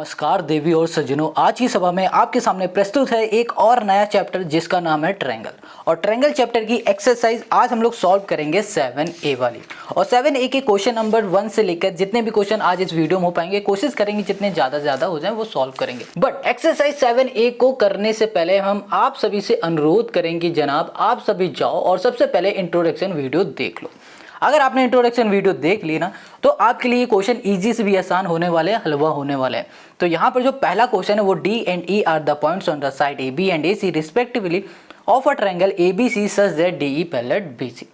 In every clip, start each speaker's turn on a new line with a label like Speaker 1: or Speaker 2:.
Speaker 1: नमस्कार देवी और सज्जनों, आज की सभा में आपके सामने प्रस्तुत है एक और नया चैप्टर जिसका नाम है ट्रायंगल। और ट्रायंगल चैप्टर की एक्सरसाइज आज हम लोग सॉल्व करेंगे 7A वाली। और 7A के क्वेश्चन नंबर 1 से लेकर जितने भी क्वेश्चन आज इस वीडियो में हो पाएंगे, कोशिश करेंगे जितने ज़्यादा हो जाए वो सॉल्व करेंगे। बट एक्सरसाइज 7A को करने से पहले हम आप सभी से अनुरोध करेंगे, जनाब आप सभी जाओ और सबसे पहले इंट्रोडक्शन वीडियो देख लो। अगर आपने इंट्रोडक्शन वीडियो देख ली ना, तो आपके लिए क्वेश्चन इजी से भी आसान होने वाले हैं, हलवा होने वाले हैं। तो यहाँ पर जो पहला क्वेश्चन है वो D and E are the points on the side AB and AC respectively of a triangle ABC such that DE parallel BC।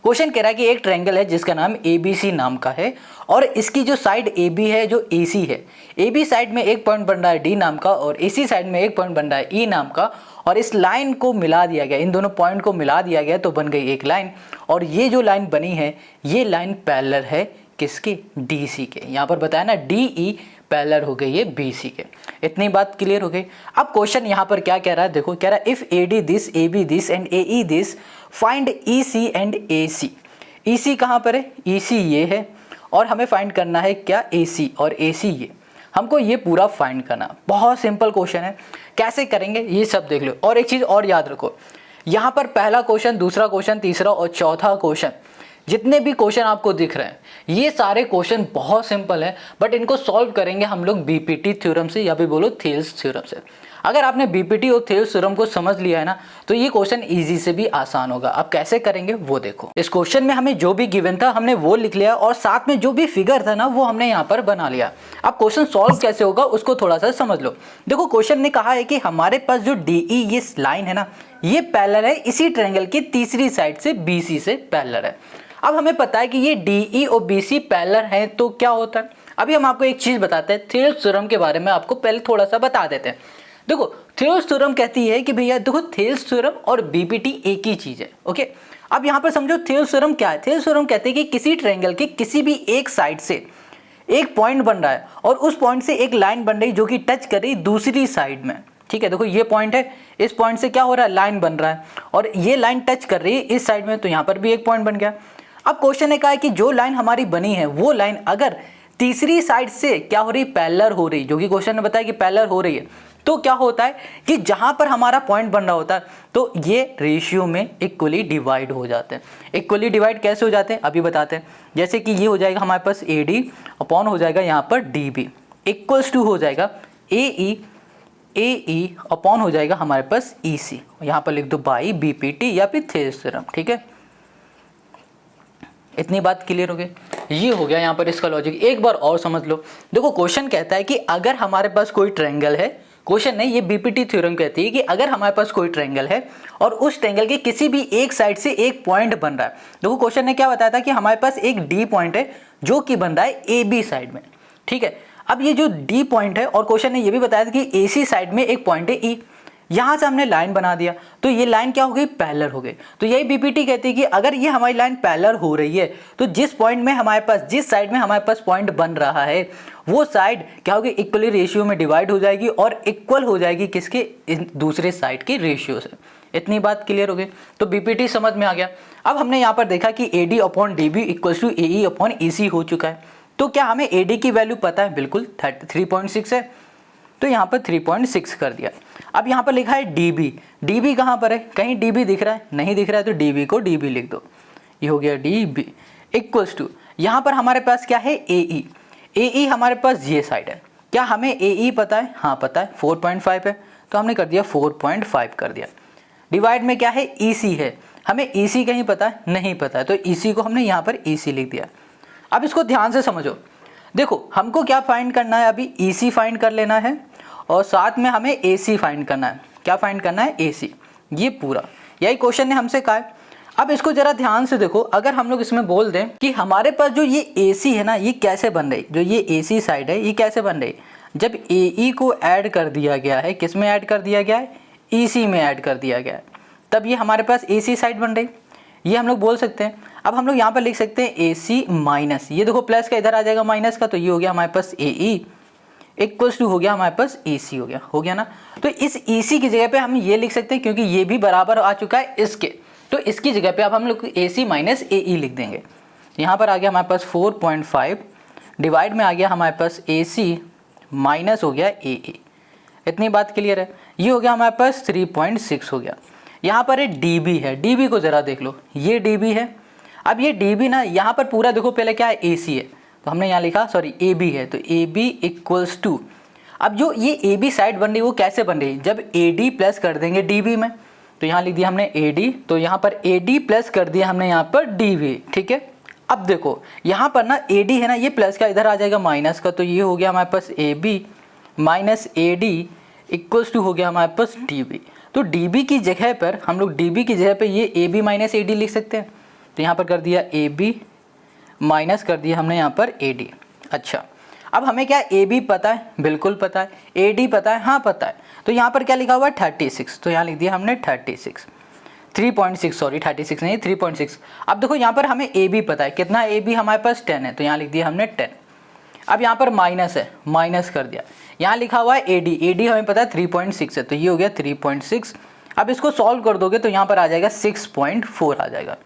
Speaker 1: Question कह रहा है कि एक ट्रायंगल है जिसका नाम ABC नाम का है और इसकी जो साइड AB है जो AC है, AB साइड में एक पॉइंट बन रहा है D नाम का और AC साइड में एक पॉइंट बन रहा है E नाम का, और इस लाइन को मिला दिया गया, इन दोनों पॉइंट को मिला दिया गया तो बन गई एक लाइन। और ये जो लाइन बनी है ये लाइन पैरेलल है किसके? DC के। यहाँ पर बताया ना DE पैरेलल हो गई है BC के। इतनी बात क्लियर हो गई। अब क्वेश्चन यहाँ पर क्या कह रहा है, देखो कह रहा है if AD this AB this and AE this find EC and AC। EC कहाँ पर है? EC ये है और हमें फाइंड करना है क्या? AC और AC ये। हमको ये पूरा फाइंड करना। बहुत सिंपल क्वेश्चन है, कैसे करेंगे ये सब देख लो। और एक चीज़ और याद रखो, यहाँ पर पहला क्वेश्चन, दूसरा क्वेश्चन, तीसरा और चौथा क्वेश्चन, जितने भी क्वेश्चन आपको दिख रहे हैं ये सारे क्वेश्चन बहुत सिंपल है, बट इनको सॉल्व करेंगे हम लोग बीपीटी थ्योरम से या भी बोलो थेल्स थ्योरम से। अगर आपने बीपीटी और थेल्स थ्योरम को समझ लिया है ना, तो ये क्वेश्चन इजी से भी आसान होगा। अब कैसे करेंगे वो देखो। इस क्वेश्चन में हमें जो भी गिवन था हमने वो लिख लिया और साथ में जो भी फिगर था ना वो हमने यहाँ पर बना लिया। अब क्वेश्चन सॉल्व कैसे होगा उसको थोड़ा सा समझ लो। देखो क्वेश्चन ने कहा है कि हमारे पास जो DE ये लाइन है ना, ये पैरेलल है इसी ट्रायंगल की तीसरी साइड से BC से पैरेलल है। अब हमें पता है कि ये DE और BC पैरेलल हैं तो क्या होता है। अभी हम आपको एक चीज़ बताते हैं, थेल्स थ्योरम के बारे में आपको पहले थोड़ा सा बता देते हैं। देखो थेल्स थ्योरम कहती है कि भैया देखो थेल्स थ्योरम और बीपीटी एक ही चीज़ है। ओके, अब यहाँ पर समझो थेल्स थ्योरम क्या है। थेल्स थ्योरम कहते हैं कि किसी ट्रायंगल के किसी भी एक साइड से एक पॉइंट बन रहा है और उस पॉइंट से एक लाइन बन रही जो कि टच कर रही दूसरी साइड में। ठीक है, देखो ये पॉइंट है, इस पॉइंट से क्या हो रहा है? लाइन बन रहा है और ये लाइन टच कर रही है इस साइड में, तो यहाँ पर भी एक पॉइंट बन गया। अब क्वेश्चन ने कहा है कि जो लाइन हमारी बनी है वो लाइन अगर तीसरी साइड से क्या हो रही? पैरेलल हो रही, जो कि क्वेश्चन ने बताया कि पैरेलल हो रही है, तो क्या होता है कि जहां पर हमारा पॉइंट बन रहा होता है तो ये रेशियो में इक्वली डिवाइड हो जाते हैं। इक्वली डिवाइड कैसे हो जाते हैं अभी बताते हैं। जैसे कि ये हो जाएगा हमारे पास AD अपॉन हो जाएगा यहाँ पर DB इक्वल्स टू हो जाएगा AE अपॉन हो जाएगा हमारे पास EC, यहाँ पर लिख दो बाई BPT या फिर थेल्स थ्योरम। ठीक है, इतनी बात क्लियर हो गई। ये हो गया यहाँ पर इसका लॉजिक। एक बार और समझ लो। देखो क्वेश्चन कहता है कि अगर हमारे पास कोई ट्रायंगल है, क्वेश्चन नहीं ये बीपीटी थ्योरम कहती है कि अगर हमारे पास कोई ट्रायंगल है और उस ट्रायंगल के किसी भी एक साइड से एक पॉइंट बन रहा है। देखो क्वेश्चन ने क्या बताया था कि हमारे पास एक D पॉइंट है जो कि बन रहा है AB साइड में। ठीक है, अब ये जो D पॉइंट है और क्वेश्चन ने ये भी बताया था कि AC साइड में एक पॉइंट है E, यहाँ से हमने लाइन बना दिया तो ये लाइन क्या हो गई? पैरेलल हो गई। तो यही बीपीटी कहती है कि अगर ये हमारी लाइन पैरेलल हो रही है तो जिस पॉइंट में हमारे पास, जिस साइड में हमारे पास पॉइंट बन रहा है वो साइड क्या होगी? इक्वली रेशियो में डिवाइड हो जाएगी और इक्वल हो जाएगी किसके? दूसरे साइड के रेशियो से। इतनी बात क्लियर हो गई। तो बीपीटी समझ में आ गया। अब हमने यहाँ पर देखा कि AD upon DB equals to AE upon EC हो चुका है। तो क्या हमें AD की वैल्यू पता है? बिल्कुल 3.6 है, तो यहाँ पर 3.6 कर दिया। अब यहाँ पर लिखा है DB, DB कहाँ पर है? कहीं DB दिख रहा है? नहीं दिख रहा है, तो DB को DB लिख दो। ये हो गया DB इक्वल्स टू, यहाँ पर हमारे पास क्या है? AE। AE हमारे पास ये साइड है। क्या हमें AE पता है? हाँ पता है, 4.5 है, तो हमने कर दिया 4.5 कर दिया। डिवाइड में क्या है? EC है। हमें EC कहीं पता है? नहीं पता है, तो EC को हमने यहाँ पर EC लिख दिया। अब इसको ध्यान से समझो। देखो हमको क्या फाइंड करना है? अभी EC फाइंड कर लेना है और साथ में हमें AC फाइंड करना है। क्या फाइंड करना है? AC। ये पूरा यही क्वेश्चन ने हमसे कहा है। अब इसको जरा ध्यान से देखो, अगर हम लोग इसमें बोल दें कि हमारे पास जो ये AC है ना, ये कैसे बन रही, जो ये AC साइड है ये कैसे बन रही? जब AE को ऐड कर दिया गया है, किस में ऐड कर दिया गया है? EC में ऐड कर दिया गया है, तब ये हमारे पास AC साइड बन रही। ये हम लोग बोल सकते हैं। अब हम लोग यहाँ पर लिख सकते हैं AC माइनस, ये देखो प्लस का इधर आ जाएगा माइनस का, तो ये हो गया हमारे पास AE इक्वल्स टू हो गया हमारे पास AC हो गया ना। तो इस EC की जगह पे हम ये लिख सकते हैं क्योंकि ये भी बराबर आ चुका है इसके, तो इसकी जगह पे अब हम लोग AC माइनस AE लिख देंगे। यहाँ पर आ गया हमारे पास 4.5 डिवाइड में आ गया हमारे पास AC माइनस हो गया ए ए। इतनी बात क्लियर है। ये हो गया हमारे पास 3.6 हो गया। यहाँ पर एक डी बी है, डी बी को ज़रा देख लो, ये डी बी है। अब ये डी बी ना यहाँ पर पूरा देखो, पहले क्या है ए सी है, तो हमने यहाँ लिखा सॉरी ए बी है, तो ए बी इक्वल्स टू, अब जो ये ए बी साइड बन रही है वो कैसे बन रही है, जब ए डी प्लस कर देंगे डी बी में, तो यहाँ लिख दिया हमने ए डी, तो यहाँ पर ए डी प्लस कर दिया हमने यहाँ पर डी बी, ठीक है। अब देखो यहाँ पर ना ए डी है ना, ये प्लस का इधर आ जाएगा माइनस का, तो ये हो गया हमारे पास A B minus A D equals to हो गया हमारे पास डी बी। तो डी बी की जगह पर हम लोग डी बी की जगह पर ये A B minus A D लिख सकते हैं, तो यहाँ पर कर दिया ए बी माइनस कर दिया हमने यहाँ पर ए डी। अच्छा, अब हमें क्या ए बी पता है, बिल्कुल पता है, ए डी पता है, हाँ पता है, तो यहाँ पर क्या लिखा हुआ है 36, तो यहाँ लिख दिया हमने 36, 3.6 सॉरी 36 नहीं 3.6। अब देखो यहाँ पर हमें ए बी पता है, कितना ए बी हमारे पास 10 है, तो यहाँ लिख दिया हमने 10। अब यहाँ पर माइनस है, माइनस कर दिया, यहाँ लिखा हुआ है ए डी हमें पता है 3.6 है, तो ये हो गया 3.6। अब इसको सॉल्व कर दोगे तो यहाँ पर आ जाएगा 6.4 आ जाएगा,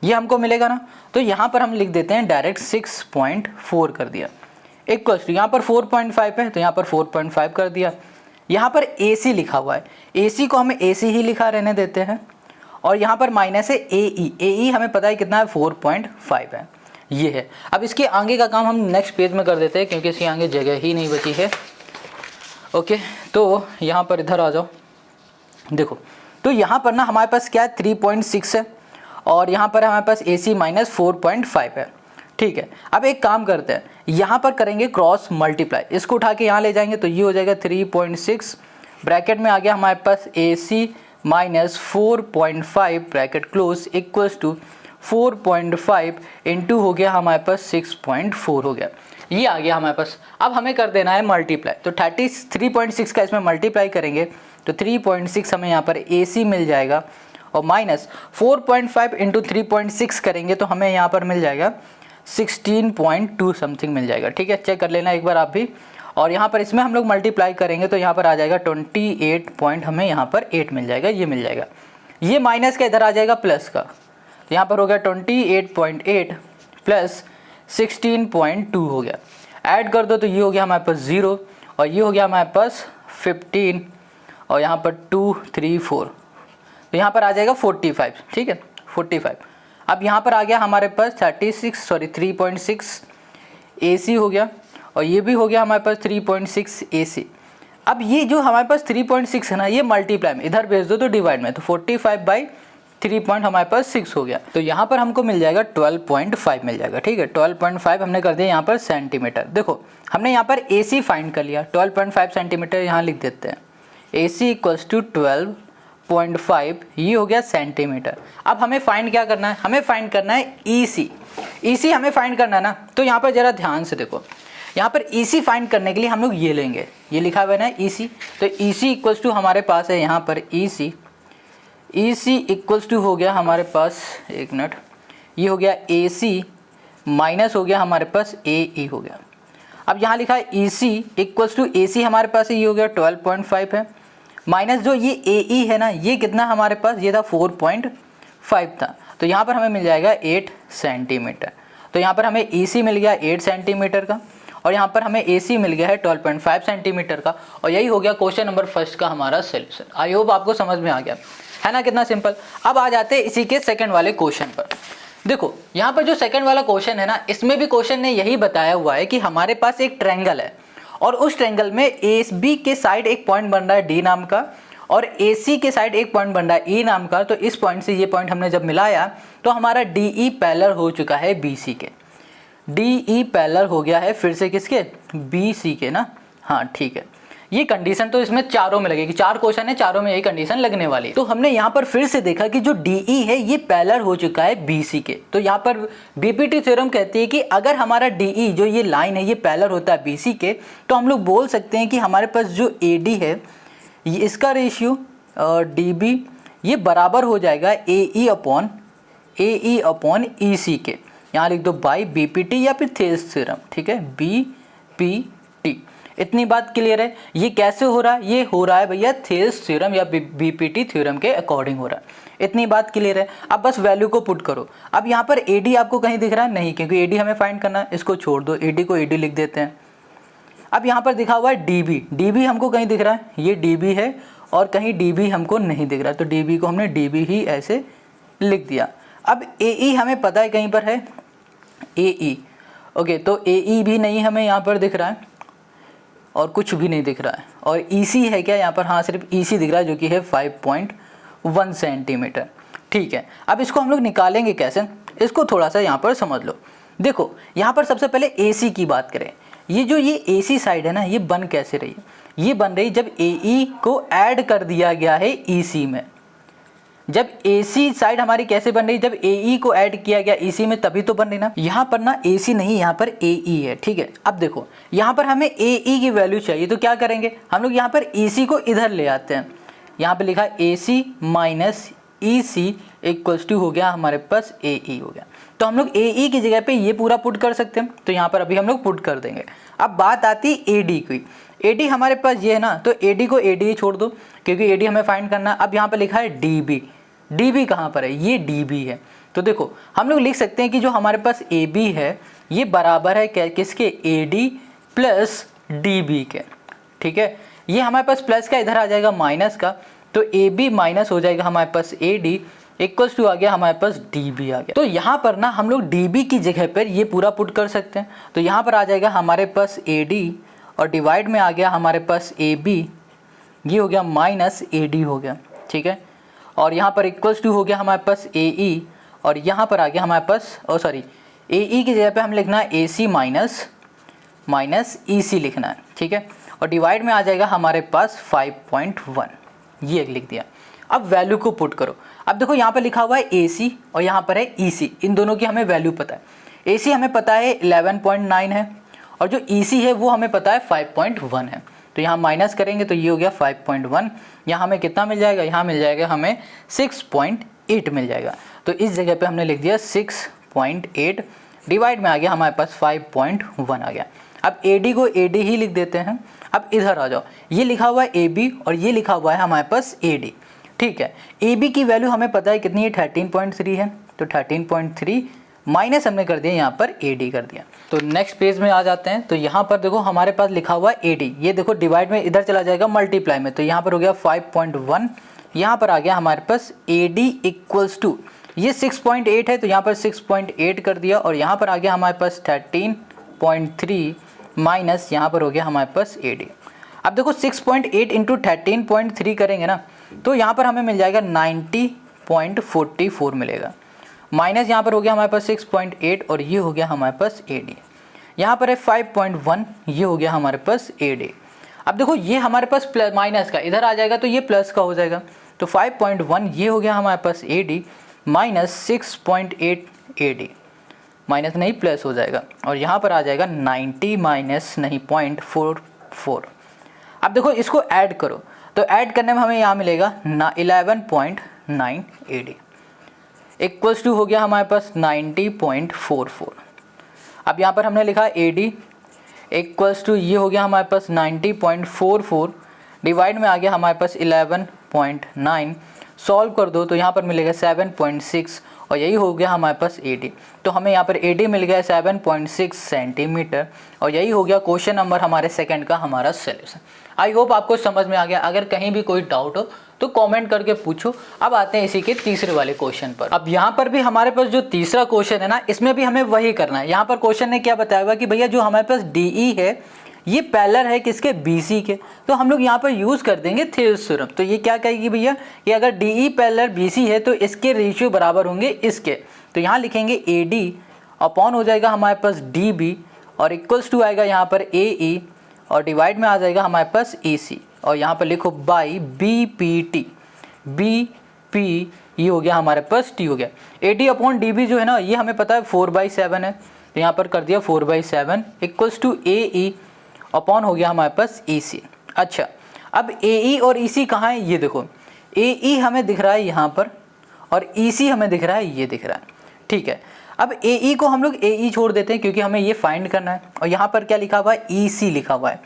Speaker 1: ये हमको मिलेगा ना, तो यहाँ पर हम लिख देते हैं डायरेक्ट 6.4 कर दिया इक्वल्स टू, यहाँ पर 4.5 है तो यहाँ पर 4.5 कर दिया। यहाँ पर ए सी लिखा हुआ है, ए सी को हमें ए सी ही लिखा रहने देते हैं, और यहाँ पर माइनस है ए ई हमें पता है कितना है 4.5 है, ये है। अब इसके आगे का काम हम नेक्स्ट पेज में कर देते हैं क्योंकि इसके आगे जगह ही नहीं बची है। ओके, तो यहाँ पर इधर आ जाओ, देखो तो यहाँ पर ना हमारे पास क्या है 3.6 है, और यहाँ पर हमारे पास ए सी माइनस 4.5 है, ठीक है। अब एक काम करते हैं, यहाँ पर करेंगे क्रॉस मल्टीप्लाई, इसको उठा के यहाँ ले जाएंगे तो ये हो जाएगा 3.6 ब्रैकेट में आ गया हमारे पास A C minus 4.5 bracket close equals to 4.5 into हो गया हमारे पास 6.4 हो गया, ये आ गया हमारे पास। अब हमें कर देना है मल्टीप्लाई, तो 3.6 का इसमें मल्टीप्लाई करेंगे तो 3.6 हमें यहाँ पर ए सी मिल जाएगा, और माइनस 4.5 इंटू 3.6 करेंगे तो हमें यहाँ पर मिल जाएगा 16.2 समथिंग मिल जाएगा, ठीक है। चेक कर लेना एक बार आप भी, और यहाँ पर इसमें हम लोग मल्टीप्लाई करेंगे तो यहाँ पर आ जाएगा 28 पॉइंट, हमें यहाँ पर 8 मिल जाएगा, ये मिल जाएगा। ये माइनस का इधर आ जाएगा प्लस का, तो यहाँ पर हो गया 28.8 प्लस 16.2 हो गया, ऐड कर दो तो ये हो गया हमारे पास 0, और ये हो गया हमारे पास 15, और यहाँ पर 2 3 4, तो यहाँ पर आ जाएगा 45, ठीक है 45। अब यहाँ पर आ गया हमारे पास 3.6 ए सी हो गया, और ये भी हो गया हमारे पास 3.6 ए सी। अब ये जो हमारे पास 3.6 है ना, ये मल्टीप्लाई में इधर भेज दो तो डिवाइड में, तो 45/3 पॉइंट हमारे पास 6 हो गया, तो यहाँ पर हमको मिल जाएगा 12.5 मिल जाएगा, ठीक है। 12.5 हमने कर दिया यहाँ पर सेंटीमीटर। देखो हमने यहाँ पर ए सी फाइंड कर लिया, 12.5 सेंटीमीटर यहाँ लिख देते हैं, ए सी इक्वल्स टू 12.5, ये हो गया सेंटीमीटर। अब हमें फाइंड क्या करना है, हमें फाइंड करना है ई सी हमें फाइंड करना है ना, तो यहाँ पर ज़रा ध्यान से देखो, यहाँ पर ई सी फाइंड करने के लिए हम लोग ये लेंगे, ये लिखा हुआ है ना ई सी, तो ई सी इक्वल्स टू हमारे पास है यहाँ पर ई सी इक्वल्स टू हो गया हमारे पास, एक मिनट, ये हो गया ए सी माइनस हो गया हमारे पास ए ई हो गया। अब यहाँ लिखा है ई सी इक्वल्स टू ए सी हमारे पास ये हो गया 12.5 है, माइनस जो ये ए ई है ना, ये कितना हमारे पास, ये था 4.5 था, तो यहाँ पर हमें मिल जाएगा 8 सेंटीमीटर। तो यहाँ पर हमें ई सी मिल गया 8 सेंटीमीटर का, और यहाँ पर हमें ए सी मिल गया है 12.5 सेंटीमीटर का, और यही हो गया क्वेश्चन नंबर फर्स्ट का हमारा सोल्यूशन। आई होप आपको समझ में आ गया है ना, कितना सिंपल। अब आ जाते हैं इसी के सेकंड वाले क्वेश्चन पर। देखो यहाँ पर जो सेकंड वाला क्वेश्चन है ना, इसमें भी क्वेश्चन ने यही बताया हुआ है कि हमारे पास एक ट्रायंगल है, और उस ट्रायंगल में ए बी के साइड एक पॉइंट बन रहा है डी नाम का, और ए सी के साइड एक पॉइंट बन रहा है ई नाम का। तो इस पॉइंट से ये पॉइंट हमने जब मिलाया तो हमारा डी ई पैरेलल हो चुका है बी सी के, डी ई पैरेलल हो गया है फिर से किसके, बी सी के ना, हाँ ठीक है। ये कंडीशन तो इसमें चारों में लगेगी, 4 क्वेश्चन है, चारों में यही कंडीशन लगने वाली है। तो हमने यहाँ पर फिर से देखा कि जो डी ई है ये पैरेलल हो चुका है बी सी के, तो यहाँ पर बीपीटी थ्योरम कहती है कि अगर हमारा डी ई जो ये लाइन है ये पैरेलल होता है बी सी के, तो हम लोग बोल सकते हैं कि हमारे पास जो ए डी है ये इसका रेशियो डी बी ये बराबर हो जाएगा ए ई अपॉन ई सी के। यहाँ लिख दो बाई बीपीटी या फिर थेल्स थ्योरम, ठीक है, बीपीटी। इतनी बात क्लियर है। ये कैसे हो रहा है, ये हो रहा है भैया थेल्स थ्योरम या बीपीटी थ्योरम के अकॉर्डिंग हो रहा है। इतनी बात क्लियर है। अब बस वैल्यू को पुट करो। अब यहाँ पर एडी आपको कहीं दिख रहा है नहीं, क्योंकि एडी हमें फाइंड करना है, इसको छोड़ दो, एडी को एडी लिख देते हैं। अब यहाँ पर दिखा हुआ है DB, DB हमको कहीं दिख रहा है, ये DB है और कहीं DB हमको नहीं दिख रहा है, तो DB को हमने DB ही ऐसे लिख दिया। अब AE हमें पता है कहीं पर है AE, ओके, तो AE भी नहीं हमें यहाँ पर दिख रहा है और कुछ भी नहीं दिख रहा है। और EC है क्या यहाँ पर? हाँ, सिर्फ EC दिख रहा है जो कि है 5.1 सेंटीमीटर। ठीक है, अब इसको हम लोग निकालेंगे कैसे, इसको थोड़ा सा यहाँ पर समझ लो। देखो यहाँ पर सबसे पहले AC की बात करें, ये AC साइड है ना, ये बन कैसे रही है? ये बन रही जब AE को ऐड कर दिया गया है EC में। जब AC साइड हमारी कैसे बन रही? जब AE को ऐड किया गया EC में, तभी तो बन रही ना। यहाँ पर ना AC नहीं, यहाँ पर AE है। ठीक है, अब देखो यहाँ पर हमें AE की वैल्यू चाहिए, तो क्या करेंगे हम लोग? यहाँ पर EC को इधर ले आते हैं। यहाँ पे लिखा AC minus EC equals to हो गया हमारे पास AE हो गया। तो हम लोग AE की जगह पे ये पूरा पुट कर सकते हैं, तो यहाँ पर अभी हम लोग पुट कर देंगे। अब बात आती AD की। AD हमारे पास ये है ना, तो AD को AD ही छोड़ दो क्योंकि AD हमें फाइंड करना है। अब यहाँ पर लिखा है DB, DB कहाँ पर है? ये DB है। तो देखो हम लोग लिख सकते हैं कि जो हमारे पास AB है ये बराबर है किसके? AD प्लस DB के। ठीक है, ये हमारे पास प्लस का इधर आ जाएगा माइनस का, तो AB माइनस हो जाएगा हमारे पास AD इक्वल्स टू आ गया हमारे पास DB आ गया। तो यहाँ पर ना हम लोग DB की जगह पर ये पूरा पुट कर सकते हैं, तो यहाँ पर आ जाएगा हमारे पास AD और डिवाइड में आ गया हमारे पास AB, ये हो गया माइनस AD हो गया। ठीक है, और यहाँ पर इक्वल्स टू हो गया हमारे पास AE और यहाँ पर आ गया हमारे पास AE की जगह पे हम लिखना है AC माइनस EC लिखना है। ठीक है, और डिवाइड में आ जाएगा हमारे पास 5.1, ये लिख दिया। अब वैल्यू को पुट करो। अब देखो यहाँ पर लिखा हुआ है AC और यहाँ पर है EC, इन दोनों की हमें वैल्यू पता है। AC हमें पता है 11.9 है और जो EC है वो हमें पता है 5.1 है, तो यहाँ माइनस करेंगे तो ये हो गया 5.1। यहाँ हमें कितना मिल जाएगा? यहाँ मिल जाएगा हमें 6.8 मिल जाएगा, तो इस जगह पे हमने लिख दिया 6.8, डिवाइड में आ गया हमारे पास 5.1 आ गया। अब AD को AD ही लिख देते हैं। अब इधर आ जाओ, ये लिखा हुआ है AB और ये लिखा हुआ है हमारे पास AD। ठीक है, AB की वैल्यू हमें पता है कितनी है? 13.3 है, तो 13.3 माइनस हमने कर दिया यहाँ पर AD कर दिया। तो नेक्स्ट पेज में आ जाते हैं, तो यहाँ पर देखो हमारे पास लिखा हुआ है AD, ये देखो डिवाइड में इधर चला जाएगा मल्टीप्लाई में, तो यहाँ पर हो गया 5.1, यहाँ पर आ गया हमारे पास AD इक्वल्स टू, ये 6.8 है तो यहाँ पर 6.8 कर दिया और यहाँ पर आ गया हमारे पास 13.3 माइनस यहाँ पर हो गया हमारे पास AD। अब देखो 6.8 इंटू 13.3 करेंगे ना, तो यहाँ पर हमें मिल जाएगा 90.44 मिलेगा, माइनस यहाँ पर हो गया हमारे पास 6.8 और ये हो गया हमारे पास AD। यहाँ पर है 5.1, ये हो गया हमारे पास AD। अब देखो ये हमारे पास प्लस माइनस का इधर आ जाएगा तो ये प्लस का हो जाएगा, तो 5.1 ये हो गया हमारे पास AD माइनस 6.8 AD, माइनस नहीं प्लस हो जाएगा और यहाँ पर आ जाएगा 90 माइनस नहीं 0.44। अब देखो इसको ऐड करो, तो ऐड करने में हमें यहाँ मिलेगा 11.9 AD इक्वल्स टू हो गया हमारे पास 90.44। अब यहाँ पर हमने लिखा AD इक्वल्स टू ये हो गया हमारे पास 90.44, डिवाइड में आ गया हमारे पास 11.9, सॉल्व कर दो तो यहाँ पर मिलेगा 7.6 और यही हो गया हमारे पास AD। तो हमें यहाँ पर AD मिल गया 7.6 सेंटीमीटर और यही हो गया क्वेश्चन नंबर हमारे सेकंड का हमारा सॉल्यूशन। आई होप आपको समझ में आ गया। अगर कहीं भी कोई डाउट हो तो कमेंट करके पूछो। अब आते हैं इसी के तीसरे वाले क्वेश्चन पर। अब यहाँ पर भी हमारे पास जो तीसरा क्वेश्चन है ना, इसमें भी हमें वही करना है। यहाँ पर क्वेश्चन ने क्या बताया हुआ कि भैया जो हमारे पास DE है ये पैरेलल है किसके? BC के, तो हम लोग यहाँ पर यूज़ कर देंगे थेल्स थ्योरम। तो ये क्या कहेगी भैया कि अगर DE पैरेलल BC है तो इसके रेशियो बराबर होंगे इसके, तो यहाँ लिखेंगे AD अपॉन हो जाएगा हमारे पास DB और इक्वल्स टू आएगा यहाँ पर AE और डिवाइड में आ जाएगा हमारे पास EC और यहाँ पर लिखो बाई BPT, BP ये हो गया हमारे पास T हो गया। AD अपॉन DB जो है ना ये हमें पता है 4/7 है, तो यहाँ पर कर दिया 4/7 इक्वल्स टू AE अपॉन हो गया हमारे पास EC। अच्छा, अब AE और EC कहाँ है? ये देखो AE हमें दिख रहा है यहाँ पर और EC हमें दिख रहा है, ये दिख रहा है। ठीक है, अब AE को हम लोग AE छोड़ देते हैं क्योंकि हमें ये फाइंड करना है और यहाँ पर क्या लिखा हुआ है? EC लिखा हुआ है।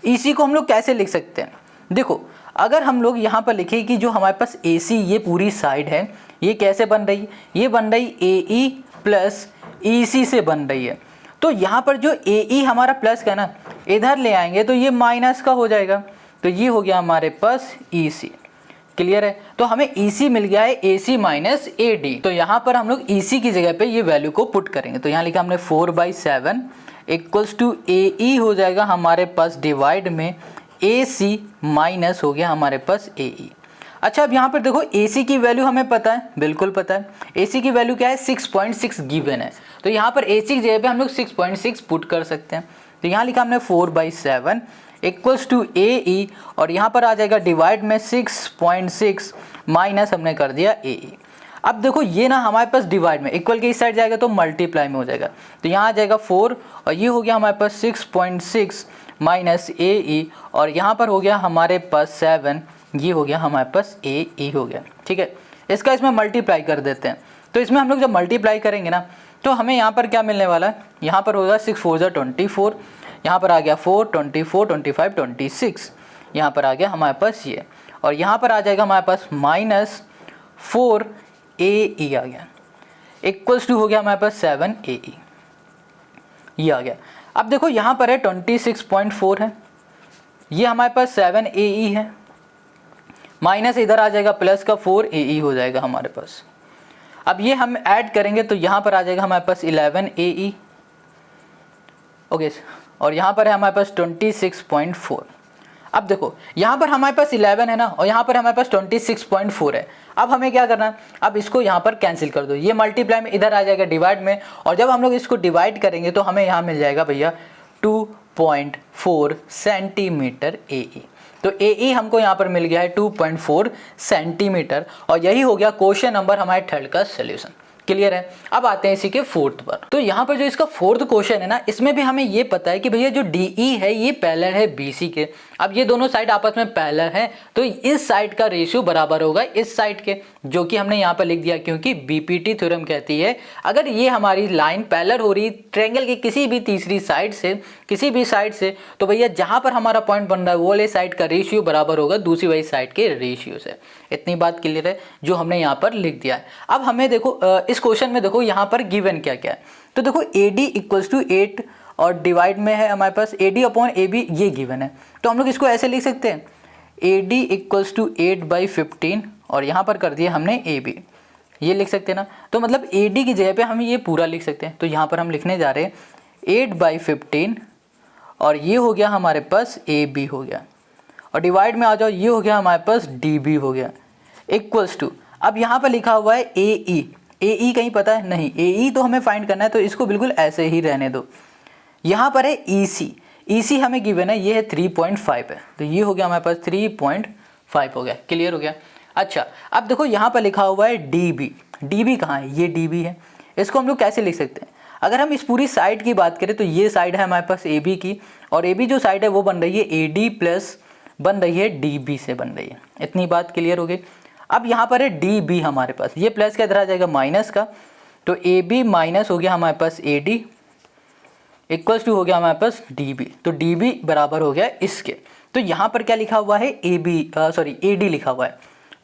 Speaker 1: EC को हम लोग कैसे लिख सकते हैं? देखो अगर हम लोग यहाँ पर लिखें कि जो हमारे पास AC ये पूरी साइड है ये कैसे बन रही है? ये बन रही AE प्लस EC से बन रही है। तो यहाँ पर जो AE हमारा प्लस का है ना, इधर ले आएंगे तो ये माइनस का हो जाएगा, तो ये हो गया हमारे पास EC। क्लियर है? तो हमें EC मिल गया है AC माइनस AD। तो यहाँ पर हम लोग EC की जगह पे ये वैल्यू को पुट करेंगे। तो यहाँ लिखा हमने 4/7 इक्वल्स टू AE हो जाएगा हमारे पास डिवाइड में AC माइनस हो गया हमारे पास AE। अच्छा, अब यहाँ पर देखो AC की वैल्यू हमें पता है, बिल्कुल पता है। AC की वैल्यू क्या है? 6.6 गिवन है। तो यहाँ पर AC की जगह पे हम लोग 6.6 पुट कर सकते हैं। तो यहाँ लिखा हमने 4/7 इक्वल्स टू AE और यहाँ पर आ जाएगा डिवाइड में 6.6 माइनस हमने कर दिया AE। अब देखो ये ना हमारे पास डिवाइड में, इक्वल के इस साइड जाएगा तो मल्टीप्लाई में हो जाएगा। तो यहाँ आ जाएगा 4 और ये हो गया हमारे पास 6.6 माइनस AE और यहाँ पर हो गया हमारे पास 7, ये हो गया हमारे पास AE हो गया। ठीक है, इसका इसमें मल्टीप्लाई कर देते हैं। तो इसमें हम लोग जब मल्टीप्लाई करेंगे ना तो हमें यहाँ पर क्या मिलने वाला है? यहाँ पर होगा 6 4 जा 24, यहाँ पर आ गया 4 24 25 26, यहाँ पर आ गया हमारे पास ये, और यहाँ पर आ जाएगा हमारे पास माइनस 4 AE आ गया, इक्वल्स टू हो गया हमारे पास 7 AE, ये आ गया। अब देखो यहाँ पर है 26.4 है, ये हमारे पास 7 AE है, माइनस इधर आ जाएगा प्लस का 4 AE हो जाएगा हमारे पास। अब ये हम ऐड करेंगे तो यहाँ पर आ जाएगा हमारे पास 11 AE, ओके, और यहाँ पर है हमारे पास 26.4। अब देखो यहाँ पर हमारे पास 11 है ना और यहाँ पर हमारे पास 26.4 है। अब हमें क्या करना है? अब इसको यहाँ पर कैंसिल कर दो, ये मल्टीप्लाई में इधर आ जाएगा डिवाइड में, और जब हम लोग इसको डिवाइड करेंगे तो हमें यहाँ मिल जाएगा भैया 2.4 सेंटीमीटर AE। तो AE हमको यहाँ पर मिल गया है 2.4 सेंटीमीटर, और यही हो गया क्वेश्चन नंबर हमारे थर्ड का सोल्यूशन। क्लियर है? अब आते हैं इसी के फोर्थ पर। तो यहाँ पर जो इसका फोर्थ क्वेश्चन है ना, इसमें भी हमें ये पता है कि भैया जो DE है ये पैरेलल है BC के। अब ये दोनों साइड आपस में पैरेलल है तो इस साइड का रेशियो बराबर होगा इस साइड के, जो कि हमने यहाँ पर लिख दिया क्योंकि BPT थ्योरम कहती है अगर ये हमारी लाइन पैरेलल हो रही ट्रायंगल की किसी भी तीसरी साइड से, किसी भी साइड से, तो भैया जहाँ पर हमारा पॉइंट बन रहा है वो वाले साइड का रेशियो बराबर होगा दूसरी वाली साइड के रेशियो से। इतनी बात क्लियर है जो हमने यहाँ पर लिख दिया है। अब हमें देखो इस क्वेश्चन में देखो यहाँ पर गिवन क्या क्या है। तो देखो AD इक्वल्स टू 8 और डिवाइड में है हमारे पास AD अपॉन AB, ये गिवन है। तो हम लोग इसको ऐसे लिख सकते हैं AD इक्वल्स टू 8/15 और यहाँ पर कर दिया हमने AB, ये लिख सकते हैं ना। तो मतलब AD की जगह पे हम ये पूरा लिख सकते हैं। तो यहाँ पर हम लिखने जा रहे हैं 8/15 और ये हो गया हमारे पास AB हो गया, और डिवाइड में आ जाओ ये हो गया हमारे पास DB हो गया, इक्वल्स टू, अब यहाँ पर लिखा हुआ है AE। AE कहीं पता है? नहीं, AE तो हमें फाइंड करना है तो इसको बिल्कुल ऐसे ही रहने दो। यहाँ पर है EC, EC हमें गिवन है, ये है 3.5 है, तो ये हो गया हमारे पास 3.5 हो गया। क्लियर हो गया? अच्छा, अब देखो यहाँ पर लिखा हुआ है DB। DB कहाँ है? ये DB है। इसको हम लोग कैसे लिख सकते हैं? अगर हम इस पूरी साइड की बात करें तो ये साइड है हमारे पास AB की, और AB जो साइड है वो बन रही है AD प्लस बन रही है DB से बन रही है। इतनी बात क्लियर हो गई। अब यहाँ पर है DB हमारे पास, ये प्लस का इधर आ जाएगा माइनस का, तो AB माइनस हो गया हमारे पास AD इक्वल्स टू हो गया हमारे पास DB, तो DB बराबर हो गया इसके। तो यहाँ पर क्या लिखा हुआ है? AD लिखा हुआ है,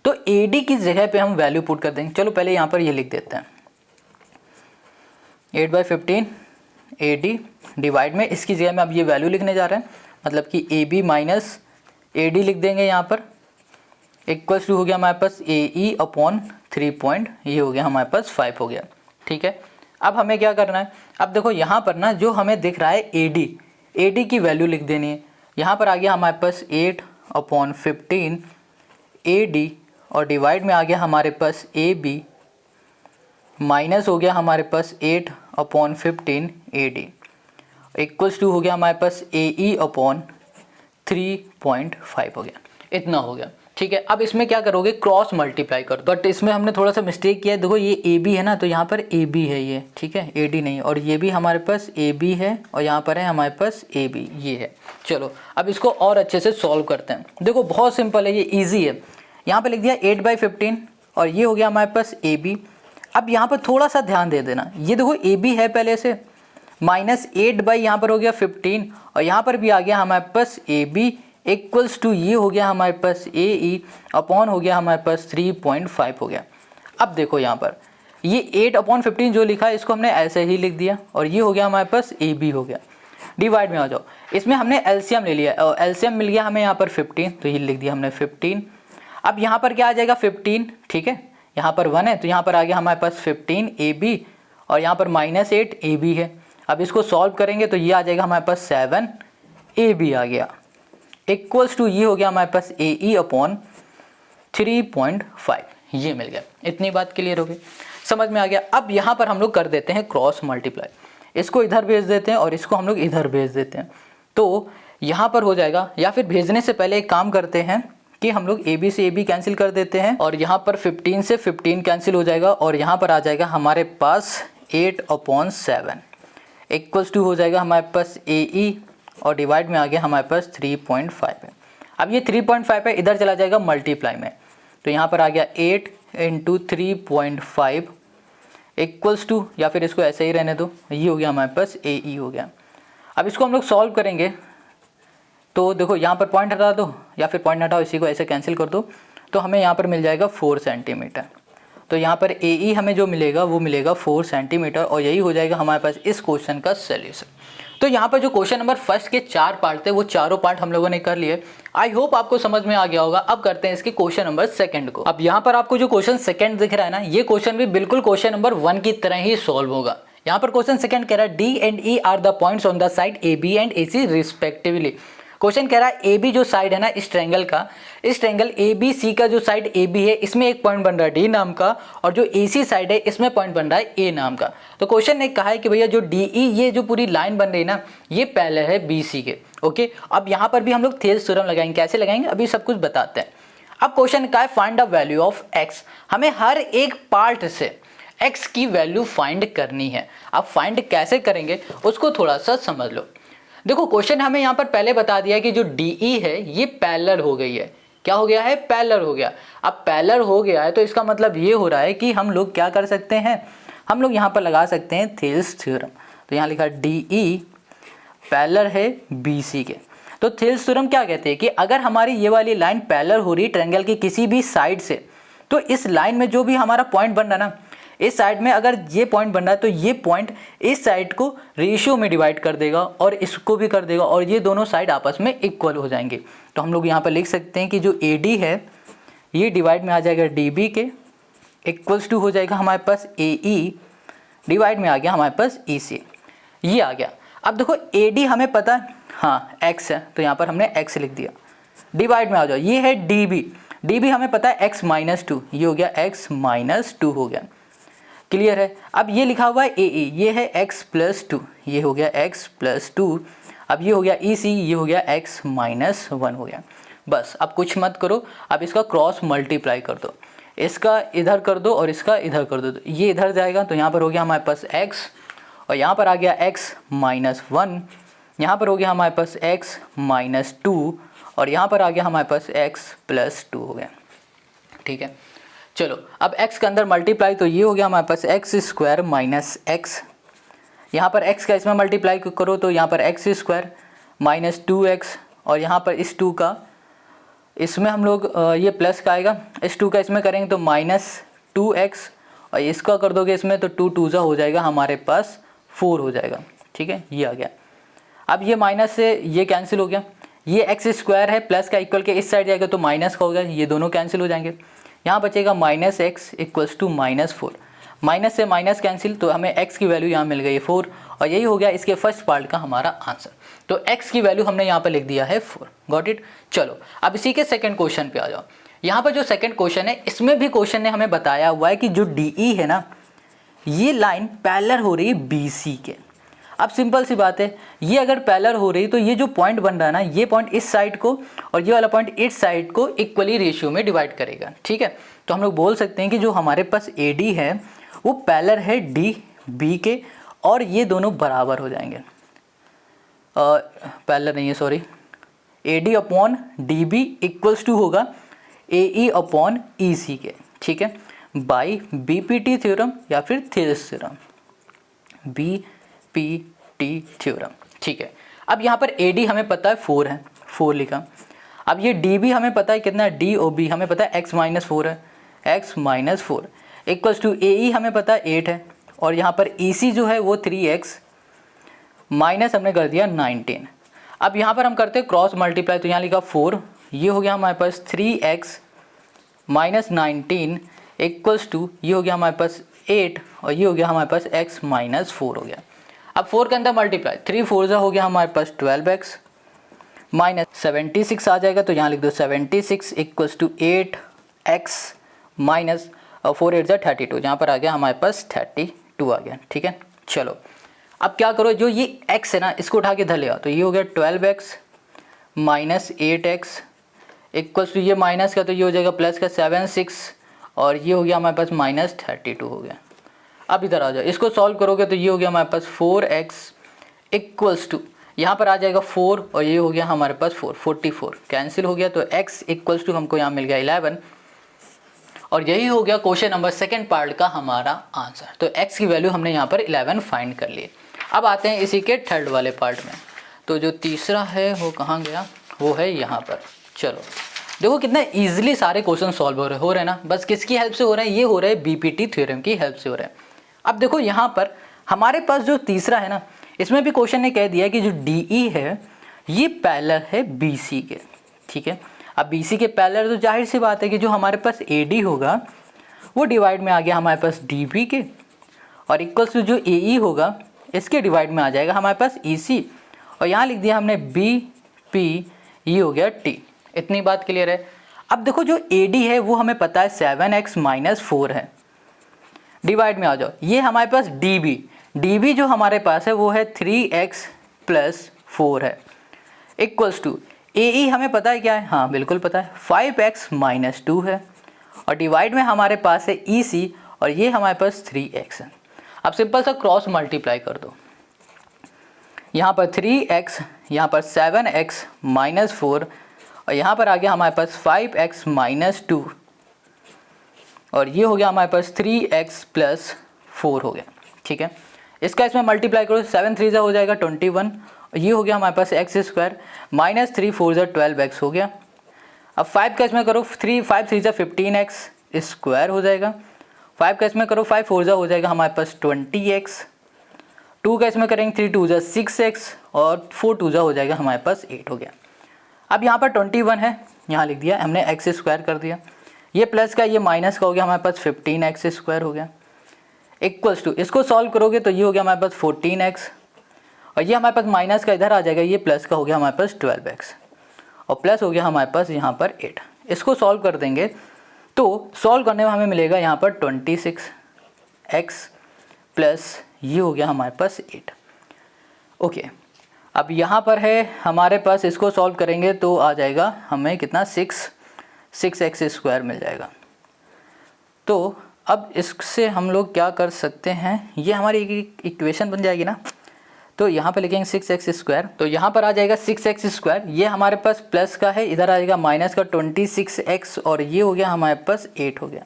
Speaker 1: तो AD की जगह पे हम वैल्यू पुट कर देंगे। चलो पहले यहाँ पर ये लिख देते हैं 8/15 AD डिवाइड में, इसकी जगह में अब ये वैल्यू लिखने जा रहे हैं, मतलब कि AB माइनस AD लिख देंगे यहाँ पर, इक्वल्स टू हो गया हमारे पास AE अपॉन 3 ये हो गया हमारे पास 5 हो गया। ठीक है, अब हमें क्या करना है? अब देखो यहाँ पर ना जो हमें दिख रहा है AD की वैल्यू लिख देनी है। यहाँ पर आ गया हमारे पास 8/15 AD और डिवाइड में आ गया हमारे पास AB माइनस हो गया हमारे पास 8/15 AD इक्वल्स टू हो गया हमारे पास AE अपॉन 3.5 हो गया। इतना हो गया। ठीक है, अब इसमें क्या करोगे? क्रॉस मल्टीप्लाई कर दो। बट इसमें हमने थोड़ा सा मिस्टेक किया है। देखो ये AB है ना, तो यहाँ पर AB है ये, ठीक है, AD नहीं, और ये भी हमारे पास AB है और यहाँ पर है हमारे पास AB, ये है। चलो अब इसको और अच्छे से सॉल्व करते हैं। देखो बहुत सिंपल है, ये ईजी है। यहाँ पर लिख दिया 8/15 और ये हो गया हमारे पास AB। अब यहाँ पर थोड़ा सा ध्यान दे देना, ये देखो AB है पहले से, माइनस 8 बाई यहाँ पर हो गया 15 और यहाँ पर भी आ गया हमारे पास AB इक्वल्स टू ये हो गया हमारे पास AE अपॉन हो गया हमारे पास 3.5 हो गया। अब देखो यहाँ पर ये 8/15 जो लिखा है इसको हमने ऐसे ही लिख दिया और ये हो गया हमारे पास AB हो गया। डिवाइड में आ जाओ। इसमें हमने एलसीएम ले लिया और एलसीएम मिल गया हमें यहाँ पर 15, तो ये लिख दिया हमने 15। अब यहाँ पर क्या आ जाएगा 15, ठीक है, यहाँ पर 1 है तो यहाँ पर आ गया हमारे पास 15 AB और यहाँ पर -8 AB है। अब इसको सॉल्व करेंगे तो ये आ जाएगा हमारे पास 7 AB आ गया, इक्वल्स टू ये हो गया हमारे पास AE अपॉन 3.5, ये मिल गया। इतनी बात क्लियर हो गई, समझ में आ गया। अब यहाँ पर हम लोग कर देते हैं क्रॉस मल्टीप्लाई, इसको इधर भेज देते हैं और इसको हम लोग इधर भेज देते हैं, तो यहाँ पर हो जाएगा। या फिर भेजने से पहले एक काम करते हैं कि हम लोग AB से AB कैंसिल कर देते हैं और यहाँ पर 15 से 15 कैंसिल हो जाएगा और यहाँ पर आ जाएगा हमारे पास 8/7 इक्वल्स टू हो जाएगा हमारे पास AE और डिवाइड में आ गया हमारे पास 3.5 है। अब ये 3.5 है, इधर चला जाएगा मल्टीप्लाई में, तो यहाँ पर आ गया 8 × 3.5 इक्वल्स टू, या फिर इसको ऐसे ही रहने दो, ये हो गया हमारे पास AE हो गया। अब इसको हम लोग सॉल्व करेंगे तो देखो यहाँ पर पॉइंट हटा दो या फिर पॉइंट हटाओ, इसी को ऐसे कैंसिल कर दो, तो हमें यहाँ पर मिल जाएगा 4 सेंटीमीटर। तो यहाँ पर AE हमें जो मिलेगा वो मिलेगा 4 सेंटीमीटर और यही हो जाएगा हमारे पास इस क्वेश्चन का सोल्यूशन। तो यहाँ पर जो क्वेश्चन नंबर फर्स्ट के 4 पार्ट थे वो चारों पार्ट हम लोगों ने कर लिए। आई होप आपको समझ में आ गया होगा। अब करते हैं इसके क्वेश्चन नंबर सेकंड को। अब यहाँ पर आपको जो क्वेश्चन सेकंड दिख रहा है ना, ये क्वेश्चन भी बिल्कुल क्वेश्चन नंबर 1 की तरह ही सॉल्व होगा। यहाँ पर क्वेश्चन सेकंड कह रहा है D and E are the points on the side AB and AC respectively. Question कह रहा है AB जो साइड है ना इस ट्रायंगल का, इस ट्रायंगल ABC का जो साइड AB है इसमें एक पॉइंट बन रहा है D नाम का और जो AC साइड है इसमें पॉइंट बन रहा है A नाम का। तो क्वेश्चन ने कहा है कि भैया जो DE ये जो पूरी लाइन बन रही है ना ये पैरेलल है BC के। ओके, अब यहाँ पर भी हम लोग थेल्स थ्योरम लगाएंगे, कैसे लगाएंगे अभी सब कुछ बताते हैं। अब क्वेश्चन का है find the value of x, हमें हर एक पार्ट से x की वैल्यू फाइंड करनी है। अब फाइंड कैसे करेंगे उसको थोड़ा सा समझ लो। देखो क्वेश्चन हमें यहाँ पर पहले बता दिया कि जो DE है ये पैरेलल हो गई है। क्या हो गया है? पैरेलल हो गया। अब पैरेलल हो गया है तो इसका मतलब ये हो रहा है कि हम लोग क्या कर सकते हैं, हम लोग यहाँ पर लगा सकते हैं थेल्स थ्योरम। तो यहाँ लिखा DE पैरेलल है BC के। तो थेल्स थ्योरम क्या कहते हैं कि अगर हमारी ये वाली लाइन पैरेलल हो रही ट्रायंगल की किसी भी साइड से, तो इस लाइन में जो भी हमारा पॉइंट बन रहा है ना, इस साइड में अगर ये पॉइंट बन रहा है तो ये पॉइंट इस साइड को रेशियो में डिवाइड कर देगा और इसको भी कर देगा और ये दोनों साइड आपस में इक्वल हो जाएंगे। तो हम लोग यहाँ पर लिख सकते हैं कि जो AD है ये डिवाइड में आ जाएगा DB के, इक्वल्स टू हो जाएगा हमारे पास AE डिवाइड में आ गया हमारे पास EC, ये आ गया। अब देखो AD हमें पता है हाँ x है, तो यहाँ पर हमने x लिख दिया। डिवाइड में आ जाओ, ये है DB हमें पता है x - 2, ये हो गया x - 2 हो गया। क्लियर है। अब ये लिखा हुआ है AE, ये है x + 2, ये हो गया x + 2। अब ये हो गया EC, ये हो गया x - 1 हो गया। बस अब कुछ मत करो, अब इसका क्रॉस मल्टीप्लाई कर दो, इसका इधर कर दो और इसका इधर कर दो, तो ये इधर जाएगा तो यहाँ पर हो गया हमारे पास x और यहाँ पर आ गया x - 1, यहाँ पर हो गया हमारे पास x - 2 और यहाँ पर आ गया हमारे पास x + 2 हो गया। ठीक है, चलो अब x के अंदर मल्टीप्लाई, तो ये हो गया हमारे पास x² - x, यहाँ पर x का इसमें मल्टीप्लाई करो तो यहाँ पर x² - 2x और यहाँ पर इस 2 का इसमें हम लोग ये प्लस का आएगा, इस 2 का इसमें करेंगे तो -2x और इसका कर दोगे इसमें तो 2 2 हो जाएगा हमारे पास 4 हो जाएगा। ठीक है, ये आ गया। अब ये माइनस से ये कैंसिल हो गया, ये x² है प्लस का इक्वल के इस साइड जाएगा तो माइनस का हो गया, ये दोनों कैंसिल हो जाएंगे। यहाँ बचेगा -x = -4, माइनस से माइनस कैंसिल तो हमें x की वैल्यू यहाँ मिल गई है 4 और यही हो गया इसके फर्स्ट पार्ट का हमारा आंसर। तो x की वैल्यू हमने यहाँ पर लिख दिया है 4। Got it. चलो अब इसी के सेकंड क्वेश्चन पे आ जाओ। यहाँ पर जो सेकंड क्वेश्चन है इसमें भी क्वेश्चन ने हमें बताया हुआ है कि जो DE है ना ये लाइन पैरेलल हो रही है BC के। अब सिंपल सी बात है, ये अगर पैरेलल हो रही तो ये जो पॉइंट बन रहा है ना ये पॉइंट इस साइड को और ये वाला पॉइंट इस साइड को इक्वली रेशियो में डिवाइड करेगा। ठीक है, तो हम लोग बोल सकते हैं कि जो हमारे पास AD है वो पैरेलल है DB के और ये दोनों बराबर हो जाएंगे। पैरेलल नहीं है sorry, AD upon DB equals to होगा AE अपॉन EC के। ठीक है, बाई BPT थ्योरम या फिर थेल्स थ्योरम, BPT थ्योरम। ठीक है, अब यहाँ पर AD हमें पता है 4 है, 4 लिखा। अब ये DB हमें पता है कितना है, DOB हमें पता है x - 4 है, x - 4 इक्वल्स टू AE हमें पता है 8 है और यहाँ पर EC जो है वो 3x माइनस हमने कर दिया 19। अब यहाँ पर हम करते हैं क्रॉस मल्टीप्लाई, तो यहाँ लिखा 4, ये हो गया हमारे पास 3x माइनस 19 इक्वल्स टू ये हो गया हमारे पास 8 और ये हो गया हमारे पास x माइनस 4 हो गया। अब 4 के अंदर मल्टीप्लाई 3 4 हो गया हमारे पास 12x माइनस 76 आ जाएगा, तो यहाँ लिख दो 76 इक्वल्स टू 8x माइनस 4 8 32, जहाँ पर आ गया हमारे पास 32 आ गया। ठीक है, चलो अब क्या करो, जो ये x है ना इसको उठा के इधर ले आओ, तो ये हो गया 12x minus 8x equals to ये माइनस का तो ये हो जाएगा प्लस का 7 6 और ये हो गया हमारे पास माइनस 32 हो गया। अब इधर आ जाओ, इसको सॉल्व करोगे तो ये हो गया हमारे पास 4x इक्वल्स टू यहाँ पर आ जाएगा 4 और ये हो गया हमारे पास 44 कैंसिल हो गया, तो x इक्वल्स टू हमको यहाँ मिल गया 11 और यही हो गया क्वेश्चन नंबर सेकंड पार्ट का हमारा आंसर। तो x की वैल्यू हमने यहाँ पर 11 फाइंड कर लिए। अब आते हैं इसी के थर्ड वाले पार्ट में, तो जो तीसरा है वो कहाँ गया, वो है यहाँ पर। चलो देखो कितना ईजिली सारे क्वेश्चन सॉल्व हो रहे हैं ना, बस किसकी हेल्प से हो रहे हैं, ये हो रहे हैं बीपीटी थ्योरम की हेल्प से हो रहे हैं। अब देखो यहाँ पर हमारे पास जो तीसरा है ना, इसमें भी क्वेश्चन ने कह दिया कि जो DE है ये पैरेलल है BC के। ठीक है, अब BC के पैरेलल तो जाहिर सी बात है कि जो हमारे पास AD होगा वो डिवाइड में आ गया हमारे पास DB के और इक्वल्स टू जो AE होगा इसके डिवाइड में आ जाएगा हमारे पास EC और यहाँ लिख दिया हमने BP, ये हो गया T। इतनी बात क्लियर है। अब देखो जो AD है वो हमें पता है 7x माइनस 4 है, डिवाइड में आ जाओ, ये हमारे पास DB जो हमारे पास है वो है 3x प्लस 4 है इक्वल्स टू AE हमें पता है क्या है, हाँ बिल्कुल पता है 5x माइनस 2 है और डिवाइड में हमारे पास है EC और ये हमारे पास 3x है। अब सिंपल सा क्रॉस मल्टीप्लाई कर दो, यहाँ पर 3x, यहाँ पर 7x माइनस 4 और यहाँ पर आ गया हमारे पास 5x माइनस 2 और ये हो गया हमारे पास 3x प्लस 4 हो गया। ठीक है, इसका इसमें मल्टीप्लाई करो, 7 3 हो जाएगा 21 और ये हो गया हमारे पास x स्क्वायर माइनस 3 4 12x हो गया। अब 5 का इसमें करो 3 5 3 15x स्क्वायर हो जाएगा, 5 का इसमें करो 5 4 हो जाएगा हमारे पास 20x, 2 का इसमें करेंगे 3 2 6x और 4 2 हो जाएगा हमारे पास 8 हो गया। अब यहाँ पर 21 है, यहाँ लिख दिया हमने x स्क्वायर कर दिया, ये प्लस का ये माइनस का हो गया हमारे पास 15x स्क्वायर हो गया इक्वल्स टू इसको सॉल्व करोगे तो ये हो गया हमारे पास 14x और ये हमारे पास माइनस का इधर आ जाएगा, ये प्लस का हो गया हमारे पास 12x और प्लस हो गया हमारे पास यहाँ पर 8। इसको सॉल्व कर देंगे तो सॉल्व करने में हमें मिलेगा यहाँ पर 26x प्लस ये हो गया हमारे पास 8। ओके, अब यहाँ पर है हमारे पास, इसको सॉल्व करेंगे तो आ जाएगा हमें कितना 6x स्क्वायर मिल जाएगा। तो अब इससे हम लोग क्या कर सकते हैं, ये हमारी एक इक्वेशन बन जाएगी ना, तो यहाँ पे लिखेंगे 6x स्क्वायर, तो यहाँ पर आ जाएगा 6x स्क्वायर, ये हमारे पास प्लस का है, इधर आ जाएगा माइनस का 26x और ये हो गया हमारे पास 8 हो गया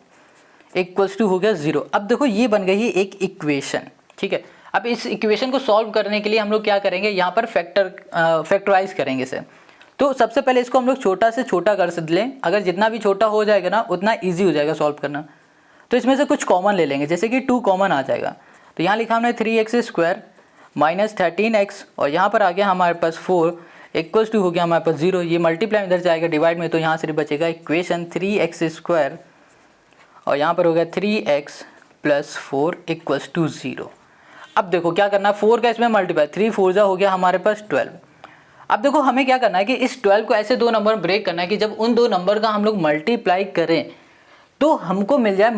Speaker 1: इक्वल्स टू हो गया 0। अब देखो ये बन गई एक इक्वेशन। ठीक है, अब इस इक्वेशन को सॉल्व करने के लिए हम लोग क्या करेंगे, यहाँ पर फैक्टराइज करेंगे इसे। तो सबसे पहले इसको हम लोग छोटा से छोटा कर लें, अगर जितना भी छोटा हो जाएगा ना उतना ईजी हो जाएगा सॉल्व करना। तो इसमें से कुछ कॉमन ले लेंगे, जैसे कि 2 कॉमन आ जाएगा, तो यहाँ लिखा हमने 3x स्क्वायर माइनस 13x और यहाँ पर आ गया हमारे पास 4 इक्वल्स टू हो गया हमारे पास 0, ये मल्टीप्लाई इधर जाएगा डिवाइड में, तो यहाँ से बचेगा इक्वेशन 3x स्क्वायर और यहाँ पर हो गया 3x प्लस 4 इक्वल्स टू 0। अब देखो क्या करना है, 4 का इसमें मल्टीप्लाई 3 4 हो गया हमारे पास 12। अब देखो हमें क्या करना है कि इस 12 को ऐसे दो नंबर में ब्रेक करना है कि जब उन दो नंबर का हम लोग मल्टीप्लाई करें तो हमको मिल जाए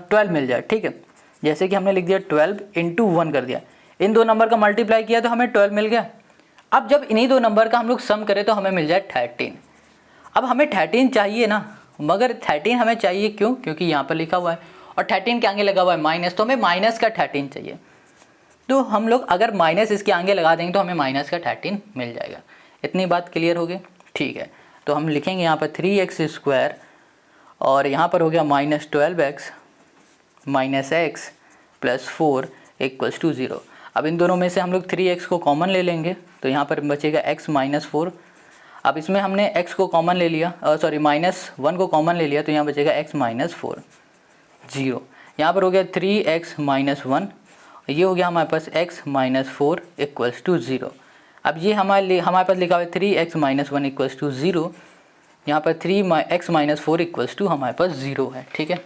Speaker 1: 12 मिल जाए। ठीक है, जैसे कि हमने लिख दिया 12 इंटू 1 कर दिया, इन दो नंबर का मल्टीप्लाई किया तो हमें 12 मिल गया। अब जब इन्हीं दो नंबर का हम लोग सम करें तो हमें मिल जाए 13। अब हमें 13 चाहिए ना, मगर 13 हमें चाहिए क्यों, क्योंकि यहाँ पर लिखा हुआ है और 13 के आगे लगा हुआ है माइनस, तो हमें माइनस का 13 चाहिए। तो हम लोग अगर माइनस इसके आगे लगा देंगे तो हमें माइनस का 13 मिल जाएगा। इतनी बात क्लियर हो गई। ठीक है, तो हम लिखेंगे यहाँ पर 3x स्क्वायर और यहाँ पर हो गया minus 12x minus x plus 4 equals to 0। अब इन दोनों में से हम लोग 3x को कॉमन ले लेंगे तो यहाँ पर बचेगा x माइनस 4। अब इसमें हमने x को कॉमन ले लिया, माइनस 1 को कॉमन ले लिया, तो यहाँ बचेगा x माइनस 4 0। यहाँ पर हो गया 3x माइनस 1, ये हो गया हमारे पास x माइनस 4 इक्वल्स टू 0। अब ये हमारे पास लिखा हुआ है 3x माइनस 1 इक्वल्स टू 0। यहाँ पर 3x माइनस 4 इक्वल्स टू हमारे पास 0 है, ठीक है।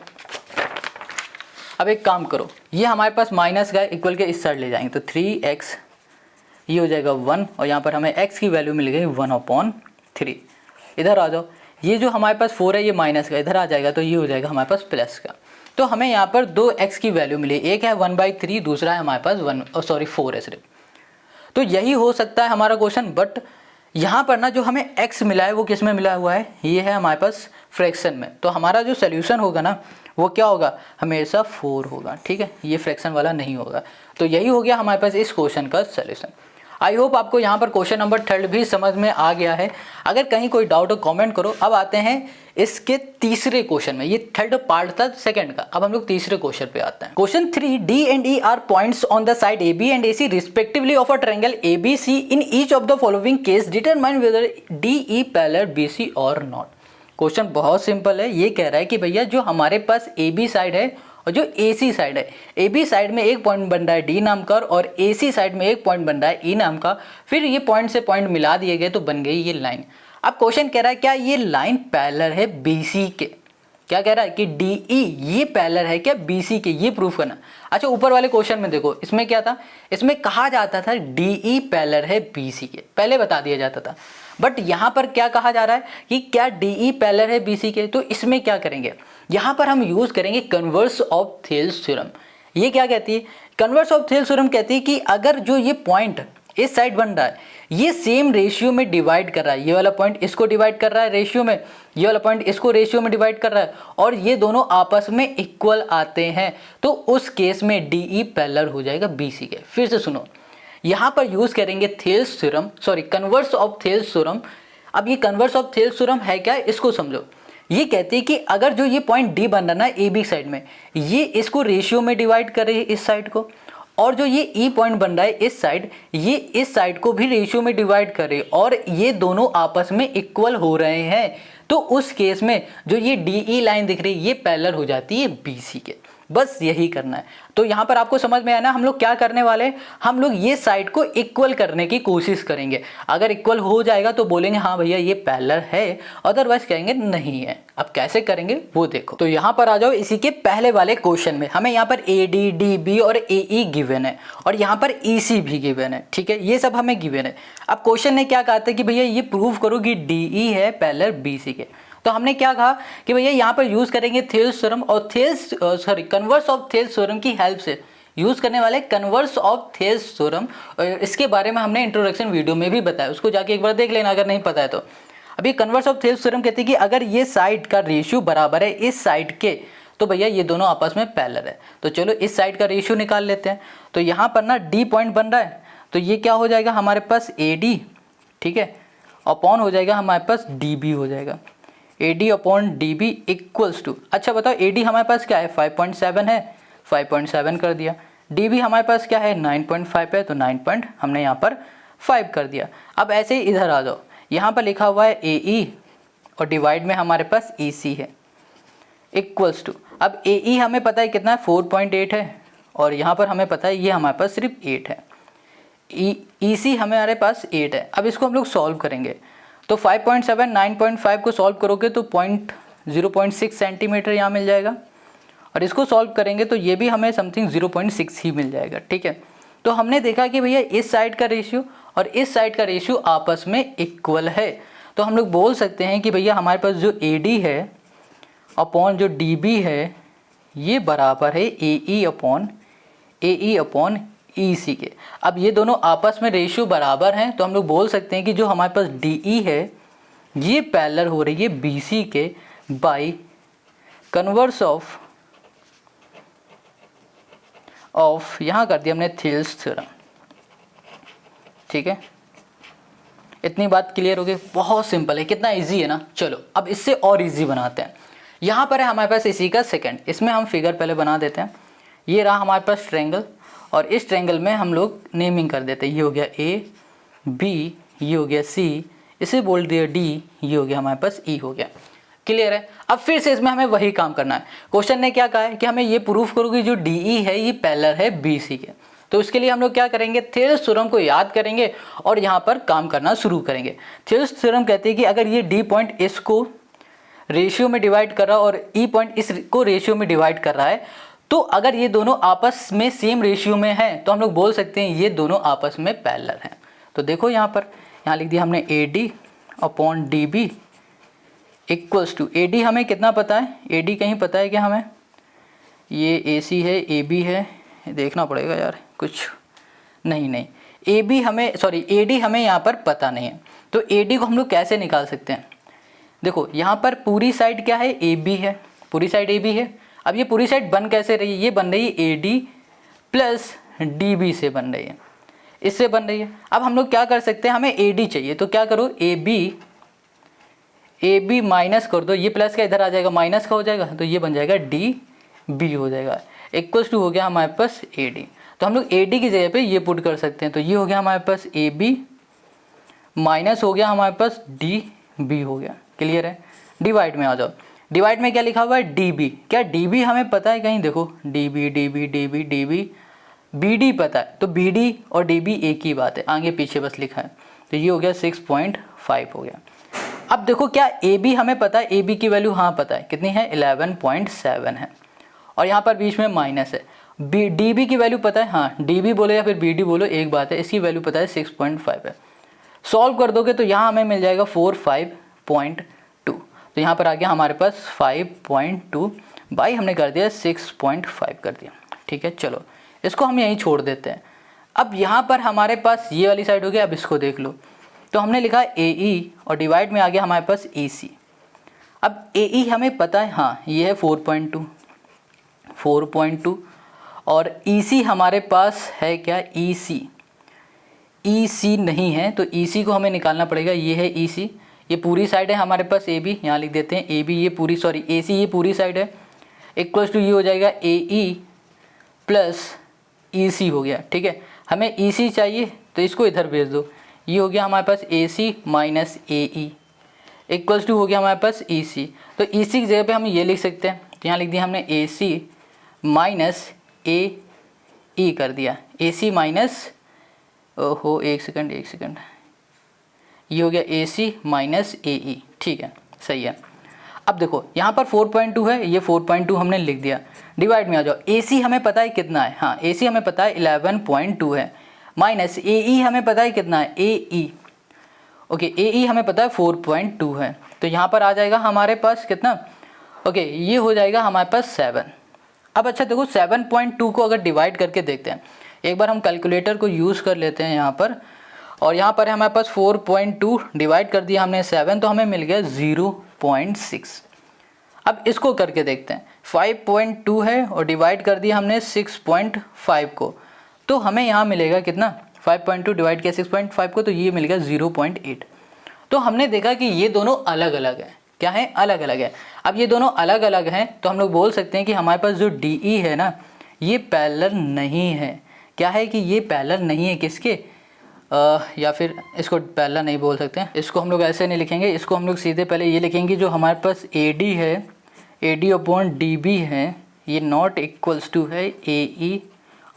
Speaker 1: अब एक काम करो, ये हमारे पास माइनस का इक्वल के इस साइड ले जाएंगे, तो 3x ये हो जाएगा 1 और यहाँ पर हमें x की वैल्यू मिल गई 1/3। इधर आ जाओ, ये जो हमारे पास 4 है ये माइनस का इधर आ जाएगा, तो ये हो जाएगा हमारे पास प्लस का। तो हमें यहाँ पर दो x की वैल्यू मिली, एक है 1/3, दूसरा है हमारे पास 4 है सिर्फ। तो यही हो सकता है हमारा क्वेश्चन, बट यहाँ पर ना जो हमें x मिला है वो किस में मिला हुआ है, ये है हमारे पास फ्रैक्शन में। तो हमारा जो सोल्यूशन होगा ना वो क्या होगा, हमेशा 4 होगा, ठीक है, ये फ्रैक्शन वाला नहीं होगा। तो यही हो गया हमारे पास इस क्वेश्चन का सोल्यूशन। आई होप आपको यहाँ पर क्वेश्चन नंबर 3 भी समझ में आ गया है। अगर कहीं कोई डाउट हो कमेंट करो। अब आते हैं इसके तीसरे क्वेश्चन में, ये 3rd पार्ट था 2nd का। अब हम लोग तीसरे क्वेश्चन पे आते हैं। Question 3, D and E are points on the side AB and AC respectively of a triangle ABC in each of the following case determine whether DE parallel BC or not. Question बहुत simple है, ये कह रहा है कि भैया जो हमारे पास AB साइड है और जो AC साइड है, AB साइड में एक पॉइंट बन रहा है D नाम का और AC साइड में एक पॉइंट बन रहा है E नाम का, फिर ये पॉइंट से पॉइंट मिला दिए गए तो बन गई ये लाइन। अब क्वेश्चन कह रहा है क्या ये लाइन पैरेलल है BC के, क्या कह रहा है कि DE ये पैरेलल है क्या BC के, ये प्रूफ करना। अच्छा ऊपर वाले क्वेश्चन में देखो, इसमें क्या था, इसमें कहा जाता था DE पैरेलल है BC के, पहले बता दिया जाता था। बट यहाँ पर क्या कहा जा रहा है कि क्या DE पैरेलल है BC के, तो इसमें क्या करेंगे, यहाँ पर हम यूज करेंगे कन्वर्स ऑफ थेल्स थ्योरम। ये क्या कहती है, कन्वर्स ऑफ थेल्स थ्योरम कहती है कि अगर जो ये पॉइंट इस साइड बन रहा है ये सेम रेशियो में डिवाइड कर रहा है, ये वाला पॉइंट इसको डिवाइड कर रहा है रेशियो में, ये वाला पॉइंट इसको रेशियो में डिवाइड कर रहा है और ये दोनों आपस में इक्वल आते हैं, तो उस केस में DE पैरेलल हो जाएगा BC के। फिर से सुनो, यहाँ पर यूज करेंगे Thales theorem, sorry converse of Thales theorem. अब ये कन्वर्स ऑफ थेल्स थ्योरम है क्या, इसको समझो। ये कहते हैं कि अगर जो ये पॉइंट D बन रहा है ना AB साइड में, ये इसको रेशियो में डिवाइड कर रही है इस साइड को, और जो ये E पॉइंट बन रहा है इस साइड, ये इस साइड को भी रेशियो में डिवाइड कर रही है और ये दोनों आपस में इक्वल हो रहे हैं, तो उस केस में जो ये DE लाइन दिख रही है ये पैरेलल हो जाती है BC के। बस यही करना है। तो यहाँ पर आपको समझ में आया ना, हम लोग क्या करने वाले हैं, हम लोग ये साइड को इक्वल करने की कोशिश करेंगे। अगर इक्वल हो जाएगा तो बोलेंगे हाँ भैया ये पैरेलल है, अदरवाइज कहेंगे नहीं है। अब कैसे करेंगे वो देखो। तो यहाँ पर आ जाओ, इसी के पहले वाले क्वेश्चन में हमें यहाँ पर AD, DB और AE गिवन है और यहाँ पर EC भी गिवन है, ठीक है, ये सब हमें गिवन है। अब क्वेश्चन ने क्या कहा था कि भैया ये प्रूव करो कि DE है पैरेलल BC के। तो हमने क्या कहा कि भैया यहाँ पर यूज करेंगे थेल्स थ्योरम और कन्वर्स ऑफ थेल्स थ्योरम की हेल्प से यूज करने वाले कन्वर्स ऑफ थेल्स थ्योरम। इसके बारे में हमने इंट्रोडक्शन वीडियो में भी बताया, उसको जाके एक बार देख लेना अगर नहीं पता है तो। अभी कन्वर्स ऑफ थेल्स थ्योरम कहते हैं कि अगर ये साइड का रेशियो बराबर है इस साइड के, तो भैया ये दोनों आपस में पैरेलल है। तो चलो इस साइड का रेशियो निकाल लेते हैं। तो यहाँ पर ना D पॉइंट बन रहा है, तो ये क्या हो जाएगा हमारे पास AD, ठीक है, अपॉन हो जाएगा हमारे पास DB हो जाएगा, AD upon DB equals to, अच्छा बताओ AD हमारे पास क्या है 5.7 है, 5.7 कर दिया। DB हमारे पास क्या है 9.5 है, तो 9 हमने यहाँ पर 5 कर दिया। अब ऐसे ही इधर आ जाओ, यहाँ पर लिखा हुआ है AE और डिवाइड में हमारे पास EC है इक्वल्स टू, अब AE हमें पता है कितना है 4.8 है और यहाँ पर हमें पता है ये हमारे पास सिर्फ 8 है, EC हमारे पास 8 है। अब इसको हम लोग सॉल्व करेंगे, तो 5.7 9.5 को सॉल्व करोगे तो 0.6 सेंटीमीटर यहाँ मिल जाएगा और इसको सॉल्व करेंगे तो ये भी हमें समथिंग 0.6 ही मिल जाएगा, ठीक है। तो हमने देखा कि भैया इस साइड का रेशियो और इस साइड का रेशियो आपस में इक्वल है, तो हम लोग बोल सकते हैं कि भैया हमारे पास जो AD है अपॉन जो DB है ये बराबर है AE अपॉन EC के। अब ये दोनों आपस में रेशियो बराबर हैं, तो हम लोग बोल सकते हैं कि जो हमारे पास DE है ये पैरेलल हो रही है BC के बाय कन्वर्स ऑफ यहाँ कर दिया हमने थेल्स थ्योरम, ठीक है। इतनी बात क्लियर हो गई, बहुत सिंपल है, कितना इजी है ना। चलो अब इससे और इजी बनाते हैं। यहाँ पर है हमारे पास इसी का सेकंड, इसमें हम फिगर पहले बना देते हैं। ये रहा हमारे पास ट्रायंगल और इस ट्रायंगल में हम लोग नेमिंग कर देते हैं, ये हो गया A B, ये हो गया C, इसे बोल दिया D, ये हो गया हमारे पास E हो गया। क्लियर है। अब फिर से इसमें हमें वही काम करना है। क्वेश्चन ने क्या कहा है कि हमें ये प्रूफ करो कि जो DE है ये पैरेलल है BC के। तो उसके लिए हम लोग क्या करेंगे, थेल्स थ्योरम को याद करेंगे और यहाँ पर काम करना शुरू करेंगे। थेल्स थ्योरम कहते हैं कि अगर ये डी पॉइंट इसको रेशियो में डिवाइड कर रहा है और ई पॉइंट इसको रेशियो में डिवाइड कर रहा है, तो अगर ये दोनों आपस में सेम रेशियो में हैं तो हम लोग बोल सकते हैं ये दोनों आपस में पैरेलल हैं। तो देखो यहाँ पर, यहाँ लिख दिया हमने A D upon D B equals to, A D हमें कितना पता है, ए डी कहीं पता है क्या हमें, ये ए सी है, ए बी है, देखना पड़ेगा यार कुछ, नहीं ए बी हमें, सॉरी ए डी हमें यहाँ पर पता नहीं है। तो ए डी को हम लोग कैसे निकाल सकते हैं, देखो यहाँ पर पूरी साइड क्या है, ए बी है, पूरी साइड ए बी है। अब ये पूरी साइड बन कैसे रही है, ये बन रही है A D plus D B से बन रही है, इससे बन रही है। अब हम लोग क्या कर सकते हैं, हमें ए डी चाहिए, तो क्या करो, ए बी माइनस कर दो, ये प्लस का इधर आ जाएगा, माइनस का हो जाएगा, तो ये बन जाएगा डी बी हो जाएगा, इक्वल्स टू हो गया हमारे पास ए डी। तो हम लोग ए डी की जगह पे ये पुट कर सकते हैं, तो ये हो गया हमारे पास ए बी माइनस हो गया हमारे पास डी बी हो गया। क्लियर है। डिवाइड में आ जाओ, डिवाइड में क्या लिखा हुआ है, डी बी, क्या डी बी हमें पता है कहीं, देखो D B D B D B D B, B D पता है, तो बी डी और डी बी एक ही बात है, आगे पीछे बस लिखा है। तो ये हो गया 6.5 हो गया। अब देखो क्या ए बी हमें पता है, ए बी की वैल्यू हाँ पता है, कितनी है, 11.7 है, और यहाँ पर बीच में माइनस है। बी डी बी की वैल्यू पता है, हाँ डी बी बोलो या फिर बी डी बोलो एक बात है, इसकी वैल्यू पता है 6.5 है। सॉल्व कर दोगे तो यहाँ हमें मिल जाएगा 45.2, तो यहाँ पर आ गया हमारे पास 5.2 बाई हमने कर दिया 6.5 कर दिया। ठीक है, चलो इसको हम यहीं छोड़ देते हैं। अब यहाँ पर हमारे पास ये वाली साइड हो गई, अब इसको देख लो, तो हमने लिखा ए ई और डिवाइड में आ गया हमारे पास ए सी। अब ए ई हमें पता है, हाँ ये है 4.2 और ई सी हमारे पास है क्या, ई सी, ई सी नहीं है, तो ई सी को हमें निकालना पड़ेगा, ये है ई सी, ये पूरी साइड है हमारे पास ए बी, यहाँ लिख देते हैं ए बी, ये पूरी, सॉरी ए सी ये पूरी साइड है, इक्वल्स टू ये हो जाएगा ए ई प्लस ई सी हो गया। ठीक है, हमें ई सी चाहिए तो इसको इधर भेज दो, ये हो गया हमारे पास A C minus A E equals to हो गया हमारे पास ई सी। तो ई सी की जगह पे हम ये लिख सकते हैं, तो यहाँ लिख दिया हमने ए सी माइनस ए ई कर दिया, ए सी माइनस, ओहो एक सेकंड, ये हो गया ए सी माइनस ए ई। ठीक है, सही है। अब देखो यहाँ पर 4.2 है, ये 4.2 हमने लिख दिया, डिवाइड में आ जाओ, ए सी हमें पता है कितना है, हाँ ए सी हमें पता है 11.2 है, माइनस ए ई हमें पता है कितना है, ए ई, ओके ए ई हमें पता है 4.2 है, तो यहाँ पर आ जाएगा हमारे पास कितना, ओके ये हो जाएगा हमारे पास 7। अब अच्छा देखो 7.2 को अगर डिवाइड करके देखते हैं, एक बार हम कैलकुलेटर को यूज़ कर लेते हैं यहाँ पर, और यहाँ पर हमारे पास 4.2 डिवाइड कर दिया हमने 7, तो हमें मिल गया 0.6। अब इसको करके देखते हैं, 5.2 है और डिवाइड कर दिया हमने 6.5 को, तो हमें यहाँ मिलेगा कितना, 5.2 डिवाइड किया 6.5 को, तो ये मिल गया 0.8। तो हमने देखा कि ये दोनों अलग अलग हैं, क्या है, अलग अलग है। अब ये दोनों अलग अलग हैं तो हम लोग बोल सकते हैं कि हमारे पास जो डी ई है ना, ये पैरेलल नहीं है। क्या है कि ये पैरेलल नहीं है किसके, या फिर इसको पैरेलल नहीं बोल सकते हैं, इसको हम लोग ऐसे नहीं लिखेंगे, इसको हम लोग सीधे पहले ये लिखेंगे, जो हमारे पास ए डी है, A D upon D B है, ये नॉट इक्वल्स टू है ए ई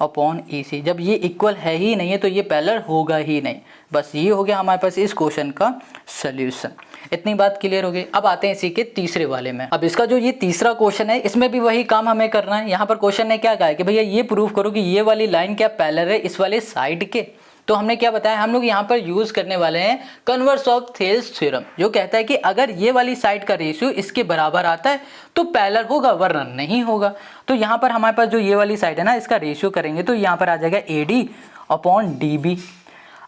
Speaker 1: अपॉन ई सी। जब ये इक्वल है ही नहीं है तो ये पैरेलल होगा ही नहीं। बस ये हो गया हमारे पास इस क्वेश्चन का सल्यूशन। इतनी बात क्लियर हो गई। अब आते हैं इसी के तीसरे वाले में। अब इसका जो ये तीसरा क्वेश्चन है, इसमें भी वही काम हमें करना है। यहाँ पर क्वेश्चन ने क्या कहा है कि भैया ये प्रूव करो कि ये वाली लाइन क्या पैरेलल है इस वाले साइड के। तो हमने क्या बताया, हम लोग यहाँ पर यूज़ करने वाले हैं कन्वर्स ऑफ थेल्स थ्योरम, जो कहता है कि अगर ये वाली साइड का रेशियो इसके बराबर आता है तो पैरेलल होगा, वरना नहीं होगा। तो यहाँ पर हमारे पास जो ये वाली साइड है ना, इसका रेशियो करेंगे तो यहाँ पर आ जाएगा A D upon D B.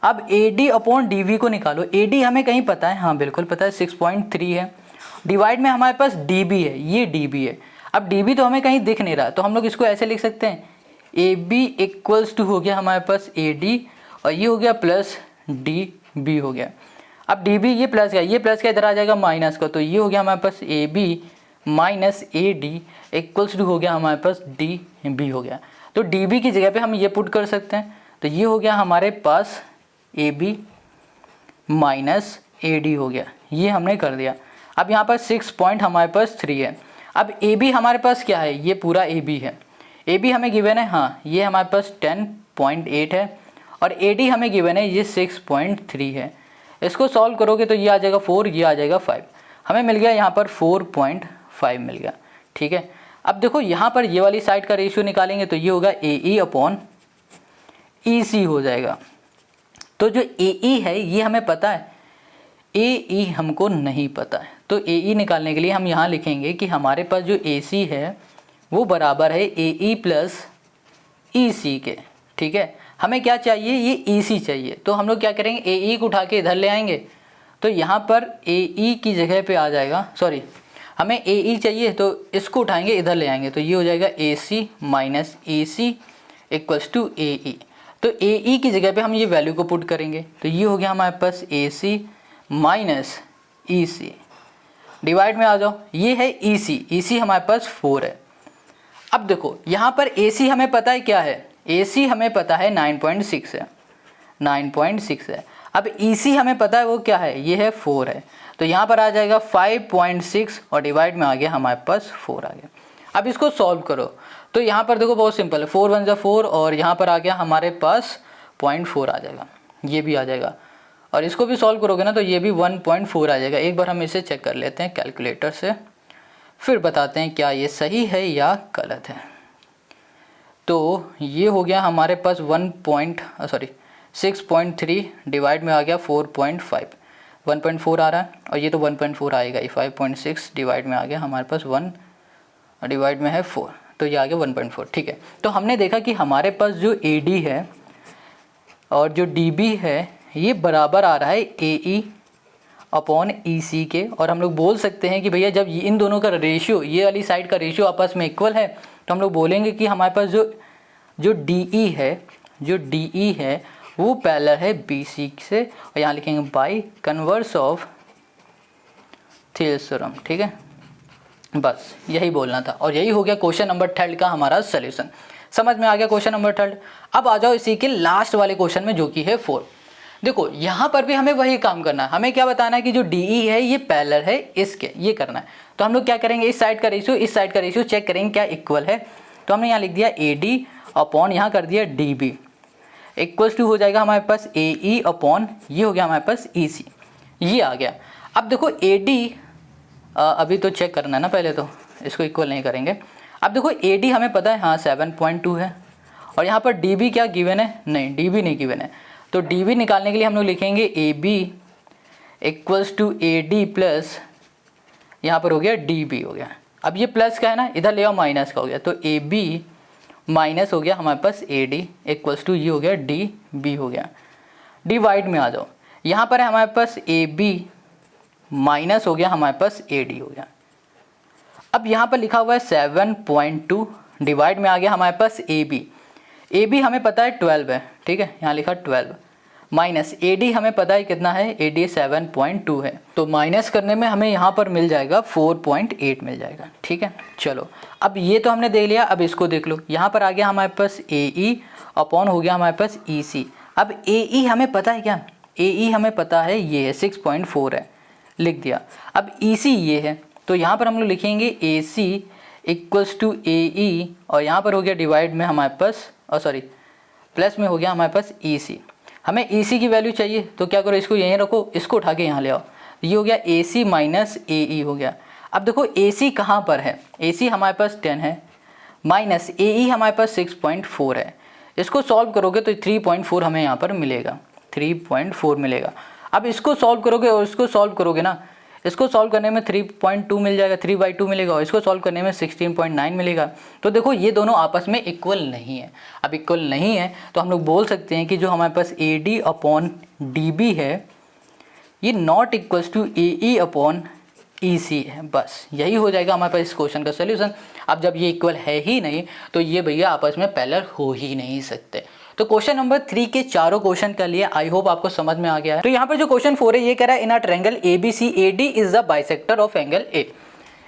Speaker 1: अब A D upon D B को निकालो। ए डी हमें कहीं पता है, हाँ बिल्कुल पता है, 6.3 है। डिवाइड में हमारे पास डी बी है, ये डी बी है। अब डी बी तो हमें कहीं दिख नहीं रहा, तो हम लोग इसको ऐसे लिख सकते हैं, ए बी इक्वल्स टू हो गया हमारे पास ए डी, और ये हो गया प्लस डी बी हो गया। अब डी बी ये प्लस का, ये प्लस का इधर आ जाएगा माइनस का, तो ये हो गया हमारे पास A B minus A D equals to हो गया हमारे पास डी बी हो गया। तो डी बी की जगह पे हम ये पुट कर सकते हैं, तो ये हो गया हमारे पास A B minus A D हो गया, ये हमने कर दिया। अब यहाँ पर 6 पॉइंट हमारे पास 3 है। अब ए बी हमारे पास क्या है, ये पूरा ए बी है। ए बी हमें गिवन है, हाँ ये हमारे पास 6.8 है और AD हमें गिवन है ये 6.3 है। इसको सॉल्व करोगे तो ये आ जाएगा 4, ये आ जाएगा 5, हमें मिल गया यहाँ पर 4.5 मिल गया। ठीक है, अब देखो यहाँ पर ये वाली साइड का रेशियो निकालेंगे तो ये होगा AE अपॉन EC हो जाएगा। तो जो AE है ये हमें पता है, AE हमको नहीं पता है, तो AE निकालने के लिए हम यहाँ लिखेंगे कि हमारे पास जो AC है वो बराबर है AE प्लस EC के। ठीक है, हमें क्या चाहिए, ये EC चाहिए, तो हम लोग क्या करेंगे, AE को उठा के इधर ले आएंगे, तो यहाँ पर AE की जगह पे आ जाएगा, सॉरी हमें AE चाहिए तो इसको उठाएंगे इधर ले आएंगे, तो ये हो जाएगा AC minus EC equals to AE। तो AE की जगह पे हम ये वैल्यू को पुट करेंगे, तो ये हो गया हमारे पास AC माइनस EC, डिवाइड में आ जाओ, ये है EC हमारे पास 4 है। अब देखो यहाँ पर AC हमें पता है क्या है, AC हमें पता है 9.6 है, 9.6 है। अब EC हमें पता है वो क्या है, ये है 4 है, तो यहाँ पर आ जाएगा 5.6 और डिवाइड में आ गया हमारे पास 4 आ गया। अब इसको सॉल्व करो तो यहाँ पर देखो बहुत सिंपल है, 4 1 4 और यहाँ पर आ गया हमारे पास 0.4 आ जाएगा, ये भी आ जाएगा, और इसको भी सॉल्व करोगे ना तो ये भी 1.4 आ जाएगा। एक बार हम इसे चेक कर लेते हैं कैलकुलेटर से, फिर बताते हैं क्या ये सही है या गलत है। तो ये हो गया हमारे पास 6.3 डिवाइड में आ गया 4.5, 1.4 आ रहा है और ये तो 1.4 आएगा ही, 5.6 डिवाइड में आ गया हमारे पास 1 डिवाइड में है 4, तो ये आ गया 1.4। ठीक है, तो हमने देखा कि हमारे पास जो AD है और जो DB है ये बराबर आ रहा है AE अपॉन EC के, और हम लोग बोल सकते हैं कि भैया जब इन दोनों का रेशियो, ये वाली साइड का रेशियो आपस में इक्वल है, तो हम लोग बोलेंगे कि हमारे पास जो DE है वो पैरेलल है BC से, और यहाँ लिखेंगे bye converse of theorems theorem. ठीक है, बस यही बोलना था, और यही हो गया क्वेश्चन नंबर 3 का हमारा सॉल्यूशन। समझ में आ गया क्वेश्चन नंबर 3। अब आ जाओ इसी के लास्ट वाले क्वेश्चन में जो कि है 4। देखो यहाँ पर भी हमें वही काम करना है, हमें क्या बताना है कि जो DE है ये पैरेलल है इसके, ये करना है। तो हम लोग क्या करेंगे, इस साइड का रेशियो इस साइड का रेशियो चेक करेंगे क्या इक्वल है। तो हमने यहाँ लिख दिया AD अपॉन यहाँ कर दिया DB इक्वल्स टू हो जाएगा हमारे पास AE अपॉन ये हो गया हमारे पास EC, ये आ गया। अब देखो AD अभी तो चेक करना है ना, पहले तो इसको इक्वल नहीं करेंगे। अब देखो AD हमें पता है हाँ 7.2 है, और यहाँ पर DB क्या गिवन है, नहीं DB नहीं गिवन है, तो DB निकालने के लिए हम लोग लिखेंगे AB equals to AD plus यहाँ पर हो गया DB हो गया। अब ये प्लस का है ना, इधर ले आओ माइनस का हो गया, तो AB माइनस हो गया हमारे पास AD इक्वल्स टू ये हो गया DB हो गया। डिवाइड में आ जाओ, यहाँ पर है हमारे पास AB माइनस हो गया हमारे पास AD हो गया। अब यहाँ पर लिखा हुआ है 7.2 डिवाइड में आ गया हमारे पास AB हमें पता है 12 है, ठीक है, यहाँ लिखा 12 माइनस AD हमें पता है कितना है, AD 7.2 है, तो माइनस करने में हमें यहाँ पर मिल जाएगा 4.8 मिल जाएगा। ठीक है, चलो अब ये तो हमने देख लिया, अब इसको देख लो, यहाँ पर आ गया हमारे पास AE अपॉन हो गया हमारे पास EC। अब AE हमें पता है क्या, AE हमें पता है ये है 6.4 है, लिख दिया। अब EC ये है, तो यहाँ पर हम लोग लिखेंगे AC इक्वल्स टू AE और यहाँ पर हो गया डिवाइड में हमारे पास, और सॉरी प्लस में हो गया हमारे पास EC। हमें EC की वैल्यू चाहिए, तो क्या करो, इसको यहीं रखो, इसको उठा के यहाँ ले आओ, ये हो गया AC माइनस AE हो गया। अब देखो AC कहाँ पर है, AC हमारे पास 10 है माइनस AE हमारे पास 6.4 है, इसको सॉल्व करोगे तो 3.4 हमें यहाँ पर मिलेगा, 3.4 मिलेगा। अब इसको सॉल्व करोगे और इसको सॉल्व करोगे ना, इसको सॉल्व करने में 3.2 मिल जाएगा, 3/2 मिलेगा, और इसको सॉल्व करने में 16.9 मिलेगा। तो देखो ये दोनों आपस में इक्वल नहीं है। अब इक्वल नहीं है तो हम लोग बोल सकते हैं कि जो हमारे पास AD अपॉन DB है ये not equals to AE upon EC है। बस यही हो जाएगा हमारे पास इस क्वेश्चन का सोल्यूशन। अब जब ये इक्वल है ही नहीं तो ये भैया आपस में पैरेलल हो ही नहीं सकते। तो क्वेश्चन नंबर 3 के चारों क्वेश्चन के लिए आई होप आपको समझ में आ गया है। तो यहाँ पर जो क्वेश्चन 4 है ये कह रहा है in a triangle ABC AD is the bisector of angle A।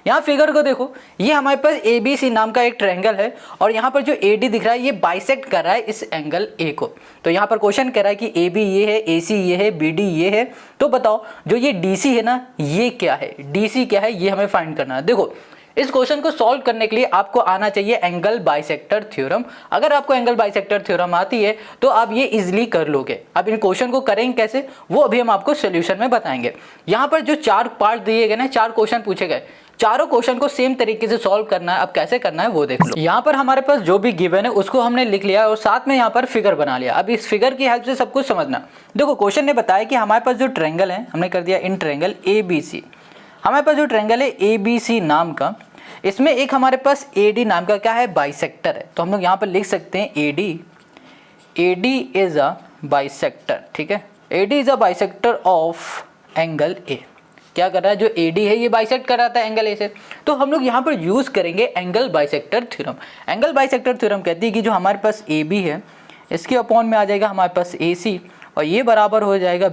Speaker 1: यहाँ फिगर को देखो, ये हमारे पास ABC नाम का एक ट्रायंगल है और यहाँ पर जो AD दिख रहा है ये बाइसेक्ट कर रहा है इस एंगल A को। तो यहाँ पर क्वेश्चन कह रहा है कि AB ये है, AC ये है, BD ये है, तो बताओ जो ये DC है ना ये क्या है, DC क्या है ये हमें फाइंड करना है। देखो इस क्वेश्चन को सॉल्व करने के लिए आपको आना चाहिए एंगल बाइसेक्टर थ्योरम। अगर आपको एंगल बाइसेक्टर थ्योरम आती है तो आप ये इजीली कर लोगे। अब इन क्वेश्चन को करेंगे कैसे वो अभी हम आपको सोल्यूशन में बताएंगे। यहाँ पर जो 4 पार्ट दिए गए ना, 4 क्वेश्चन पूछे गए, चारों क्वेश्चन को सेम तरीके से सॉल्व करना है। अब कैसे करना है वो देख लो। यहाँ पर हमारे पास जो भी गिवन है उसको हमने लिख लिया और साथ में यहाँ पर फिगर बना लिया। अब इस फिगर की हेल्प से सब कुछ समझना। देखो क्वेश्चन ने बताया कि हमारे पास जो ट्रायंगल है, हमने कर दिया इन ट्रायंगल ABC। हमारे पास जो ट्रायंगल है ABC नाम का, इसमें एक हमारे पास AD नाम का क्या है, बाइसेक्टर है। तो हम लोग यहाँ पर लिख सकते हैं AD इज अ बाइसेक्टर। ठीक है, AD is a bisector of angle A। क्या कर रहा है, जो AD है ये बाइसेक्ट कर रहा था एंगल A से। तो हम लोग यहाँ पर यूज करेंगे angle bisector theorem. Angle bisector theorem कहती है कि जो हमारे पास AB है इसके अपॉन में आ जाएगा हमारे पास AC और ये बराबर हो जाएगा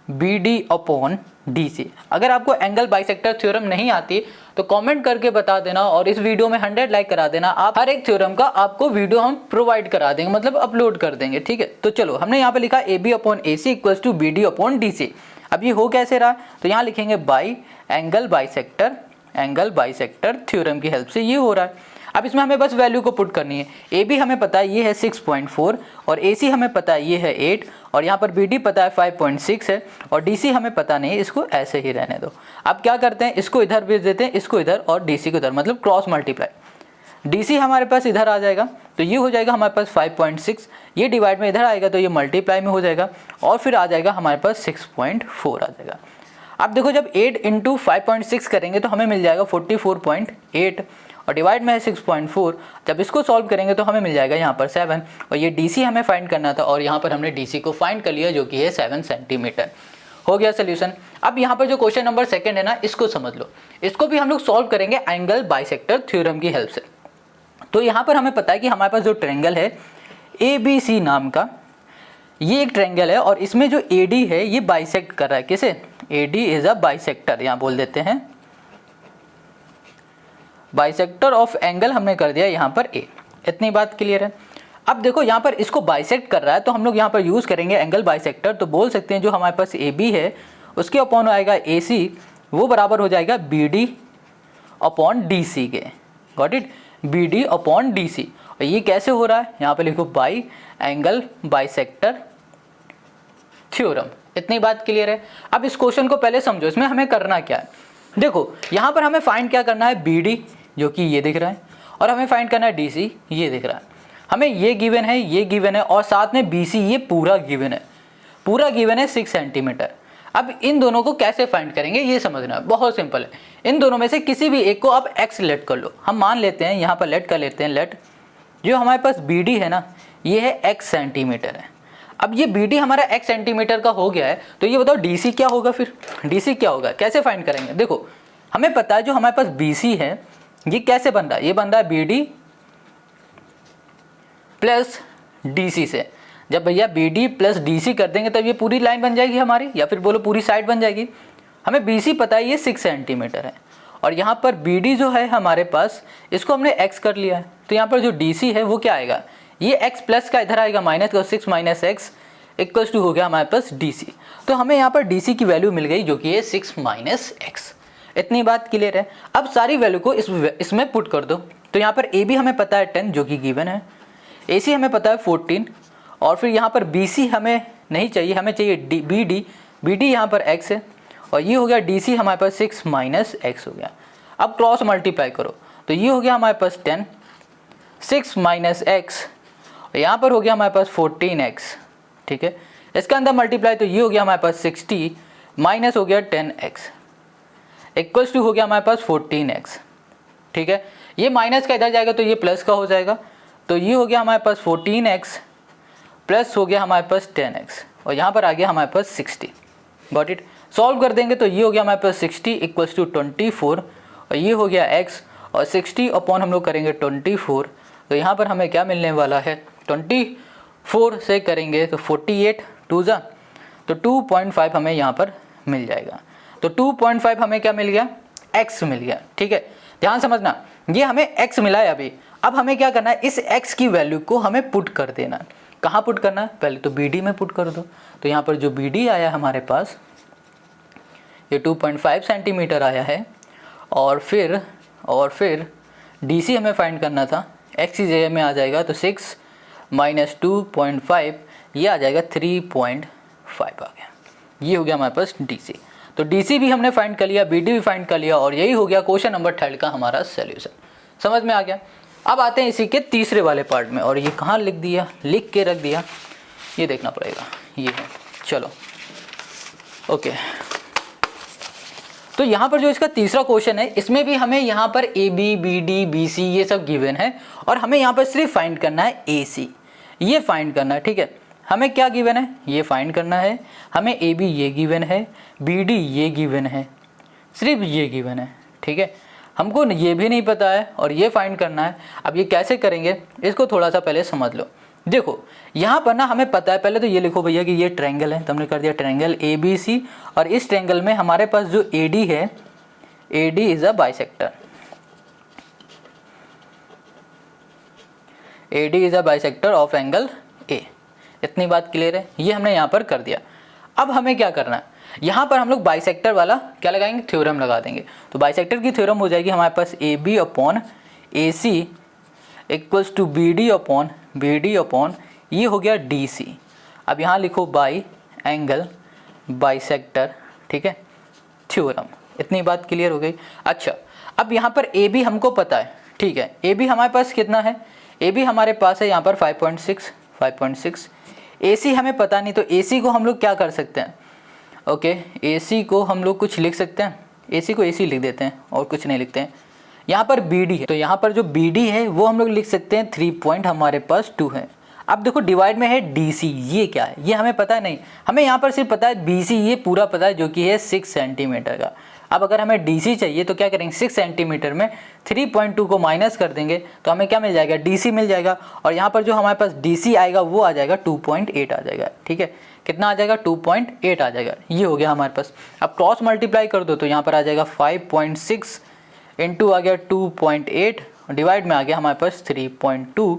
Speaker 1: BD अपॉन DC। अगर आपको एंगल बाइसेक्टर थ्योरम नहीं आती तो कमेंट करके बता देना और इस वीडियो में 100 लाइक करा देना। आप हर एक थ्योरम का आपको वीडियो हम प्रोवाइड करा देंगे, मतलब अपलोड कर देंगे। ठीक है, तो चलो हमने यहाँ पे लिखा AB upon AC equals to BD upon DC। अब ये हो कैसे रहा, तो यहाँ लिखेंगे बाई एंगल बाइसेक्टर थ्योरम की हेल्प से ये हो रहा है। अब इसमें हमें बस वैल्यू को पुट करनी है। AB हमें पता है ये है 6.4 और AC हमें पता है ये है 8 और यहाँ पर BD पता है 5.6 है और DC हमें पता नहीं है, इसको ऐसे ही रहने दो। अब क्या करते हैं, इसको इधर भेज देते हैं, इसको इधर और DC को इधर, मतलब क्रॉस मल्टीप्लाई। DC हमारे पास इधर आ जाएगा तो ये हो जाएगा हमारे पास 5.6, ये डिवाइड में इधर आएगा तो ये मल्टीप्लाई में हो जाएगा और फिर आ जाएगा हमारे पास 6.4 आ जाएगा। अब देखो जब 8 इंटू 5.6 करेंगे तो हमें मिल जाएगा 44.8 और डिवाइड में है 6.4। जब इसको सॉल्व करेंगे तो हमें मिल जाएगा यहाँ पर 7 और ये DC हमें फाइंड करना था और यहाँ पर हमने DC को फाइंड कर लिया जो कि है 7 सेंटीमीटर। हो गया सोल्यूशन। अब यहाँ पर जो क्वेश्चन नंबर 2 है ना, इसको समझ लो। इसको भी हम लोग सॉल्व करेंगे एंगल बाइसेक्टर थ्योरम की हेल्प से। तो यहाँ पर हमें पता है कि हमारे पास जो ट्रायंगल है ABC नाम का, ये एक ट्रायंगल है और इसमें जो AD है ये बाइसेक्ट कर रहा है। किसे, AD इज अ बाइसेक्टर, यहाँ बोल देते हैं बाइसेक्टर ऑफ एंगल, हमने कर दिया यहाँ पर A। इतनी बात क्लियर है। अब देखो यहाँ पर इसको बाइसेक्ट कर रहा है तो हम लोग यहाँ पर यूज करेंगे एंगल बाइसेक्टर। तो बोल सकते हैं जो हमारे पास AB है उसके अपॉन आएगा AC, वो बराबर हो जाएगा BD अपॉन DC के। Got it, BD upon DC। और ये कैसे हो रहा है, यहाँ पे लिखो बाई एंगल बाइसेक्टर थ्योरम। इतनी बात क्लियर है। अब इस क्वेश्चन को पहले समझो, इसमें हमें करना क्या है। देखो यहाँ पर हमें फाइंड क्या करना है, BD जो कि ये दिख रहा है और हमें फाइंड करना है DC, ये दिख रहा है। हमें ये गिवन है, ये गिवन है और साथ में BC ये पूरा गिवन है। पूरा गिवन है 6 सेंटीमीटर। अब इन दोनों को कैसे फाइंड करेंगे ये समझना है, बहुत सिंपल है। इन दोनों में से किसी भी एक को आप x लेट कर लो। हम मान लेते हैं यहाँ पर लेट कर लेते हैं, लेट जो हमारे पास BD है ना ये है x सेंटीमीटर है। अब ये BD हमारा x सेंटीमीटर का हो गया है तो ये बताओ DC क्या होगा, फिर DC क्या होगा, कैसे फाइंड करेंगे। देखो हमें पता है जो हमारे पास BC है ये कैसे बन रहा है, ये बन रहा है BD प्लस DC से। जब भैया BD प्लस DC कर देंगे तब ये पूरी लाइन बन जाएगी हमारी, या फिर बोलो पूरी साइड बन जाएगी। हमें BC पता है ये 6 सेंटीमीटर है और यहाँ पर BD जो है हमारे पास, इसको हमने x कर लिया है। तो यहाँ पर जो DC है वो क्या आएगा, ये x प्लस का इधर आएगा माइनस का, 6 माइनस एक्स इक्वल्स टू हो गया हमारे पास DC। तो हमें यहाँ पर DC की वैल्यू मिल गई जो कि है 6 माइनस एक्स। इतनी बात क्लियर है। अब सारी वैल्यू को इसमें पुट कर दो। तो यहाँ पर AB हमें पता है 10 जो कि गिवन है, AC हमें पता है 14 और फिर यहाँ पर BC हमें नहीं चाहिए, हमें चाहिए BD यहाँ पर x है और ये हो गया DC हमारे पास 6 माइनस एक्स हो गया। अब क्रॉस मल्टीप्लाई करो तो ये हो गया हमारे पास 10, 6 माइनस एक्स और यहाँ पर हो गया हमारे पास 14x। ठीक है, इसका अंदर मल्टीप्लाई तो ये हो गया हमारे पास 60 माइनस हो गया 10x इक्वल्स टू हो गया हमारे पास 14x। ठीक है, ये माइनस का इधर जाएगा तो ये प्लस का हो जाएगा, तो ये हो गया हमारे पास 14x प्लस हो गया हमारे पास 10x और यहाँ पर आ गया हमारे पास 60। गॉट इट, सॉल्व कर देंगे तो ये हो गया हमारे पास 60 इक्वल्स टू 24 और ये हो गया x और 60 अपॉन हम लोग करेंगे 24। तो यहाँ पर हमें क्या मिलने वाला है, 24 से करेंगे तो 48 2 जा तो 2.5 हमें यहाँ पर मिल जाएगा। तो 2.5 हमें क्या मिल गया, x मिल गया। ठीक है, ध्यान समझना, ये हमें x मिला है अभी। अब हमें क्या करना है, इस x की वैल्यू को हमें पुट कर देना है। कहाँ पुट करना है, पहले तो BD में पुट कर दो। तो यहाँ पर जो BD आया हमारे पास ये 2.5 सेंटीमीटर आया है और फिर DC हमें फाइंड करना था, x की जगह में आ जाएगा तो 6 माइनस 2.5 ये आ जाएगा 3.5 आ गया। ये हो गया हमारे पास DC। तो DC भी हमने फाइंड कर लिया, BD भी फाइंड कर लिया और यही हो गया क्वेश्चन नंबर 3 का हमारा सोल्यूशन। समझ में आ गया। अब आते हैं इसी के तीसरे वाले पार्ट में, और ये कहाँ लिख के रख दिया, ये देखना पड़ेगा, ये है। चलो ओके, तो यहाँ पर जो इसका तीसरा क्वेश्चन है, इसमें भी हमें यहाँ पर AB, BD, BC ये सब गिवन है और हमें यहाँ पर सिर्फ फाइंड करना है AC, ये फाइंड करना है। ठीक है, हमें क्या गिवन है, ये फाइंड करना है। हमें AB ये गिवन है, BD ये गिवन है, सिर्फ ये गिवन है। ठीक है, हमको ये भी नहीं पता है और ये फाइंड करना है। अब ये कैसे करेंगे इसको थोड़ा सा पहले समझ लो। देखो यहाँ पर ना हमें पता है, पहले तो ये लिखो भैया कि ये ट्रायंगल है, तो हमने कर दिया ट्रायंगल ABC और इस ट्रायंगल में हमारे पास जो AD है, AD is a bisector, AD is a bisector of angle A। इतनी बात क्लियर है, ये हमने यहाँ पर कर दिया। अब हमें क्या करना है, यहाँ पर हम लोग बाइसेक्टर वाला क्या लगाएंगे, थ्योरम लगा देंगे। तो बाइसेक्टर की थ्योरम हो जाएगी हमारे पास AB upon AC equals to BD upon BD upon ये हो गया DC। अब यहाँ लिखो बाई एंगल बाइसेक्टर, ठीक है, थ्योरम। इतनी बात क्लियर हो गई। अच्छा, अब यहाँ पर AB हमको पता है, ठीक है, AB हमारे पास कितना है, AB हमारे पास है यहाँ पर 5.6। AC हमें पता नहीं, तो AC को हम लोग क्या कर सकते हैं, ओके, AC को हम लोग कुछ लिख सकते हैं, AC को AC लिख देते हैं और कुछ नहीं लिखते हैं। यहाँ पर BD है, तो यहाँ पर जो BD है वो हम लोग लिख सकते हैं 3 हमारे पास 2 है। अब देखो डिवाइड में है DC, ये क्या है ये हमें पता नहीं, हमें यहाँ पर सिर्फ पता है BC ये पूरा पता है जो कि है 6 सेंटीमीटर का। अब अगर हमें DC चाहिए तो क्या करेंगे, 6 सेंटीमीटर में 3.2 को माइनस कर देंगे तो हमें क्या मिल जाएगा, DC मिल जाएगा। और यहाँ पर जो हमारे पास DC आएगा वो आ जाएगा 2.8 आ जाएगा। ठीक है, कितना आ जाएगा, 2.8 आ जाएगा। ये हो गया हमारे पास। अब क्रॉस मल्टीप्लाई कर दो तो यहाँ पर आ जाएगा 5.6 इंटू आ गया 2.8 डिवाइड में आ गया हमारे पास 3.2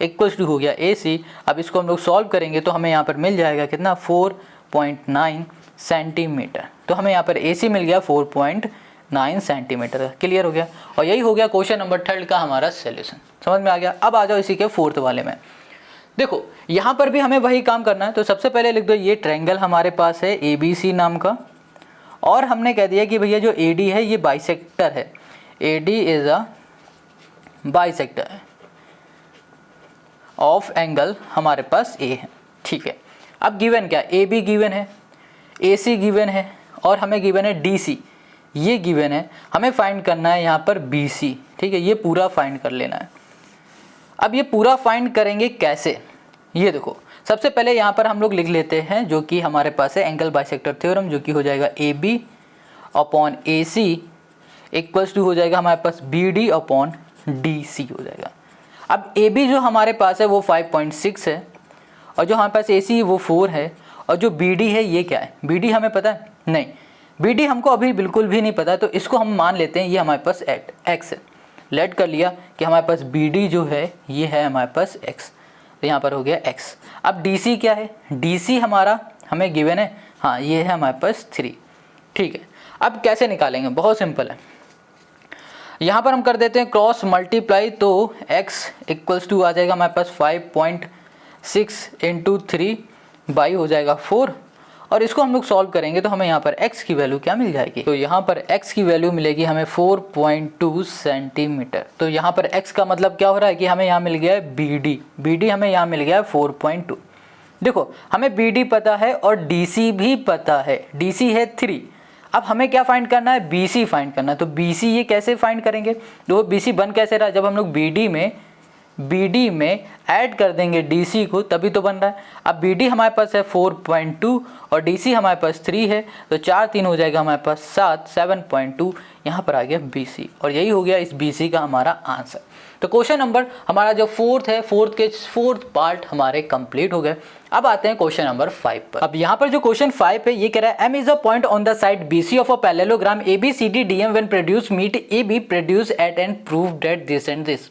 Speaker 1: इक्वल्स टू हो गया AC। अब इसको हम लोग सॉल्व करेंगे तो हमें यहाँ पर मिल जाएगा कितना, 4.9 सेंटीमीटर। तो हमें यहाँ पर AC मिल गया 4.9 सेंटीमीटर। क्लियर हो गया, और यही हो गया क्वेश्चन नंबर 3 का हमारा सोल्यूशन। समझ में आ गया। अब आ जाओ इसी के 4th वाले में। देखो यहाँ पर भी हमें वही काम करना है। तो सबसे पहले लिख दो ये ट्रायंगल हमारे पास है ABC नाम का, और हमने कह दिया कि भैया जो AD है ये बाइसेक्टर है, AD is a bisector of angle हमारे पास A है। ठीक है, अब गिवन क्या, AB गिवन है, AC गिवन है और हमें गिवन है DC, ये गिवन है। हमें फाइंड करना है यहाँ पर BC। ठीक है, ये पूरा फाइंड कर लेना है। अब ये पूरा फाइंड करेंगे कैसे, ये देखो सबसे पहले यहाँ पर हम लोग लिख लेते हैं जो कि हमारे पास है एंगल बाइसेक्टर थ्योरम, जो कि हो जाएगा AB upon AC equals to हो जाएगा हमारे पास BD अपॉन DC हो जाएगा। अब AB जो हमारे पास है वो 5.6 है और जो हमारे पास AC वो 4 है, और जो BD है ये क्या है, BD हमें पता है नहीं, BD हमको अभी बिल्कुल भी नहीं पता। तो इसको हम मान लेते हैं ये हमारे पास x है। लेट कर लिया कि हमारे पास BD जो है ये है हमारे पास x, तो यहाँ पर हो गया x। अब DC क्या है, DC हमारा हमें गिवन है, हाँ ये है हमारे पास 3। ठीक है, अब कैसे निकालेंगे, बहुत सिंपल है। यहाँ पर हम कर देते हैं क्रॉस मल्टीप्लाई, तो x इक्वल्स टू आ जाएगा हमारे पास 5.6 इंटू 3 बाई हो जाएगा 4, और इसको हम लोग सॉल्व करेंगे तो हमें यहाँ पर x की वैल्यू क्या मिल जाएगी, तो यहाँ पर x की वैल्यू मिलेगी हमें 4.2 सेंटीमीटर। तो यहाँ पर x का मतलब क्या हो रहा है कि हमें यहाँ मिल गया है BD हमें यहाँ मिल गया है 4.2। देखो हमें BD पता है और DC भी पता है, DC है 3। अब हमें क्या फाइंड करना है, BC फाइंड करना है। तो BC ये कैसे फाइंड करेंगे, तो BC बन कैसे रहा, जब हम लोग BD में ऐड कर देंगे DC को तभी तो बन रहा है। अब BD हमारे पास है 4.2 और DC हमारे पास 3 है, तो 4 3 हो जाएगा हमारे पास 7.2, यहाँ पर आ गया BC, और यही हो गया इस BC का हमारा आंसर। तो क्वेश्चन नंबर हमारा जो 4th है, 4th पार्ट हमारे कंप्लीट हो गए। अब आते हैं क्वेश्चन नंबर 5 पर। अब यहाँ पर जो क्वेश्चन 5 है ये कह रहा है M is a point on the side BC of a parallelogram ABCD DM when produce meet AB produce at and prove that this and this.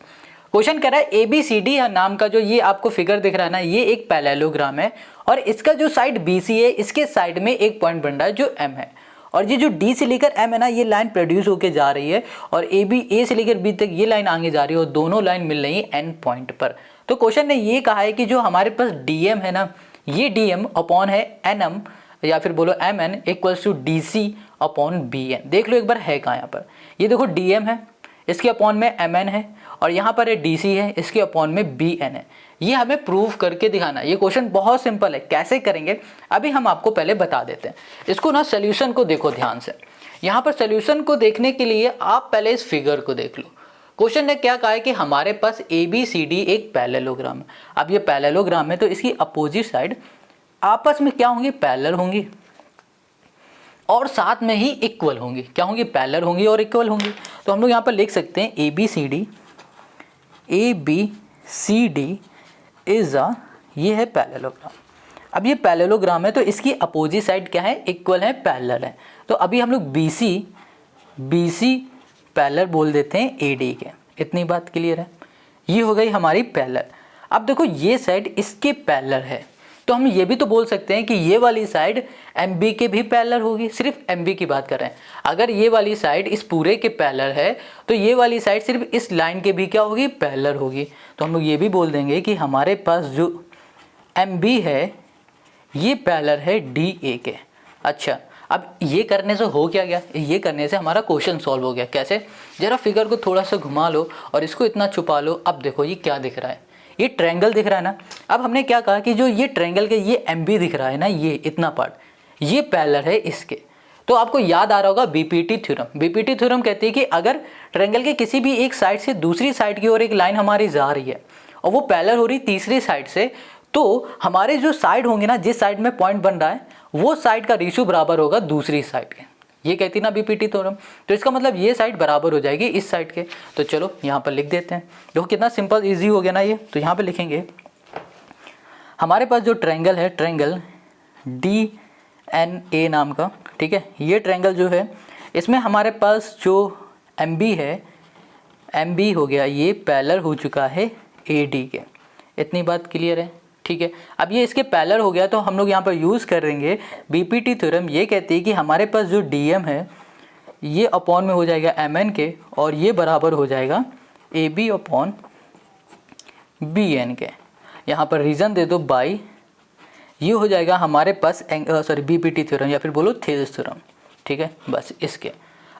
Speaker 1: Question कह रहा है ABCD नाम का जो ये आपको फिगर दिख रहा है ना, ये एक पैरेललोग्राम है और इसका जो साइड BC है इसके साइड में एक पॉइंट बन रहा है जो M है, और ये जो डी से लेकर एम है ना, ये लाइन प्रोड्यूस होके जा रही है और ए से लेकर बी तक ये लाइन आगे जा रही है और दोनों लाइन मिल रही है एन पॉइंट पर। तो क्वेश्चन ने ये कहा है कि जो हमारे पास डीएम है ना, ये डीएम अपॉन है एनएम या फिर बोलो M N equals to D C upon B N. देख लो एक बार है कहाँ यहाँ पर, ये देखो डीएम है, इसके अपॉन में एम एन है और यहाँ पर डी सी है, इसके अपॉन में बी एन है। ये हमें प्रूव करके दिखाना है। ये क्वेश्चन बहुत सिंपल है, कैसे करेंगे अभी हम आपको पहले बता देते हैं। इसको ना सोल्यूशन को देखो ध्यान से। यहाँ पर सोल्यूशन को देखने के लिए आप पहले इस फिगर को देख लो। क्वेश्चन ने क्या कहा है कि हमारे पास ए बी सी डी एक पैरेललोग्राम है। अब ये पैरेललोग्राम है तो इसकी अपोजिट साइड आपस में क्या होंगी, पैरेलल होंगी और साथ में ही इक्वल होंगी। क्या होंगी, पैरेलल होंगी और इक्वल होंगी। तो हम लोग यहाँ पर लिख सकते हैं A B C D is a, ये है पैरेललोग्राम। अब ये पैरेललोग्राम है तो इसकी अपोजिट साइड क्या है, इक्वल है, पैरेलल है। तो अभी हम लोग बी सी पैरेलल बोल देते हैं ए डी के। इतनी बात क्लियर है, ये हो गई हमारी पैरेलल। अब देखो ये साइड इसके पैरेलल है तो हम ये भी तो बोल सकते हैं कि ये वाली साइड एम बी के भी पैरेलल होगी। सिर्फ एम बी की बात कर रहे हैं। अगर ये वाली साइड इस पूरे के पैरेलल है तो ये वाली साइड सिर्फ इस लाइन के भी क्या होगी, पैरेलल होगी। तो हम लोग ये भी बोल देंगे कि हमारे पास जो एम बी है ये पैरेलल है डी ए के। अच्छा, अब ये करने से हो क्या गया, ये करने से हमारा क्वेश्चन सॉल्व हो गया। कैसे, जरा फिगर को थोड़ा सा घुमा लो और इसको इतना छुपा लो। अब देखो ये क्या दिख रहा है, ये ट्रायंगल दिख रहा है ना। अब हमने क्या कहा कि जो ये ट्रायंगल के ये एम बी दिख रहा है ना, ये इतना पार्ट ये पैरेलल है इसके। तो आपको याद आ रहा होगा बीपीटी थ्योरम। बीपीटी थ्योरम कहती है कि अगर ट्रायंगल के किसी भी एक साइड से दूसरी साइड की ओर एक लाइन हमारी जा रही है और वो पैरेलल हो रही तीसरी साइड से, तो हमारे जो साइड होंगे ना, जिस साइड में पॉइंट बन रहा है वो साइड का रेशियो बराबर होगा दूसरी साइड के। ये कहती ना बीपीटी थ्योरम। तो इसका मतलब ये साइड बराबर हो जाएगी इस साइड के। तो चलो यहाँ पर लिख देते हैं। देखो कितना सिंपल इजी हो गया ना ये। तो यहाँ पे लिखेंगे हमारे पास जो ट्रायंगल है, ट्रायंगल डी एन ए नाम का, ठीक है। ये ट्रायंगल जो है इसमें हमारे पास जो एम बी है, एम बी हो गया ये पैरेलल हो चुका है ए डी के। इतनी बात क्लियर है, ठीक है। अब ये इसके पैरेलल हो गया तो हम लोग यहाँ पर यूज़ करेंगे बीपीटी थ्योरम। ये कहती है कि हमारे पास जो डीएम है ये अपॉन में हो जाएगा एम एन के और ये बराबर हो जाएगा A B upon B N के। यहाँ पर रीज़न दे दो बाई, ये हो जाएगा हमारे पास बीपीटी थ्योरम या फिर बोलो थेल्स थ्योरम, ठीक है। बस इसके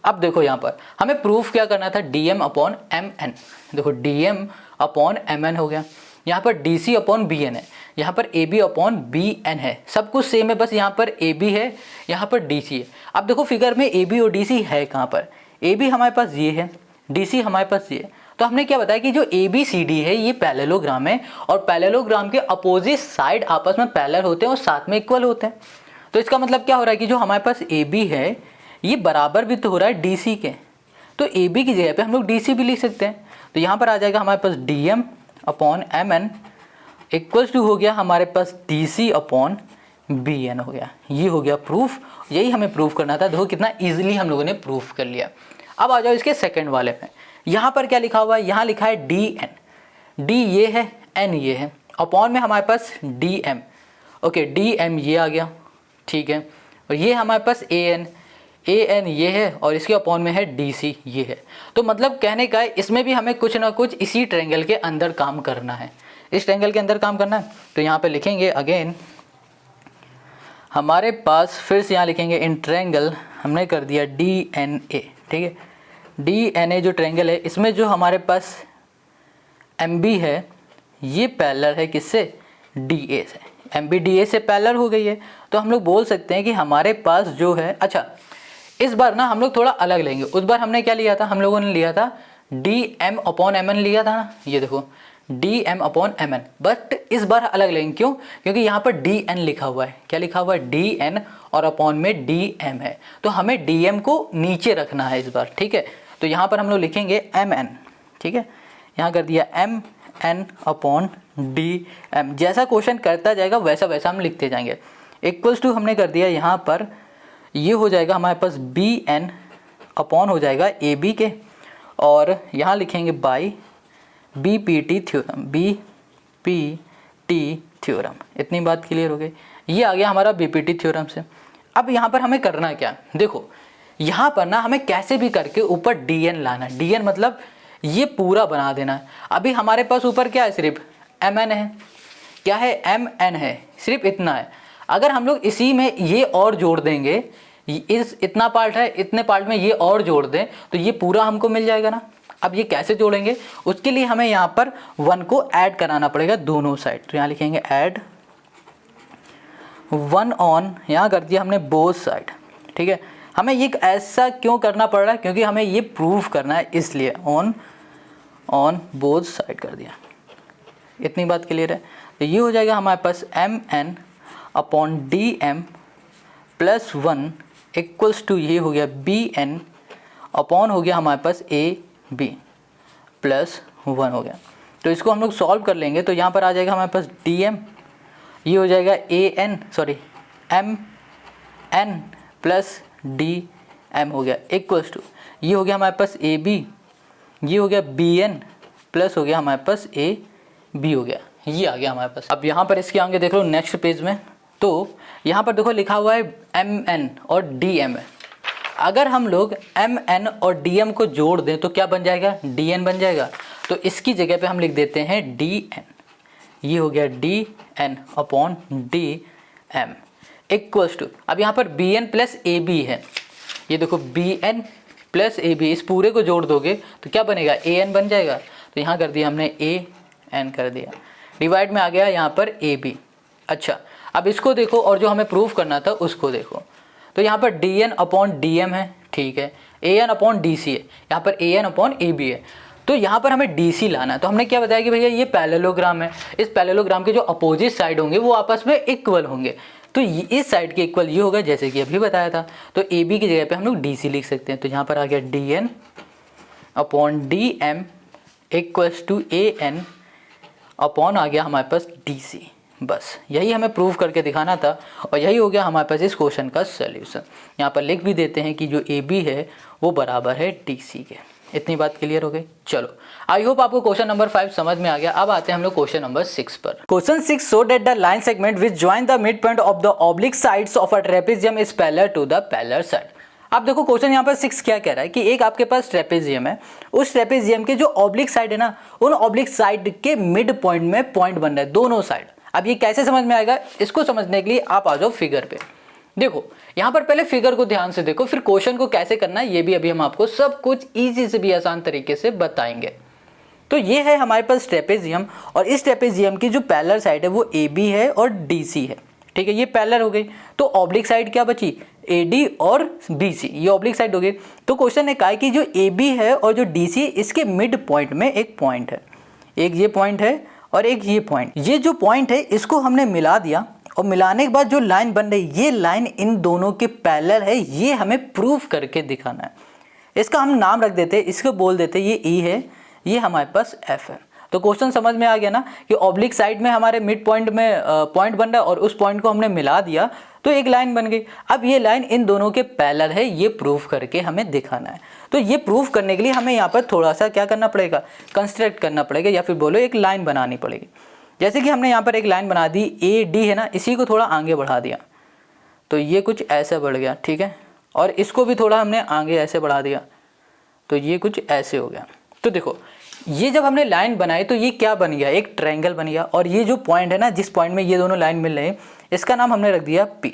Speaker 1: अब देखो यहाँ पर हमें प्रूफ क्या करना था, डीएम अपॉन एम एन। देखो डीएम अपॉन एम एन हो गया, यहाँ पर D C upon B N है, यहाँ पर A B upon B N है। सब कुछ सेम है, बस यहाँ पर ए बी है, यहाँ पर डी सी है। अब देखो फिगर में ए बी और डी सी है कहाँ पर, ए बी हमारे पास ये है, डी सी हमारे पास ये है। तो हमने क्या बताया कि जो ए बी सी डी है ये पैरेललोग्राम है और पैरेललोग्राम के अपोजिट साइड आपस में पैरेलल होते हैं और साथ में इक्वल होते हैं। तो इसका मतलब क्या हो रहा है कि जो हमारे पास ए बी है ये बराबर भी तो हो रहा है डी सी के। तो ए बी की जगह पे हम लोग डी सी भी लिख सकते हैं। तो यहाँ पर आ जाएगा हमारे पास D M upon M N equals to हो गया हमारे पास D C upon B N हो गया। ये हो गया प्रूफ, यही हमें प्रूफ करना था। देखो कितना इजीली हम लोगों ने प्रूफ कर लिया। अब आ जाओ इसके सेकंड वाले में। यहाँ पर क्या लिखा हुआ है, यहाँ लिखा है डी एन, डी ये है, एन ये है, अपॉन में हमारे पास D M. Okay, D M ये आ गया, ठीक है। और ये हमारे पास ए एन ये है और इसके अपॉन में है डी सी ये है। तो मतलब कहने का है इसमें भी हमें कुछ ना कुछ इसी ट्रायंगल के अंदर काम करना है, इस ट्रायंगल के अंदर काम करना है। तो यहाँ पे लिखेंगे अगेन हमारे पास, फिर से यहाँ लिखेंगे इन ट्रायंगल हमने कर दिया डी एन ए, ठीक है। डी एन ए जो ट्रायंगल है इसमें जो हमारे पास एम बी है ये पैरेलल है किससे, डी ए से। एम बी डी ए से पैरेलल हो गई है तो हम लोग बोल सकते हैं कि हमारे पास जो है, अच्छा इस बार ना हम लोग थोड़ा अलग लेंगे। उस बार हमने क्या लिया था, हम लोगों ने लिया था D M upon M N लिया था ना, ये देखो D M upon M N. But इस बार अलग लेंगे, क्यों, क्योंकि यहाँ पर डी एन लिखा हुआ है। क्या लिखा हुआ है, डी एन और अपॉन में डी एम है। तो हमें डी एम को नीचे रखना है इस बार, ठीक है। तो यहाँ पर हम लोग लिखेंगे एम एन, ठीक है। यहाँ कर दिया M N upon D M. जैसा क्वेश्चन करता जाएगा वैसा वैसा हम लिखते जाएंगे। इक्वल्स टू हमने कर दिया यहाँ पर, ये हो जाएगा हमारे पास बी एन अपॉन हो जाएगा ए बी के, और यहाँ लिखेंगे by B P T theorem, B P T theorem. इतनी बात क्लियर हो गई। ये आ गया हमारा बी पी टी थ्योरम से। अब यहाँ पर हमें करना क्या, देखो यहाँ पर ना हमें कैसे भी करके ऊपर dn लाना है। dn मतलब ये पूरा बना देना है। अभी हमारे पास ऊपर क्या है, सिर्फ mn है, क्या है mn है, सिर्फ इतना है। अगर हम लोग इसी में ये और जोड़ देंगे, इस इतना पार्ट है, इतने पार्ट में ये और जोड़ दें तो ये पूरा हमको मिल जाएगा ना। अब ये कैसे जोड़ेंगे, उसके लिए हमें यहाँ पर 1 को ऐड कराना पड़ेगा दोनों साइड। तो यहाँ लिखेंगे ऐड 1 ऑन, यहाँ कर दिया हमने बोथ साइड, ठीक है। हमें ये ऐसा क्यों करना पड़ रहा है, क्योंकि हमें ये प्रूफ करना है, इसलिए ऑन बोथ साइड कर दिया। इतनी बात क्लियर है। तो ये हो जाएगा हमारे पास mn upon dm plus 1 equals to ये हो गया bn अपॉन हो गया हमारे पास ab प्लस 1 हो गया। तो इसको हम लोग सॉल्व कर लेंगे तो यहाँ पर आ जाएगा हमारे पास dm, ये हो जाएगा mn प्लस dm हो गया इक्वल्स टू ये हो गया हमारे पास ab, ये हो गया bn प्लस हो गया हमारे पास ab हो गया, ये आ गया हमारे पास। अब यहाँ पर इसके आगे देख लो नेक्स्ट पेज में, तो यहाँ पर देखो लिखा हुआ है mn और dm है। अगर हम लोग mn और dm को जोड़ दें तो क्या बन जाएगा, dn बन जाएगा। तो इसकी जगह पे हम लिख देते हैं dn, ये हो गया dn upon dm equals to, अब यहाँ पर bn प्लस ab है, ये देखो bn प्लस ab, इस पूरे को जोड़ दोगे तो क्या बनेगा, an बन जाएगा। तो यहाँ कर दिया हमने an कर दिया, डिवाइड में आ गया यहाँ पर ab। अच्छा अब इसको देखो और जो हमें प्रूफ करना था उसको देखो। तो यहाँ पर dn अपॉन dm है, ठीक है, an अपॉन dc है, यहाँ पर an अपॉन ab है। तो यहाँ पर हमें dc लाना है। तो हमने क्या बताया कि भैया ये पैरेललोग्राम है, इस पैरेललोग्राम के जो अपोजिट साइड होंगे वो आपस में इक्वल होंगे। तो इस साइड के इक्वल ये होगा, जैसे कि अभी बताया था। तो ab की जगह पे हम लोग dc लिख सकते हैं। तो यहाँ पर आ गया dn upon dm equals to an upon आ गया हमारे पास dc। बस यही हमें प्रूव करके दिखाना था और यही हो गया हमारे पास इस क्वेश्चन का सॉल्यूशन। यहाँ पर लिख भी देते हैं कि जो AB है वो बराबर है DC के। इतनी बात क्लियर हो गई। चलो आई होप आपको क्वेश्चन नंबर 5 समझ में आ गया। अब आते हैं हम लोग क्वेश्चन नंबर 6 पर। Question 6 show that the line segment which join the mid point of the oblique sides of a trapezium is parallel to the parallel side. अब देखो क्वेश्चन यहाँ पर 6 क्या कह रहा है कि एक आपके पास ट्रेपेजियम है, उस ट्रेपेजियम के जो ऑब्लिक साइड है ना, उन ऑब्लिक साइड के मिड पॉइंट में पॉइंट बन रहा है दोनों साइड। अब ये कैसे समझ में आएगा, इसको समझने के लिए आप आ जाओ फिगर पे। देखो यहाँ पर पहले फिगर को ध्यान से देखो, फिर क्वेश्चन को कैसे करना है ये भी अभी हम आपको सब कुछ इजी से भी आसान तरीके से बताएंगे। तो ये है हमारे पास ट्रेपेजियम और इस ट्रेपेजियम की जो पैरेलल साइड है वो AB है और DC है, ठीक है, ये पैरेलल हो गई। तो ऑब्लिक साइड क्या बची, AD और BC, ये ऑब्लिक साइड हो गई। तो क्वेश्चन ने कहा कि जो AB है और जो DC इसके मिड पॉइंट में एक पॉइंट है, एक ये पॉइंट है और एक ये पॉइंट। ये जो पॉइंट है इसको हमने मिला दिया और मिलाने के बाद जो लाइन बन रही है ये लाइन इन दोनों के पैरेलल है, ये हमें प्रूफ करके दिखाना है। इसका हम नाम रख देते हैं, इसको बोल देते हैं ये E है, ये हमारे पास F है। तो क्वेश्चन समझ में आ गया ना कि ऑब्लिक साइड में हमारे मिड पॉइंट में पॉइंट बन रहा है और उस पॉइंट को हमने मिला दिया तो एक लाइन बन गई। अब ये लाइन इन दोनों के पैरेलल है, ये प्रूफ करके हमें दिखाना है। तो ये प्रूफ करने के लिए हमें यहाँ पर थोड़ा सा क्या करना पड़ेगा, कंस्ट्रक्ट करना पड़ेगा या फिर बोलो एक लाइन बनानी पड़ेगी। जैसे कि हमने यहाँ पर एक लाइन बना दी, AD है ना, इसी को थोड़ा आगे बढ़ा दिया तो ये कुछ ऐसे बढ़ गया, ठीक है, और इसको भी थोड़ा हमने आगे ऐसे बढ़ा दिया तो ये कुछ ऐसे हो गया। तो देखो ये जब हमने लाइन बनाई तो ये क्या बन गया, एक ट्रायंगल बन गया। और ये जो पॉइंट है ना, जिस पॉइंट में ये दोनों लाइन मिल रहे हैं, इसका नाम हमने रख दिया P।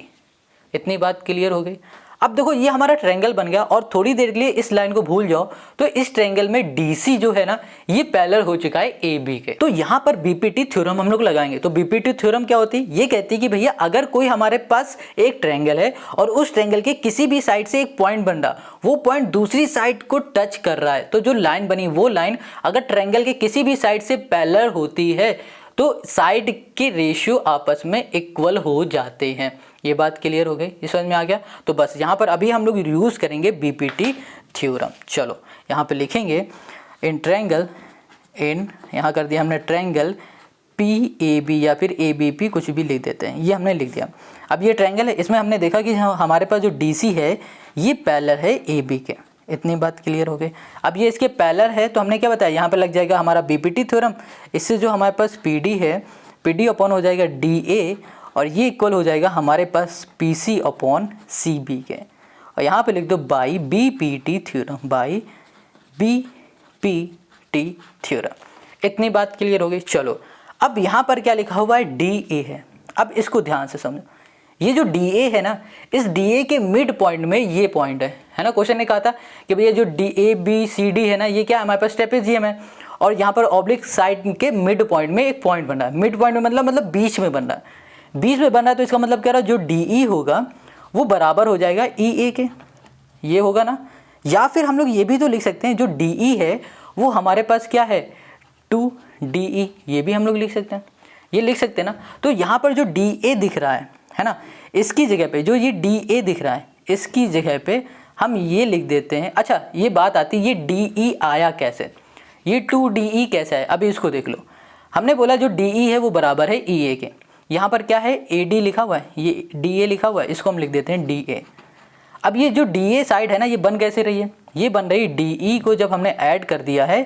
Speaker 1: इतनी बात क्लियर हो गई। अब देखो ये हमारा ट्रायंगल बन गया और थोड़ी देर के लिए इस लाइन को भूल जाओ तो इस ट्रायंगल में DC जो है ना ये पैरेलल हो चुका है AB के। तो यहाँ पर BPT थ्योरम हम लोग लगाएंगे। तो BPT थ्योरम क्या होती है, ये कहती है कि भैया अगर कोई हमारे पास एक ट्रायंगल है और उस ट्रायंगल के किसी भी साइड से एक पॉइंट बन रहा, वो पॉइंट दूसरी साइड को टच कर रहा है, तो जो लाइन बनी वो लाइन अगर ट्रायंगल के किसी भी साइड से पैरेलल होती है तो साइड के रेशियो आपस में इक्वल हो जाते हैं। ये बात क्लियर हो गई, ये समझ में आ गया। तो बस यहाँ पर अभी हम लोग यूज़ करेंगे BPT थ्योरम। चलो यहाँ पे लिखेंगे इन ट्रायंगल, इन यहाँ कर दिया हमने ट्रायंगल PAB या फिर ABP कुछ भी लिख देते हैं, ये हमने लिख दिया। अब ये ट्रायंगल है, इसमें हमने देखा कि हमारे पास जो DC है ये पैरेलल है AB के। इतनी बात क्लियर हो गई। अब ये इसके पैरेलल है तो हमने क्या बताया, यहाँ पे लग जाएगा हमारा BPT थ्योरम। इससे जो हमारे पास PD है, PD अपॉन हो जाएगा DA और ये इक्वल हो जाएगा हमारे पास P C upon C B के, और यहाँ पे लिख दो by B P T theorem, by B P T theorem. इतनी बात क्लियर हो गई। चलो अब यहाँ पर क्या लिखा हुआ है, डी ए है। अब इसको ध्यान से समझो, ये जो डी ए है ना, इस डी ए के मिड पॉइंट में ये पॉइंट है ना। क्वेश्चन ने कहा था कि भैया जो D A B C D है ना, ये क्या है हमारे पास ट्रेपेजियम है, और यहाँ पर ऑब्लिक साइड के मिड पॉइंट में एक पॉइंट बन रहा है। मिड पॉइंट में मतलब बीच में बन रहा है, बीच में बन रहा है, तो इसका मतलब क्या रहा, जो डी ई होगा वो बराबर हो जाएगा ई ए के, ये होगा ना। या फिर हम लोग ये भी तो लिख सकते हैं, जो डी ई है वो हमारे पास क्या है, टू डी ई, ये भी हम लोग लिख सकते हैं, ये लिख सकते हैं ना। तो यहाँ पर जो डी ए दिख रहा है ना, इसकी जगह पे जो ये डी ए दिख रहा है, इसकी जगह पे हम ये लिख देते हैं। अच्छा ये बात आती है, ये डी ई आया कैसे, ये टू डी ई कैसा है, अभी इसको देख लो। हमने बोला जो डी ई है वो बराबर है ई ए के, यहाँ पर क्या है ए डी लिखा हुआ है, ये डी ए लिखा हुआ है, इसको हम लिख देते हैं डी ए। अब ये जो डी ए साइड है ना, ये बन कैसे रही है, ये बन रही डी ई को जब हमने ऐड कर दिया है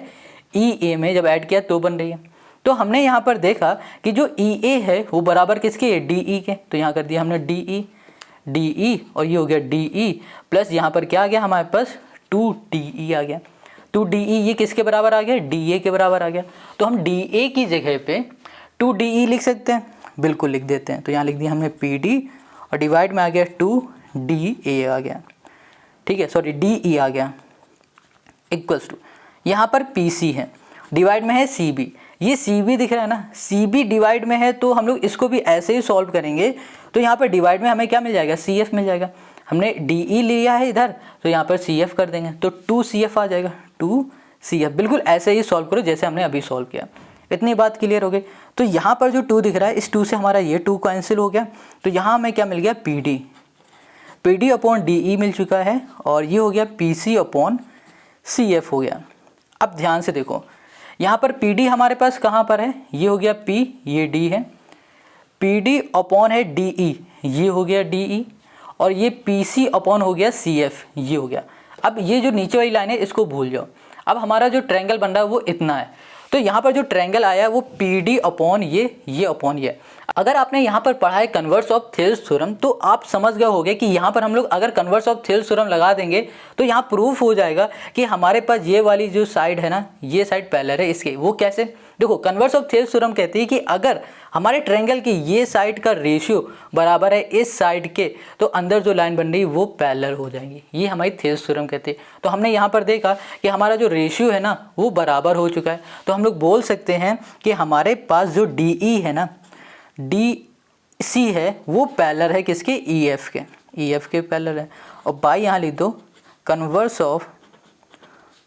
Speaker 1: ई ए में, जब ऐड किया तो बन रही है। तो हमने यहाँ पर देखा कि जो ई ए है वो बराबर किसके है, डी ई के, तो यहाँ कर दिया हमने डी ई, और ये हो गया डी ई प्लस यहाँ पर क्या आ गया हमारे पास, टू डी ई आ गया। टू डी ई ये किसके बराबर आ गया, डी ए के बराबर आ गया। तो हम डी ए की जगह पे टू डी ई लिख सकते हैं, बिल्कुल लिख देते हैं। तो यहाँ लिख दिया हमने पी डी, और डिवाइड में आ गया टू डी ए आ गया, ठीक है, सॉरी डी ई आ गया, इक्वल्स टू यहाँ पर पी सी है, डिवाइड में है सी बी, ये सी बी दिख रहा है ना, सी बी डिवाइड में है, तो हम लोग इसको भी ऐसे ही सॉल्व करेंगे। तो यहाँ पर डिवाइड में हमें क्या मिल जाएगा, सी एफ मिल जाएगा। हमने डी ई लिया है इधर, तो यहाँ पर सी एफ कर देंगे, तो टू सी एफ आ जाएगा, टू सी एफ। बिल्कुल ऐसे ही सॉल्व करो जैसे हमने अभी सॉल्व किया। इतनी बात क्लियर हो गई। तो यहाँ पर जो टू दिख रहा है, इस टू से हमारा ये टू कैंसिल हो गया, तो यहाँ हमें क्या मिल गया, P D upon D E मिल चुका है, और ये हो गया P C upon C F हो गया। अब ध्यान से देखो, यहाँ पर पी डी हमारे पास कहाँ पर है, ये हो गया पी, ये डी है, पी डी अपॉन है डी ई, ये हो गया डी ई, और ये पी सी अपॉन हो गया सी एफ, ये हो गया। अब ये जो नीचे वाली लाइन है इसको भूल जाओ। अब हमारा जो ट्रायंगल बन रहा है वो इतना है, तो यहाँ पर जो ट्रायंगल आया है वो पी डी अपॉन ये अपॉन ये। अगर आपने यहाँ पर पढ़ा है कन्वर्स ऑफ थेल्स थ्योरम, तो आप समझ गए होंगे कि यहाँ पर हम लोग अगर कन्वर्स ऑफ थेल्स थ्योरम लगा देंगे तो यहाँ प्रूफ हो जाएगा कि हमारे पास ये वाली जो साइड है ना, ये साइड पैरेलल है इसके। वो कैसे, देखो कन्वर्स ऑफ थेल्स थ्योरम कहती है कि अगर हमारे ट्रायंगल की ये साइड का रेशियो बराबर है इस साइड के, तो अंदर जो लाइन बन रही है वो पैरेलल हो जाएंगी। ये हमारी थेल्स थ्योरम कहती है। तो हमने यहाँ पर देखा कि हमारा जो रेशियो है ना वो बराबर हो चुका है, तो हम लोग बोल सकते हैं कि हमारे पास जो डी ई है ना, डी सी है, वो पैरेलल है किसके, ई एफ के पैरेलल है। और बाई यहाँ लिख दो कन्वर्स ऑफ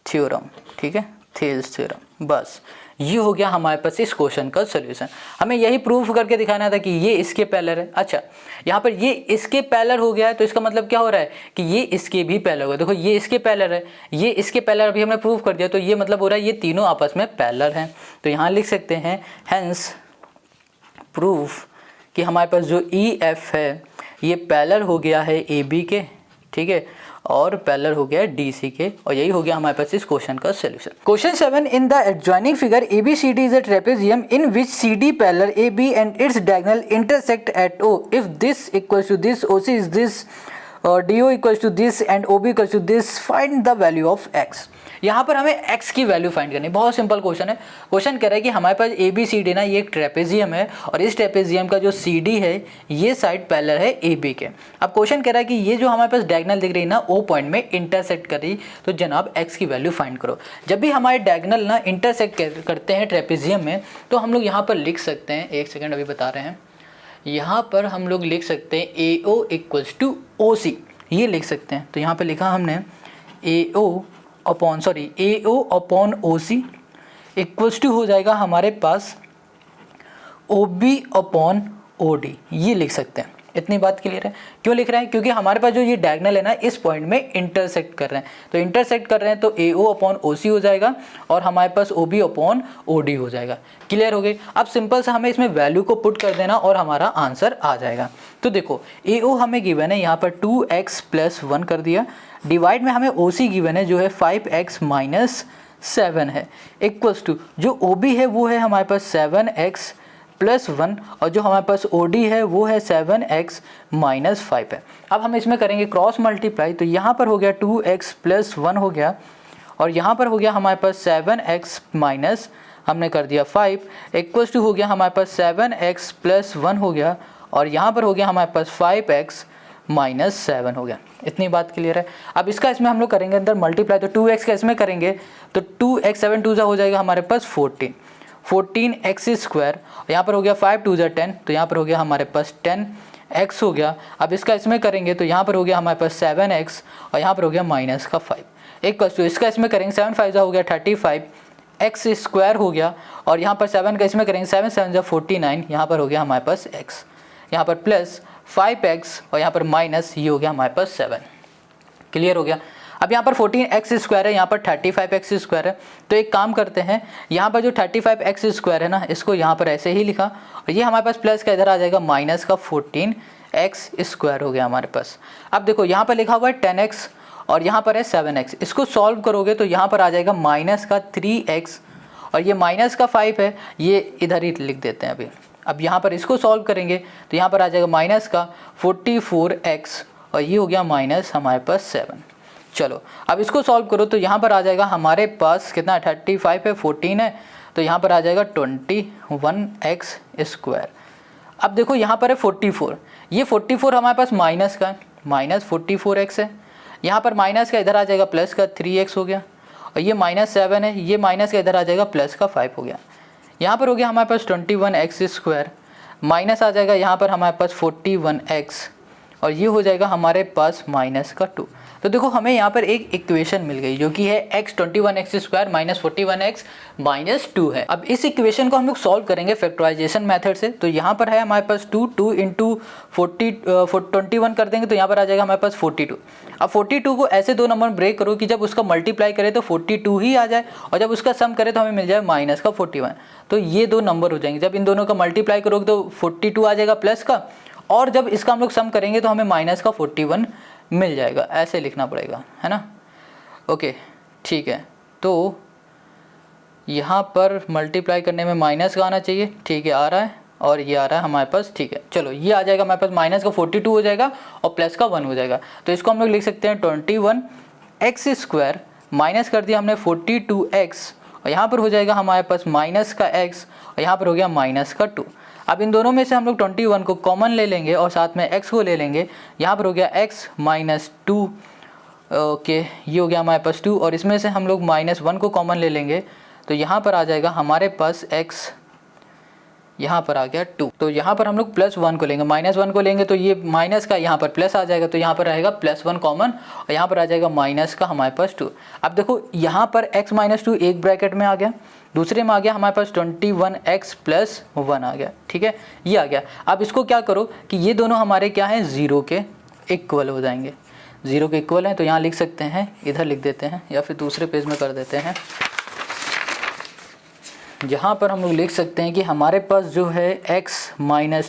Speaker 1: थ्योरम, ठीक है, थेल्स थ्योरम। बस ये हो गया हमारे पास इस क्वेश्चन का सॉल्यूशन। हमें यही प्रूफ करके दिखाना था कि ये इसके पैरेलल है। अच्छा यहाँ पर ये इसके पैरेलल हो गया है, तो इसका मतलब क्या हो रहा है कि ये इसके भी पैरेलल होगा। देखो ये इसके पैरेलल है, ये इसके पैरेलल, अभी हमने प्रूफ कर दिया, तो ये मतलब हो रहा है ये तीनों आपस में पैरेलल हैं। तो यहाँ लिख सकते हैं हेंस प्रूफ कि हमारे पास जो ई एफ है ये पैरेलल हो गया है ए बी के, ठीक है, और पैरेलल हो गया डी सी के। और यही हो गया हमारे पास इस क्वेश्चन का solution. Question 7, in the adjoining figure ABCD is a trapezium in which CD parallel AB and its diagonal intersect at O if this equals to this, OC is this, DO equals to this and OB equals to this, find the value of x। यहाँ पर हमें x की value find करनी है। बहुत simple question है। Question कह रहा है कि हमारे पास ABCD ना ये एक ट्रेपेजियम है, और इस ट्रेपेजियम का जो CD है ये साइड पैरेलल है AB के। अब क्वेश्चन कह रहा है कि ये जो हमारे पास डायगोनल दिख रही है ना O पॉइंट में इंटरसेक्ट कर रही, तो जनाब x की वैल्यू फाइंड करो। जब भी हमारे डायगोनल ना इंटरसेक्ट करते हैं ट्रेपेजियम में, तो हम लोग यहाँ पर लिख सकते हैं, एक सेकेंड अभी बता रहे हैं, यहाँ पर हम लोग लिख सकते हैं AO इक्वल्स टू OC, ये लिख सकते हैं। तो यहाँ पर लिखा हमने AO upon OC equals to हो जाएगा हमारे पास OB अपॉन OD, ये लिख सकते हैं। इतनी बात क्लियर है। क्यों लिख रहे हैं, क्योंकि हमारे पास जो ये डायगोनल है ना इस पॉइंट में इंटरसेक्ट कर रहे हैं, तो इंटरसेक्ट कर रहे हैं तो AO अपॉन OC हो जाएगा, और हमारे पास OB अपॉन OD हो जाएगा। क्लियर हो गई। अब सिंपल सा हमें इसमें वैल्यू को पुट कर देना और हमारा आंसर आ जाएगा। तो देखो AO हमें गिवन है यहाँ पर 2x + 1 कर दिया, डिवाइड में हमें OC गिवन है जो है 5x - 7 है, इक्वल्स टू जो OB है वो है हमारे पास 7x +1 और जो हमारे पास OD है वो है 7x - 5 है। अब हम इसमें करेंगे क्रॉस मल्टीप्लाई, तो यहाँ पर हो गया 2x + 1 हो गया और यहाँ पर हो गया हमारे पास 7x माइनस हमने कर दिया 5 इक्वल्स टू हो गया हमारे पास 7x + 1 हो गया और यहाँ पर हो गया हमारे पास 5x - 7 हो गया। इतनी बात क्लियर है। अब इसका इसमें हम लोग करेंगे अंदर मल्टीप्लाई, तो 2x का इसमें करेंगे तो 2x 7 2 हो जाएगा हमारे पास 14x²। यहाँ पर हो गया 5 2 10, तो यहाँ पर हो गया हमारे पास 10x हो गया। अब इसका इसमें करेंगे तो यहाँ पर हो गया हमारे पास 7x और यहाँ पर हो गया -5 इक्वल्स टू इसका इसमें करेंगे 7 5 हो गया 35x² हो गया और यहाँ पर 7 का इसमें करेंगे 7 7 49, यहाँ पर हो गया हमारे पास x, यहाँ पर प्लस 5x और यहाँ पर माइनस ये हो गया हमारे पास 7। क्लियर हो गया। अब यहाँ पर 14x² है, यहाँ पर 35x² है, तो एक काम करते हैं यहाँ पर जो 35x² है ना इसको यहाँ पर ऐसे ही लिखा और ये हमारे पास प्लस का इधर आ जाएगा माइनस का 14x² हो गया हमारे पास। अब देखो यहाँ पर लिखा हुआ है 10x और यहाँ पर है 7x, इसको सॉल्व करोगे तो यहाँ पर आ जाएगा माइनस का 3x और ये माइनस का 5 है, ये इधर ही लिख देते हैं अभी। अब यहाँ पर इसको सॉल्व करेंगे तो यहाँ पर आ जाएगा माइनस का 44x और ये हो गया माइनस हमारे पास 7। चलो अब इसको सॉल्व करो तो यहाँ पर आ जाएगा हमारे पास कितना 35 है 14 है तो यहाँ पर आ जाएगा 21x²। अब देखो यहाँ पर है 44, ये 44 हमारे पास माइनस का -44x है, यहाँ पर माइनस का इधर आ जाएगा प्लस का 3x हो गया और ये -7 है, ये माइनस का इधर आ जाएगा प्लस का 5 हो गया। यहाँ पर हो गया हमारे पास 21x² माइनस आ जाएगा यहाँ पर हमारे पास 41x और ये हो जाएगा हमारे पास -2। तो देखो हमें यहाँ पर एक इक्वेशन मिल गई जो कि है x 21x² - 41x - 2 है। अब इस इक्वेशन को हम लोग सॉल्व करेंगे फैक्टराइजेशन मेथड से। तो यहाँ पर है हमारे पास 2 × 21 कर देंगे तो यहाँ पर आ जाएगा हमारे पास 42। अब 42 को ऐसे दो नंबर में ब्रेक करो कि जब उसका मल्टीप्लाई करें तो 42 ही आ जाए और जब उसका सम करें तो हमें मिल जाए -41। तो ये दो नंबर हो जाएंगे, जब इन दोनों का मल्टीप्लाई करोगे तो 42 आ जाएगा प्लस का और जब इसका हम लोग सम करेंगे तो हमें -41 मिल जाएगा। ऐसे लिखना पड़ेगा, है ना। ओके ठीक है, तो यहाँ पर मल्टीप्लाई करने में माइनस का आना चाहिए, ठीक है आ रहा है और ये आ रहा है हमारे पास, ठीक है। चलो ये आ जाएगा हमारे पास माइनस का 42 हो जाएगा और प्लस का 1 हो जाएगा। तो इसको हम लोग लिख सकते हैं 21x² माइनस कर दिया हमने 42x और यहाँ पर हो जाएगा हमारे पास माइनस का x और यहाँ पर हो गया -2। अब इन दोनों में से हम लोग 21 को कॉमन ले लेंगे और साथ में x को ले लेंगे, यहाँ पर हो गया x - 2 ओके, ये हो गया हमारे पास 2 और इसमें से हम लोग -1 को कॉमन ले लेंगे तो यहाँ पर आ जाएगा हमारे पास x, यहाँ पर आ गया 2। तो यहाँ पर हम लोग +1 को लेंगे, -1 को लेंगे तो ये माइनस का यहाँ पर प्लस आ जाएगा तो यहाँ पर रहेगा +1 कॉमन और यहाँ पर आ जाएगा माइनस का हमारे पास 2। अब देखो यहाँ पर x - 2 एक ब्रैकेट में आ गया, दूसरे में आ गया हमारे पास 21x + 1 आ गया, ठीक है ये आ गया। अब इसको क्या करो कि ये दोनों हमारे क्या हैं 0 के इक्वल हो जाएंगे, 0 के इक्वल हैं तो यहाँ लिख सकते हैं, इधर लिख देते हैं या फिर दूसरे पेज में कर देते हैं। यहाँ पर हम लोग लिख सकते हैं कि हमारे पास जो है x -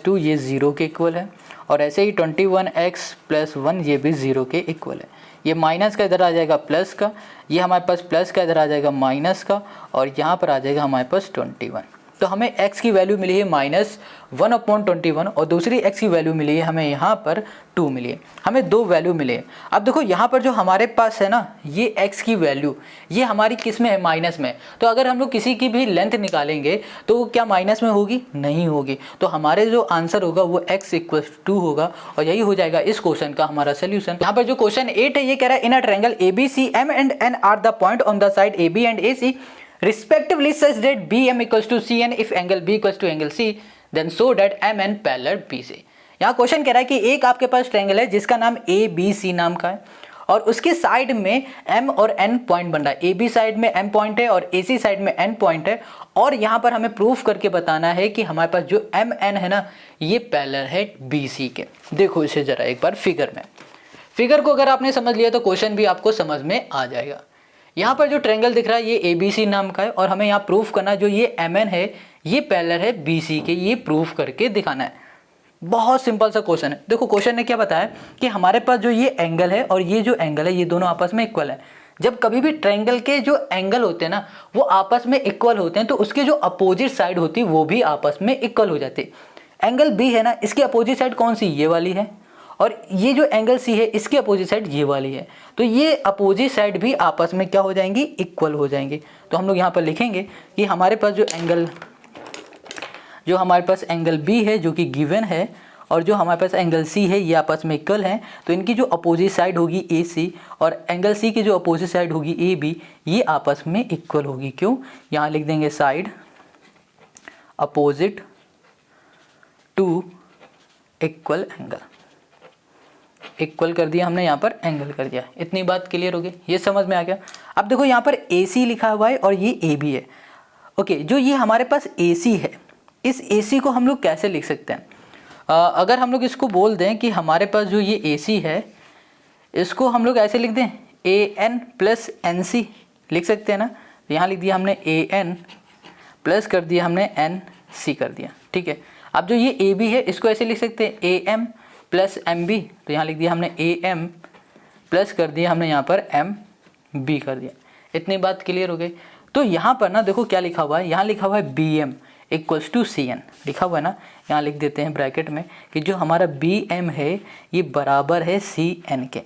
Speaker 1: 2 ये 0 के इक्वल है और ऐसे ही 21x + 1 ये भी 0 के इक्वल है। ये माइनस का इधर आ जाएगा प्लस का, ये हमारे पास प्लस का इधर आ जाएगा माइनस का और यहाँ पर आ जाएगा हमारे पास 21। तो हमें x की वैल्यू मिली है -1/21 और दूसरी x की वैल्यू मिली है हमें यहाँ पर 2 मिली है, हमें 2 वैल्यू मिले हैं। अब देखो यहाँ पर जो हमारे पास है ना ये x की वैल्यू ये हमारी किस में है, माइनस में। तो अगर हम लोग किसी की भी लेंथ निकालेंगे तो वो क्या माइनस में होगी, नहीं होगी। तो हमारे जो आंसर होगा वो x = 2 होगा और यही हो जाएगा इस क्वेश्चन का हमारा सोल्यूशन। यहाँ पर जो क्वेश्चन 8 है ये कह रहा है in a triangle ABC M and N are the point on the side AB and AC respectively such that BM = CN if angle B = angle C then so that MN parallel BC। यहाँ question कह रहा है कि एक आपके पास triangle है जिसका नाम ABC नाम का है और उसके साइड में M और N पॉइंट बन रहा है। AB साइड में M पॉइंट है और AC साइड में N पॉइंट है और यहाँ पर हमें प्रूफ करके बताना है कि हमारे पास जो MN है ना ये पैरेलल है BC के। देखो इसे जरा एक बार फिगर में, फिगर को अगर आपने समझ लिया तो क्वेश्चन भी आपको समझ में आ जाएगा। यहाँ पर जो ट्रायंगल दिख रहा है ये ABC नाम का है और हमें यहाँ प्रूफ करना है जो ये MN है ये पैरेलल है BC के, ये प्रूफ करके दिखाना है। बहुत सिंपल सा क्वेश्चन है। देखो क्वेश्चन ने क्या बताया कि हमारे पास जो ये एंगल है और ये जो एंगल है ये दोनों आपस में इक्वल है। जब कभी भी ट्रायंगल के जो एंगल होते हैं ना वो आपस में इक्वल होते हैं तो उसके जो अपोजिट साइड होती है वो भी आपस में इक्वल हो जाती है। एंगल बी है ना, इसकी अपोजिट साइड कौन सी, ये वाली है, और ये जो एंगल सी है इसकी अपोजिट साइड ये वाली है, तो ये अपोजिट साइड भी आपस में क्या हो जाएंगी, इक्वल हो जाएंगे। तो हम लोग यहाँ पर लिखेंगे कि हमारे पास जो एंगल बी है जो कि गिवन है और जो हमारे पास एंगल सी है ये आपस में इक्वल हैं, तो इनकी जो अपोजिट साइड होगी ए सी और एंगल सी की जो अपोजिट साइड होगी ए बी ये आपस में इक्वल होगी। क्यों, यहाँ लिख देंगे side opposite to equal angle, equal कर दिया हमने, यहाँ पर एंगल कर दिया। इतनी बात क्लियर हो गई, ये समझ में आ गया। अब देखो यहाँ पर ए सी लिखा हुआ है और ये ए बी है। ओके, जो ये हमारे पास ए सी है इस ए सी को हम लोग कैसे लिख सकते हैं, अगर हम लोग इसको बोल दें कि हमारे पास जो ये ए सी है इसको हम लोग ऐसे लिख दें ए एन प्लस एन सी, लिख सकते हैं ना। तो यहाँ लिख दिया हमने ए एन प्लस कर दिया हमने एन सी कर दिया, ठीक है। अब जो ये ए बी है इसको ऐसे लिख सकते हैं A M plus M B, तो यहाँ लिख दिया हमने ए एम प्लस कर दिया हमने यहाँ पर एम बी कर दिया। इतनी बात क्लियर हो गई। तो यहाँ पर ना देखो क्या लिखा हुआ है, यहाँ लिखा हुआ है B M equals to C N, लिखा हुआ है ना, यहाँ लिख देते हैं ब्रैकेट में कि जो हमारा बी एम है ये बराबर है सी एन के।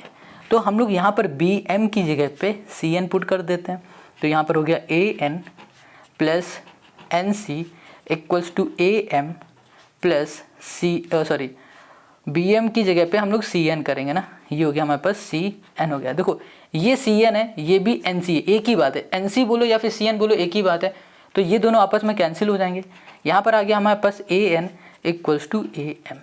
Speaker 1: तो हम लोग यहाँ पर बी एम की जगह पे सी एन पुट कर देते हैं, तो यहाँ पर हो गया A N plus N C equals to A M plus C B M की जगह पे हम लोग सी एन करेंगे ना, ये हो गया हमारे पास सी एन हो गया। देखो ये सी एन है ये भी एन सी है, एक ही बात है, एन सी बोलो या फिर सी एन बोलो एक ही बात है, तो ये दोनों आपस में कैंसिल हो जाएंगे। यहाँ पर आ गया हमारे पास A N equals to A M.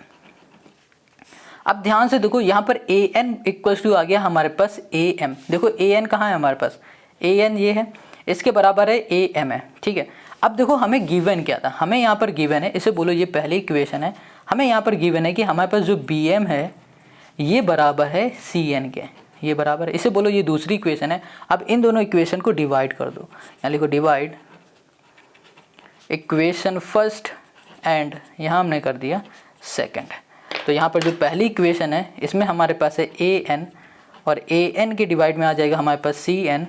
Speaker 1: अब ध्यान से देखो यहाँ पर ए एन इक्वल्स टू आ गया हमारे पास ए एम। देखो ए एन कहाँ है हमारे पास, ए एन ये है, इसके बराबर है ए एम है, ठीक है। अब देखो हमें गिवन क्या था, हमें यहाँ पर गिवन है, इसे बोलो ये पहली इक्वेशन है, हमें यहाँ पर गिवन है कि हमारे पास जो बी एम है ये बराबर है सी एन के, ये बराबर है, इसे बोलो ये दूसरी इक्वेशन है। अब इन दोनों इक्वेशन को डिवाइड कर दो, यहाँ लिखो डिवाइड इक्वेशन फर्स्ट एंड यहाँ हमने कर दिया सेकंड। तो यहाँ पर जो पहली इक्वेशन है इसमें हमारे पास है ए एन और ए एन के डिवाइड में आ जाएगा हमारे पास सी एन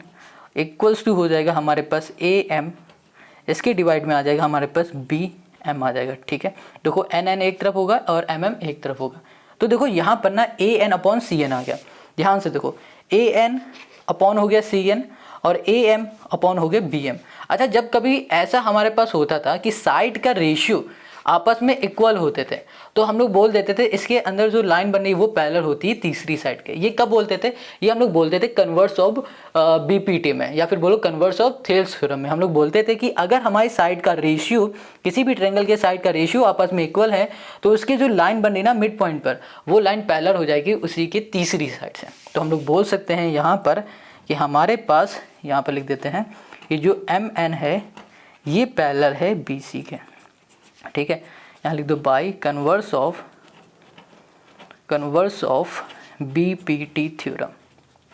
Speaker 1: इक्वल्स टू हो जाएगा हमारे पास ए एम, इसके डिवाइड में आ जाएगा हमारे पास बी एम आ जाएगा, ठीक है। देखो एन एन एक तरफ होगा और एम एम एक तरफ होगा, तो देखो यहाँ पर ना A N upon C N आ गया। ध्यान से देखो ए एन अपॉन हो गया सी एन और ए एम अपॉन हो गया बी एम। अच्छा, जब कभी ऐसा हमारे पास होता था कि साइड का रेशियो आपस में इक्वल होते थे तो हम लोग बोल देते थे इसके अंदर जो लाइन बन रही है वो पैरेलल होती है तीसरी साइड के। ये कब बोलते थे, ये हम लोग बोलते थे कन्वर्स ऑफ बीपीटी में या फिर बोलो कन्वर्स ऑफ थेल्स थ्योरम में। हम लोग बोलते थे कि अगर हमारी साइड का रेशियो किसी भी ट्रायंगल के साइड का रेशियो आपस में इक्वल है तो उसकी जो लाइन बन रही ना मिड पॉइंट पर वो लाइन पैरेलल हो जाएगी उसी की तीसरी साइड से। तो हम लोग बोल सकते हैं यहाँ पर कि हमारे पास, यहाँ पर लिख देते हैं कि जो एम एन है ये पैरेलल है बी सी के, ठीक है। यहाँ लिख दो bye converse of BPT theorem,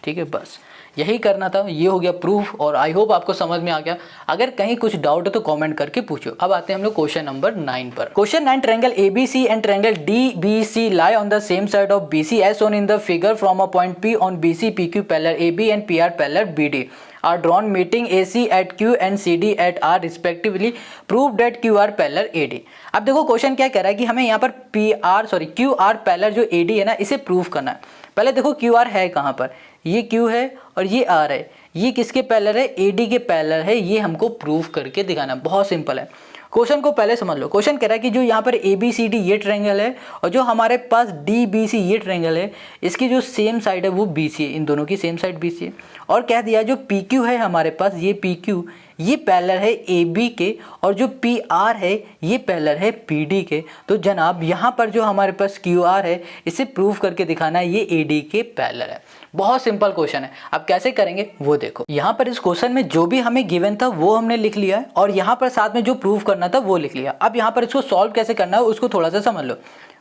Speaker 1: ठीक है। बस यही करना था, ये हो गया प्रूफ और आई होप आपको समझ में आ गया। अगर कहीं कुछ डाउट है तो कमेंट करके पूछो। अब आते हैं हम लोग क्वेश्चन नंबर 9 पर। Question 9, triangle ABC and triangle DBC lie on the same side of BC as shown in the figure from a point P on BC, PQ parallel AB and PR parallel BD are drawn meeting AC at Q and CD at R respectively. Prove that QR parallel AD। अब देखो question क्या कह रहा है कि हमें यहाँ पर QR पैरेलल जो AD है ना इसे प्रूव करना है। पहले देखो QR है कहाँ पर, ये Q है और ये R है, ये किसके पैरेलल है, AD के पैरेलल है, ये हमको प्रूव करके दिखाना है। बहुत सिंपल है, क्वेश्चन को पहले समझ लो। क्वेश्चन कह रहा है कि जो यहाँ पर ABCD ये ट्रायंगल है और जो हमारे पास DBC ये ट्रायंगल है इसकी जो सेम साइड है वो BC है, इन दोनों की सेम साइड BC है। और कह दिया जो PQ है हमारे पास, ये PQ ये पैरेलल है AB के और जो PR है ये पैरेलल है PD के। तो जनाब यहाँ पर जो हमारे पास QR है इसे प्रूव करके दिखाना है ये AD के पैरेलल है। बहुत सिंपल क्वेश्चन है। अब कैसे करेंगे वो देखो। यहाँ पर इस क्वेश्चन में जो भी हमें गिवन था वो हमने लिख लिया है और यहाँ पर साथ में जो प्रूव करना था वो लिख लिया। अब यहाँ पर इसको सॉल्व कैसे करना है उसको थोड़ा सा समझ लो।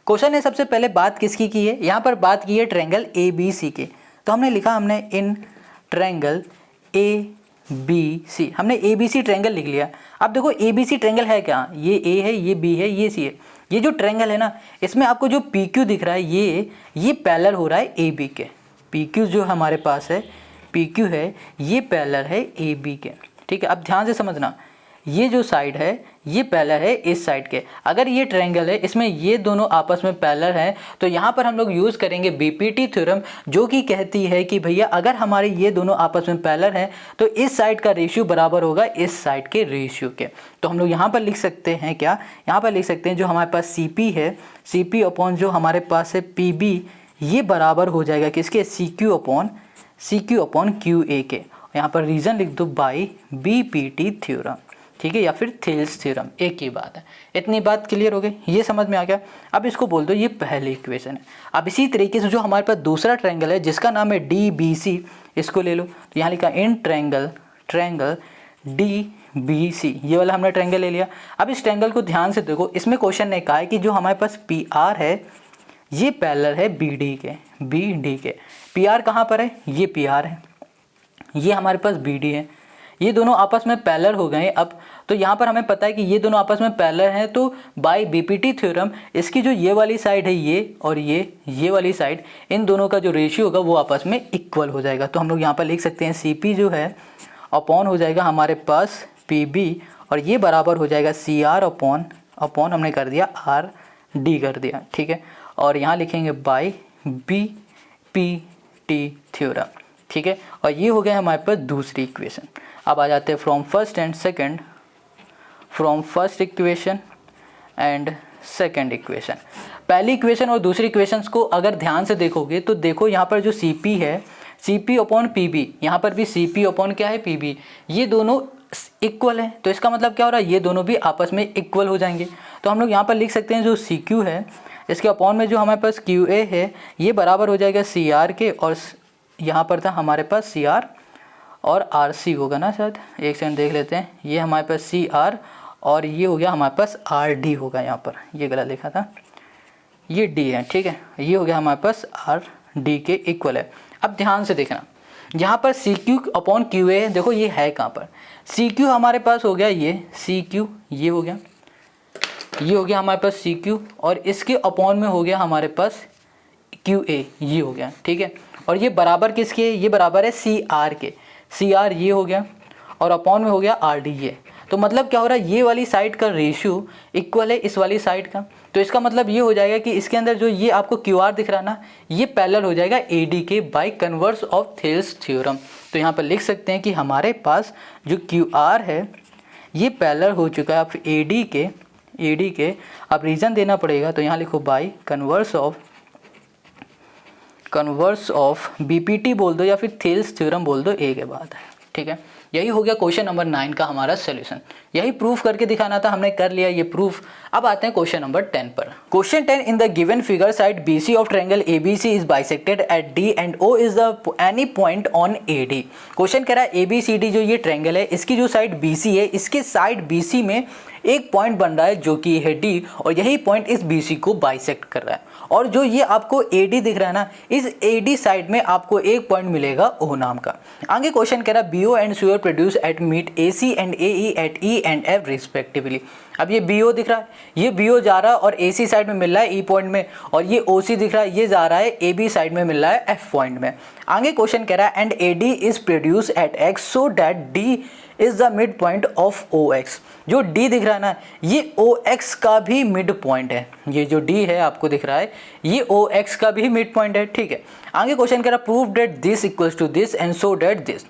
Speaker 1: क्वेश्चन ने सबसे पहले बात किसकी की है, यहाँ पर बात की है ट्रायंगल ABC की। तो हमने लिखा हमने इन ट्रायंगल ABC, हमने ABC ट्रायंगल लिख लिया। अब देखो ABC ट्रायंगल है क्या, ये A है, ये B है, ये C है। ये जो ट्रायंगल है ना इसमें आपको जो PQ दिख रहा है ये पैरेलल हो रहा है AB के। PQ जो हमारे पास है पी क्यू है ये पैरेलल है ए बी के, ठीक है। अब ध्यान से समझना, ये जो साइड है ये पैरेलल है इस साइड के। अगर ये ट्रायंगल है इसमें ये दोनों आपस में पैरेलल हैं तो यहाँ पर हम लोग यूज़ करेंगे बीपीटी थ्योरम, जो कि कहती है कि भैया अगर हमारे ये दोनों आपस में पैरेलल हैं तो इस साइड का रेशियो बराबर होगा इस साइड के रेशियो के। तो हम लोग यहाँ पर लिख सकते हैं क्या, यहाँ पर लिख सकते हैं जो हमारे पास सी पी है, सी पी अपॉन जो हमारे पास है पी बी, ये बराबर हो जाएगा किसके, C Q upon Q A के। यहाँ पर रीज़न लिख दो by B P T theorem, ठीक है, या फिर थेल्स थ्योरम, एक ही बात है। इतनी बात क्लियर हो गई, ये समझ में आ गया। अब इसको बोल दो ये पहली इक्वेशन है। अब इसी तरीके से जो हमारे पास दूसरा ट्रायंगल है जिसका नाम है डी बी सी, इसको ले लो। तो यहाँ लिखा in triangle D B C, ये वाला हमने ट्रायंगल ले लिया। अब इस ट्रायंगल को ध्यान से देखो, इसमें क्वेश्चन ने कहा है कि जो हमारे पास पी आर है ये पैरेलल है बी डी के। पी आर कहाँ पर है, ये पी आर है, ये हमारे पास बी डी है, ये दोनों आपस में पैरेलल हो गए। अब तो यहाँ पर हमें पता है कि ये दोनों आपस में पैरेलल हैं, तो बाय बीपीटी थ्योरम इसकी जो ये वाली साइड है ये और ये वाली साइड, इन दोनों का जो रेशियो होगा वो आपस में इक्वल हो जाएगा। तो हम लोग यहाँ पर लिख सकते हैं सी पी जो है अपॉन हो जाएगा हमारे पास पी बी, और ये बराबर हो जाएगा सी आर अपॉन हमने कर दिया आर डी कर दिया, ठीक है। और यहाँ लिखेंगे by B P T theorem, ठीक है। और ये हो गया हमारे पास दूसरी इक्वेशन। अब आ जाते हैं from first equation and second equation. पहली इक्वेशन और दूसरी इक्वेशंस को अगर ध्यान से देखोगे तो देखो यहाँ पर जो सी पी है, C P upon P B, यहाँ पर भी सी पी अपॉन क्या है पी बी, ये दोनों इक्वल है। तो इसका मतलब क्या हो रहा है, ये दोनों भी आपस में इक्वल हो जाएंगे। तो हम लोग यहाँ पर लिख सकते हैं जो सी क्यू है इसके अपॉन में जो हमारे पास क्यू ए है ये बराबर हो जाएगा सी आर के, और यहाँ पर था हमारे पास सी आर और आर सी होगा ना शायद, एक सेकंड देख लेते हैं। ये हमारे पास सी आर और ये हो गया हमारे पास आर डी होगा, यहाँ पर ये गलत लिखा था, ये डी है, ठीक है। ये हो गया हमारे पास आर डी के इक्वल है। अब ध्यान से देखना, यहाँ पर C Q upon Q A, देखो ये है कहाँ पर, सी क्यू हमारे पास हो गया ये सी क्यू, ये हो गया हमारे पास सी क्यू, और इसके अपॉन में हो गया हमारे पास क्यू ए, ये हो गया, ठीक है। और ये बराबर किसके, ये बराबर है सी आर के, सी आर ये हो गया और अपॉन में हो गया आर डी ये। तो मतलब क्या हो रहा है, ये वाली साइड का रेशियो इक्वल है इस वाली साइड का। तो इसका मतलब ये हो जाएगा कि इसके अंदर जो ये आपको क्यू आर दिख रहा है ना, ये पैरेलल हो जाएगा ए डी के bye converse of Thales theorem. तो यहाँ पर लिख सकते हैं कि हमारे पास जो क्यू आर है ये पैरेलल हो चुका है अब ए डी के। अब रीज़न देना पड़ेगा, तो यहाँ लिखो बाय कन्वर्स ऑफ बीपीटी बोल दो या फिर थेल्स थ्योरम बोल दो, एक ही बात है, ठीक है। यही हो गया क्वेश्चन नंबर 9 का हमारा सोल्यूशन। यही प्रूफ करके दिखाना था, हमने कर लिया ये प्रूफ। अब आते हैं क्वेश्चन नंबर 10 पर। Question 10, in the given figure side BC of triangle ABC is bisected eight D and O is the any point on AD। Question कह रहा है ABCD जो ये ट्रायंगल है इसकी जो साइड BC है इसके साइड BC में एक पॉइंट बन रहा है जो कि है D, और यही पॉइंट इस BC को बाइसेक्ट कर रहा है। और जो ये आपको AD दिख रहा है ना, इस AD साइड में आपको एक पॉइंट मिलेगा O नाम का। आगे क्वेश्चन कह रहा है BO and CO produce at meet AC and AE at E and F respectively. अब ये BO दिख रहा है, ये BO जा रहा है और AC साइड में मिल रहा है E पॉइंट में, और ये OC दिख रहा है, ये जा रहा है AB साइड में मिल रहा है F पॉइंट में। आगे क्वेश्चन कह रहा है and AD is produce at X so that D is the mid point of OX। जो D दिख रहा है ना, ये OX का भी मिड पॉइंट है। ये जो D है आपको दिख रहा है ये OX का भी मिड पॉइंट है, ठीक है। आगे क्वेश्चन कह रहा है prove that this equals to this and so that this.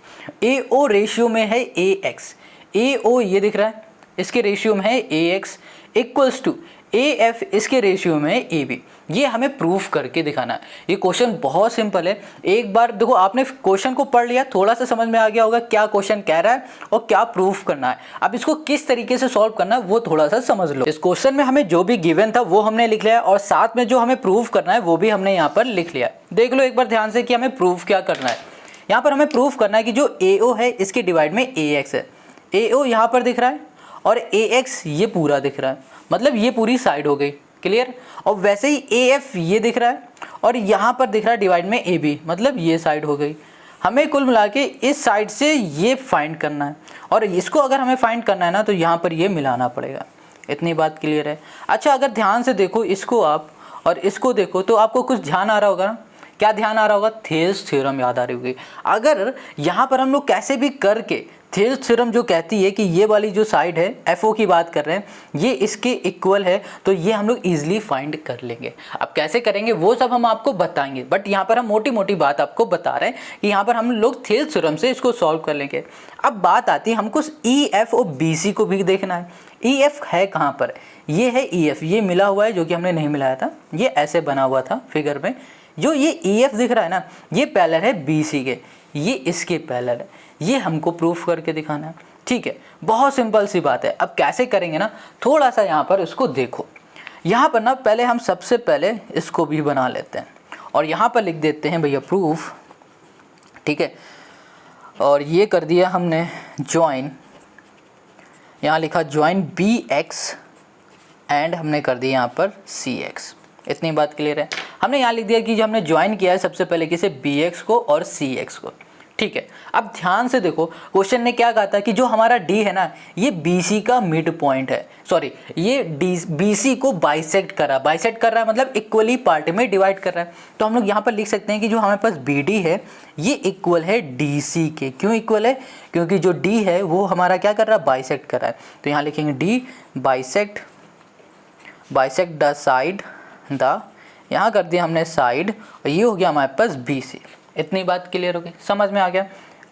Speaker 1: AO ratio में है AX, AO ये दिख रहा है इसके रेशियो में है AX इक्वल्स टू AF इसके रेशियो में है AB। ये हमें प्रूफ करके दिखाना है। ये क्वेश्चन बहुत सिंपल है, एक बार देखो आपने क्वेश्चन को पढ़ लिया, थोड़ा सा समझ में आ गया होगा क्या क्वेश्चन कह रहा है और क्या प्रूफ करना है। अब इसको किस तरीके से सॉल्व करना है वो थोड़ा सा समझ लो। इस क्वेश्चन में हमें जो भी गिवन था वो हमने लिख लिया और साथ में जो हमें प्रूफ करना है वो भी हमने यहाँ पर लिख लिया। देख लो एक बार ध्यान से कि हमें प्रूफ क्या करना है। यहाँ पर हमें प्रूफ करना है कि जो AO है इसके डिवाइड में AX है। AO यहाँ पर दिख रहा है और AX ये पूरा दिख रहा है, मतलब ये पूरी साइड हो गई, क्लियर। और वैसे ही AF ये दिख रहा है और यहाँ पर दिख रहा है डिवाइड में AB, मतलब ये साइड हो गई। हमें कुल मिला के इस साइड से ये फाइंड करना है, और इसको अगर हमें फाइंड करना है ना तो यहाँ पर ये मिलाना पड़ेगा। इतनी बात क्लियर है। अच्छा, अगर ध्यान से देखो इसको आप और इसको देखो तो आपको कुछ ध्यान आ रहा होगा ना क्या ध्यान आ रहा होगा, थेल्स थ्योरम याद आ रही होगी। अगर यहाँ पर हम लोग कैसे भी करके थेल्स थ्योरम जो कहती है कि ये वाली जो साइड है FO की बात कर रहे हैं ये इसके इक्वल है, तो ये हम लोग ईजिली फाइंड कर लेंगे। अब कैसे करेंगे वो सब हम आपको बताएंगे, बट यहाँ पर हम मोटी मोटी बात आपको बता रहे हैं कि यहाँ पर हम लोग थेल्स थ्योरम से इसको सॉल्व कर लेंगे। अब बात आती है हमको EF और BC को भी देखना है। EF है कहाँ पर, ये है EF, ये मिला हुआ है जो कि हमने नहीं मिलाया था, ये ऐसे बना हुआ था फिगर में। जो ये EF दिख रहा है ना, ये पैरेलल है BC के, ये इसके पैरेलल है, ये हमको प्रूफ करके दिखाना है। ठीक है, बहुत सिंपल सी बात है। अब कैसे करेंगे ना, थोड़ा सा यहाँ पर इसको देखो। यहाँ पर ना पहले हम सबसे पहले इसको भी बना लेते हैं और यहाँ पर लिख देते हैं भैया प्रूफ। ठीक है, और ये कर दिया हमने ज्वाइन, यहाँ लिखा ज्वाइन BX एंड हमने कर दिया यहाँ पर CX। इतनी बात क्लियर है। हमने यहाँ लिख दिया कि जो हमने ज्वाइन किया है सबसे पहले किसे, BX को और CX को। ठीक है, अब ध्यान से देखो क्वेश्चन ने क्या कहा था कि जो हमारा D है ना, ये BC का मिड पॉइंट है, सॉरी ये BC को बाइसेक्ट कर रहा है मतलब इक्वली पार्ट में डिवाइड कर रहा है। तो हम लोग यहाँ पर लिख सकते हैं कि जो हमारे पास BD है ये इक्वल है DC के। क्यों इक्वल है, क्योंकि जो D है वो हमारा क्या कर रहा है, बाइसेक्ट कर रहा है। तो यहाँ लिखेंगे D bisect the side the, यहाँ कर दिया हमने साइड, और ये हो गया हमारे पास BC। इतनी बात क्लियर हो गई, समझ में आ गया।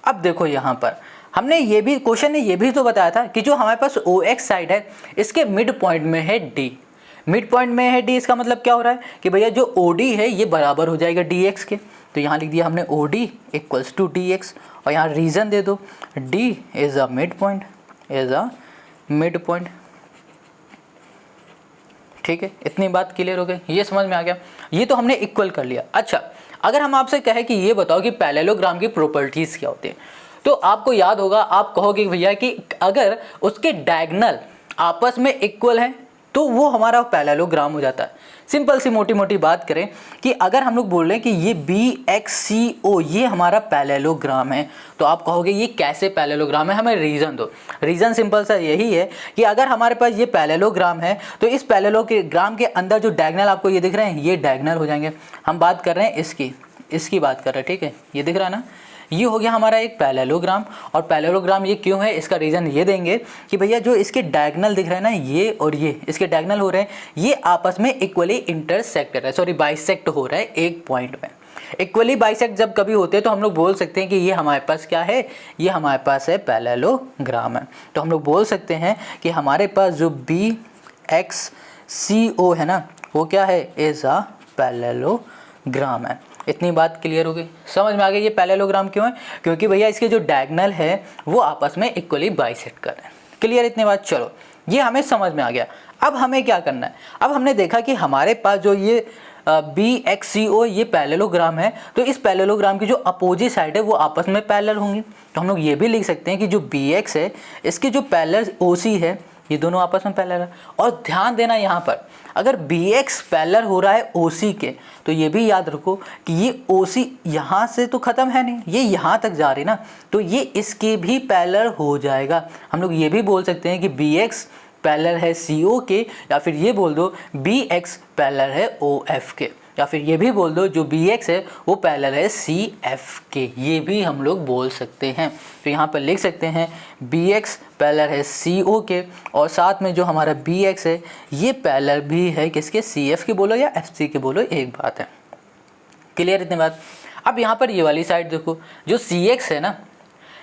Speaker 1: अब देखो यहाँ पर हमने ये भी, क्वेश्चन ने ये भी तो बताया था कि जो हमारे पास OX साइड है इसके मिड पॉइंट में है D, मिड पॉइंट में है D। इसका मतलब क्या हो रहा है कि भैया जो OD है ये बराबर हो जाएगा DX के। तो यहाँ लिख दिया हमने OD इक्वल्स टू DX, और यहाँ रीज़न दे दो, D is a mid point, ठीक है, इतनी बात क्लियर हो गई, ये समझ में आ गया। ये तो हमने इक्वल कर लिया। अच्छा, अगर हम आपसे कहें कि ये बताओ कि पैरेललोग्राम की प्रॉपर्टीज़ क्या होती है, तो आपको याद होगा, आप कहोगे भैया कि अगर उसके डायगोनल आपस में इक्वल हैं तो वो हमारा पैरेललोग्राम हो जाता है। सिंपल सी मोटी मोटी बात करें कि अगर हम लोग बोल रहे हैं कि ये BXCO ये हमारा पैरेललोग्राम है, तो आप कहोगे ये कैसे पैरेललोग्राम है, हमें रीज़न दो। रीज़न सिंपल सा यही है कि अगर हमारे पास ये पैरेललोग्राम है तो इस पैरेललोग्राम के अंदर जो डायगोनल आपको ये दिख रहे हैं ये डायगोनल हो जाएंगे। हम बात कर रहे हैं इसकी बात कर रहे हैं। ठीक है, ये दिख रहा है ना, ये हो गया हमारा एक पैरेललोग्राम। और पैरेललोग्राम ये क्यों है, इसका रीज़न ये देंगे कि भैया जो इसके डायगोनल दिख रहे हैं ना, ये और ये इसके डायगोनल हो रहे हैं, ये आपस में इक्वली इंटरसेक्ट है, सॉरी बाइसेक्ट हो रहा है एक पॉइंट में। इक्वली बाइसेक्ट जब कभी होते हैं तो हम लोग बोल सकते हैं कि ये हमारे पास क्या है, ये हमारे पास है पैरेललोग्राम है। तो हम लोग बोल सकते हैं कि हमारे पास जो BXCO है ना, वो क्या है, इज़ अ पैरेललोग्राम है। इतनी बात क्लियर हो गई, समझ में आ गई ये पैरेललोग्राम क्यों है, क्योंकि भैया इसके जो डायगोनल है वो आपस में इक्वली बाइसेक्ट कर रहे हैं। क्लियर इतनी बात, चलो ये हमें समझ में आ गया। अब हमें क्या करना है, अब हमने देखा कि हमारे पास जो ये BXCO ये पैरेललोग्राम है, तो इस पैरेललोग्राम की जो अपोजिट साइड है वो आपस में पैरेलल होंगी। तो हम लोग ये भी लिख सकते हैं कि जो BX है इसके जो पैरेलल OC है ये दोनों आपस में पैरेलल है। और ध्यान देना यहाँ पर, अगर BX पैरेलल हो रहा है OC के, तो ये भी याद रखो कि ये OC यहाँ से तो ख़त्म है नहीं, ये यहाँ तक जा रही ना, तो ये इसके भी पैरेलल हो जाएगा। हम लोग ये भी बोल सकते हैं कि BX पैरेलल है CO के, या फिर ये बोल दो BX पैरेलल है OF के, या फिर ये भी बोल दो जो BX है वो पैरेलल है CF के, ये भी हम लोग बोल सकते हैं। तो यहाँ पर लिख सकते हैं BX पैरेलल है CO के, और साथ में जो हमारा BX है ये पैरेलल भी है किसके, CF के बोलो या FC के बोलो, एक बात है। क्लियर इतनी बात। अब यहाँ पर ये वाली साइड देखो, जो CX है ना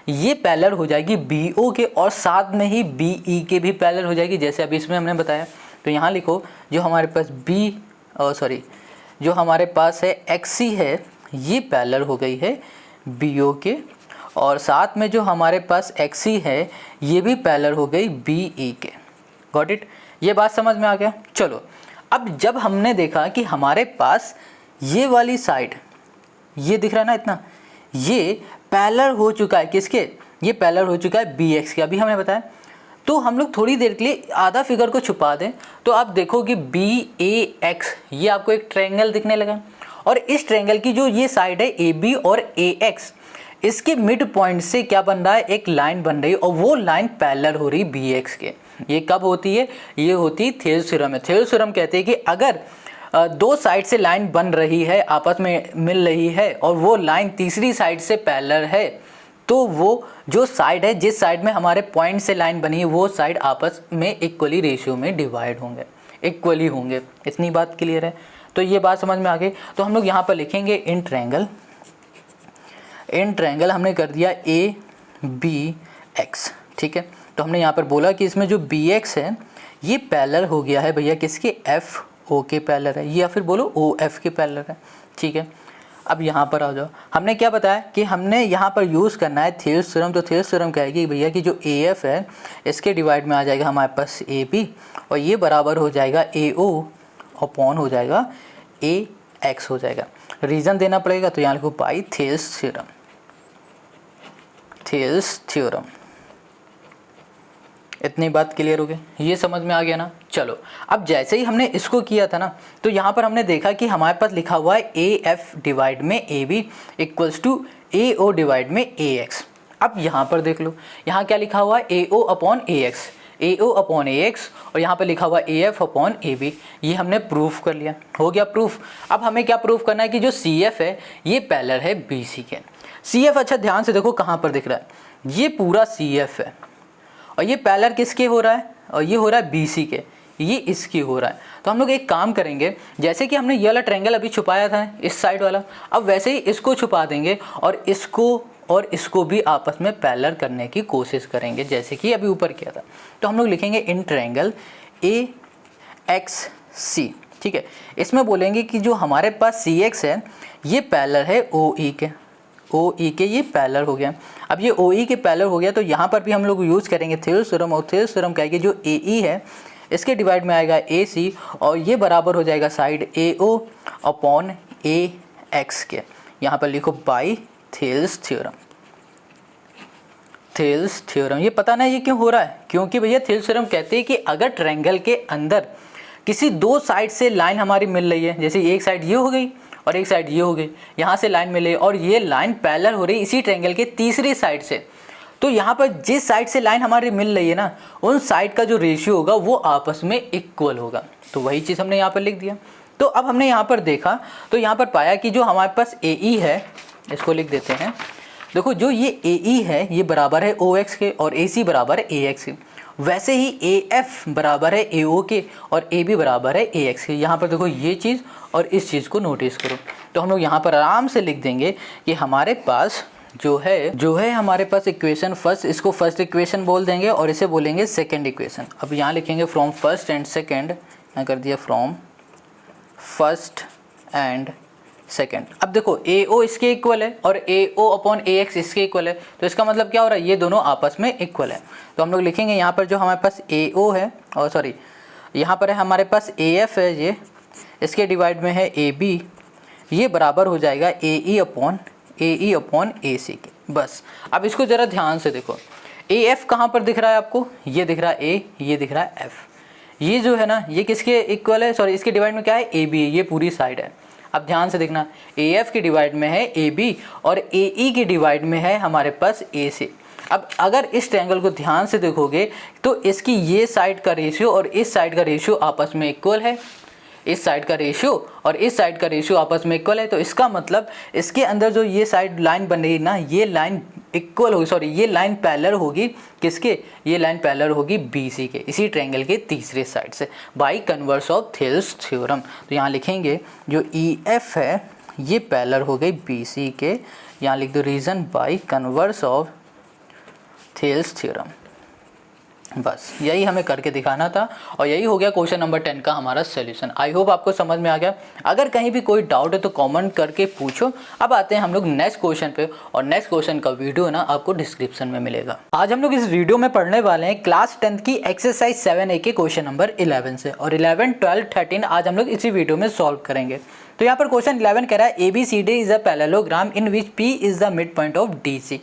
Speaker 1: ये पैरेलल हो जाएगी BO के, और साथ में ही BE के भी पैरेलल हो जाएगी, जैसे अभी इसमें हमने बताया। तो यहाँ लिखो जो हमारे पास जो हमारे पास है XC है ये पैरेलल हो गई है BO के, और साथ में जो हमारे पास XC है ये भी पैरेलल हो गई BE के। गॉट इट, ये बात समझ में आ गया। चलो अब जब हमने देखा कि हमारे पास ये वाली साइड ये दिख रहा है ना इतना, ये पैरेलल हो चुका है किसके, ये पैरेलल हो चुका है BX के, अभी हमने बताया। तो हम लोग थोड़ी देर के लिए आधा फिगर को छुपा दें, तो आप देखो कि BAX ये आपको एक ट्रायंगल दिखने लगा, और इस ट्रायंगल की जो ये साइड है AB और AX, इसके मिड पॉइंट से क्या बन रहा है, एक लाइन बन रही है, और वो लाइन पैरेलल हो रही BX के। ये कब होती है, ये होती है थेल्स थ्योरम में। थेल्स थ्योरम कहते हैं कि अगर दो साइड से लाइन बन रही है, आपस में मिल रही है और वो लाइन तीसरी साइड से पैरेलल है, तो वो जो साइड है, जिस साइड में हमारे पॉइंट से लाइन बनी है, वो साइड आपस में इक्वली रेशियो में डिवाइड होंगे, इक्वली होंगे। इतनी बात क्लियर है? तो ये बात समझ में आ गई। तो हम लोग यहाँ पर लिखेंगे इन ट्रायंगल हमने कर दिया ए बी एक्स, ठीक है। तो हमने यहाँ पर बोला कि इसमें जो बी एक्स है ये पैरेलल हो गया है भैया किसके, एफ ओ के पैरेलल है, या फिर बोलो ओ एफ के पैरेलल है, ठीक है। अब यहाँ पर आ जाओ, हमने क्या बताया कि हमने यहाँ पर यूज़ करना है थेल्स थ्योरम। तो थेल्स थ्योरम कहेगी भैया कि जो ए एफ है इसके डिवाइड में आ जाएगा हमारे पास ए बी, और ये बराबर हो जाएगा ए ओ अपॉन हो जाएगा ए एक्स हो जाएगा। रीज़न देना पड़ेगा, तो यहाँ लिखो बाई थेल्स थ्योरम। इतनी बात क्लियर हो गई, ये समझ में आ गया ना। चलो अब जैसे ही हमने इसको किया था ना, तो यहाँ पर हमने देखा कि हमारे पास लिखा हुआ है ए एफ डिवाइड में A B equals to A O divide में ए एक्स। अब यहाँ पर देख लो, यहाँ क्या लिखा हुआ है, A O upon A X, A O upon A X, और यहाँ पर लिखा हुआ A F upon A B. ये हमने प्रूफ कर लिया, हो गया प्रूफ। अब हमें क्या प्रूफ करना है कि जो सी एफ है ये पैरेलल है बी सी के। सी एफ अच्छा ध्यान से देखो कहाँ पर दिख रहा है, ये पूरा सी एफ है और ये पैरेलल किसके हो रहा है, और ये हो रहा है BC के, ये इसकी हो रहा है। तो हम लोग एक काम करेंगे, जैसे कि हमने ये वाला ट्रायंगल अभी छुपाया था इस साइड वाला, अब वैसे ही इसको छुपा देंगे और इसको भी आपस में पैरेलल करने की कोशिश करेंगे, जैसे कि अभी ऊपर किया था। तो हम लोग लिखेंगे इन ट्रायंगल AXC, ठीक है। इसमें बोलेंगे कि जो हमारे पास CX है ये पैरेलल है OE के, ये पैरेलल हो गया। अब ये OE के पैरेलल हो गया, तो यहाँ पर भी हम लोग यूज़ करेंगे थेल्स थ्योरम, और थेल्स थ्योरम कहेगी जो AE है इसके डिवाइड में आएगा AC, और ये बराबर हो जाएगा साइड AO अपॉन AX के। यहाँ पर लिखो बाई थेल्स थ्योरम। ये पता ना ये क्यों हो रहा है, क्योंकि भैया थेल्स थ्योरम कहते हैं कि अगर ट्रायंगल के अंदर किसी दो साइड से लाइन हमारी मिल रही है, जैसे एक साइड ये हो गई और एक साइड ये हो गई, यहाँ से लाइन मिले और ये लाइन पैरेलल हो रही इसी ट्रायंगल के तीसरी साइड से, तो यहाँ पर जिस साइड से लाइन हमारी मिल रही है ना, उन साइड का जो रेशियो होगा वो आपस में इक्वल होगा। तो वही चीज़ हमने यहाँ पर लिख दिया। तो अब हमने यहाँ पर देखा, तो यहाँ पर पाया कि जो हमारे पास AE है, इसको लिख देते हैं। देखो जो ये AE है ये बराबर है OX के और AC बराबर है AX के। वैसे ही AF बराबर है AO के और AB बराबर है AX के। यहाँ पर देखो ये चीज़ और इस चीज़ को नोटिस करो। तो हम लोग यहाँ पर आराम से लिख देंगे कि हमारे पास जो है हमारे पास इक्वेशन फर्स्ट, इसको फर्स्ट इक्वेशन बोल देंगे और इसे बोलेंगे सेकंड इक्वेशन। अब यहाँ लिखेंगे फ्रॉम फर्स्ट एंड सेकंड, यहाँ कर दिया फ्रॉम फर्स्ट एंड सेकंड। अब देखो AO इसके इक्वल है और AO अपॉन AX इसके इक्वल है, तो इसका मतलब क्या हो रहा है, ये दोनों आपस में इक्वल है। तो हम लोग लिखेंगे यहाँ पर जो हमारे पास AO है, और सॉरी यहाँ पर है हमारे पास AF है, ये इसके डिवाइड में है AB, ये बराबर हो जाएगा AE अपॉन AC के। बस अब इसको ज़रा ध्यान से देखो, AF कहाँ पर दिख रहा है आपको, ये दिख रहा है A, ये दिख रहा है F। ये जो है ना ये किसके इक्वल है, सॉरी इसके डिवाइड में क्या है, AB, ये पूरी साइड है। अब ध्यान से देखना, AF के डिवाइड में है AB और AE के डिवाइड में है हमारे पास AC। अब अगर इस ट्रायंगल को ध्यान से देखोगे तो इसकी ये साइड का रेशियो और इस साइड का रेशियो आपस में इक्वल है, इस साइड का रेशियो और इस साइड का रेशियो आपस में इक्वल है। तो इसका मतलब इसके अंदर जो ये साइड लाइन बन रही है ना, ये लाइन इक्वल होगी, सॉरी ये लाइन पैरेलल होगी किसके, ये लाइन पैरेलल होगी BC के, इसी ट्रायंगल के तीसरे साइड से, bye converse of Thales theorem. तो यहाँ लिखेंगे जो EF है ये पैरेलल हो गई BC के, यहाँ लिख दो reason by converse of Thales theorem. बस यही हमें करके दिखाना था और यही हो गया क्वेश्चन नंबर 10 का हमारा सॉल्यूशन। आई होप आपको समझ में आ गया। अगर कहीं भी कोई डाउट है तो कमेंट करके पूछो। अब आते हैं हम लोग नेक्स्ट क्वेश्चन पे, और नेक्स्ट क्वेश्चन का वीडियो ना आपको डिस्क्रिप्शन में मिलेगा। आज हम लोग इस वीडियो में पढ़ने वाले हैं क्लास 10 की एक्सरसाइज 7A के क्वेश्चन नंबर 11 से, और 11, 12, 13 आज हम लोग इसी वीडियो में सॉल्व करेंगे। तो यहाँ पर क्वेश्चन 11 कह रहा है ABCD is a parallelogram in which P is the mid point of DC।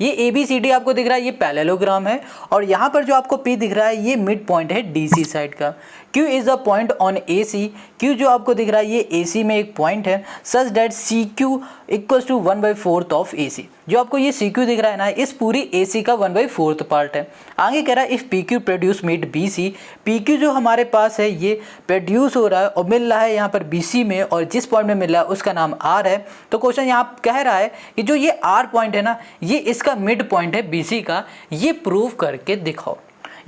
Speaker 1: ये ABCD आपको दिख रहा है, ये पैरेललोग्राम है, और यहाँ पर जो आपको P दिख रहा है ये मिड पॉइंट है DC साइड का। Q is a point on AC, Q जो आपको दिख रहा है ये AC में एक पॉइंट है, such that CQ equals to 1/4 of AC। जो आपको ये सी क्यू दिख रहा है ना, इस पूरी ए सी का 1/4 पार्ट है। आगे कह रहा है if P Q produced meet B C, P Q जो हमारे पास है ये प्रोड्यूस हो रहा है और मिल रहा है यहाँ पर बी सी में, और जिस पॉइंट में मिल रहा है उसका नाम आर है। तो क्वेश्चन यहाँ कह रहा है कि जो ये आर पॉइंट है ना, ये इसका मिड पॉइंट है बी सी का, ये प्रूव करके दिखाओ।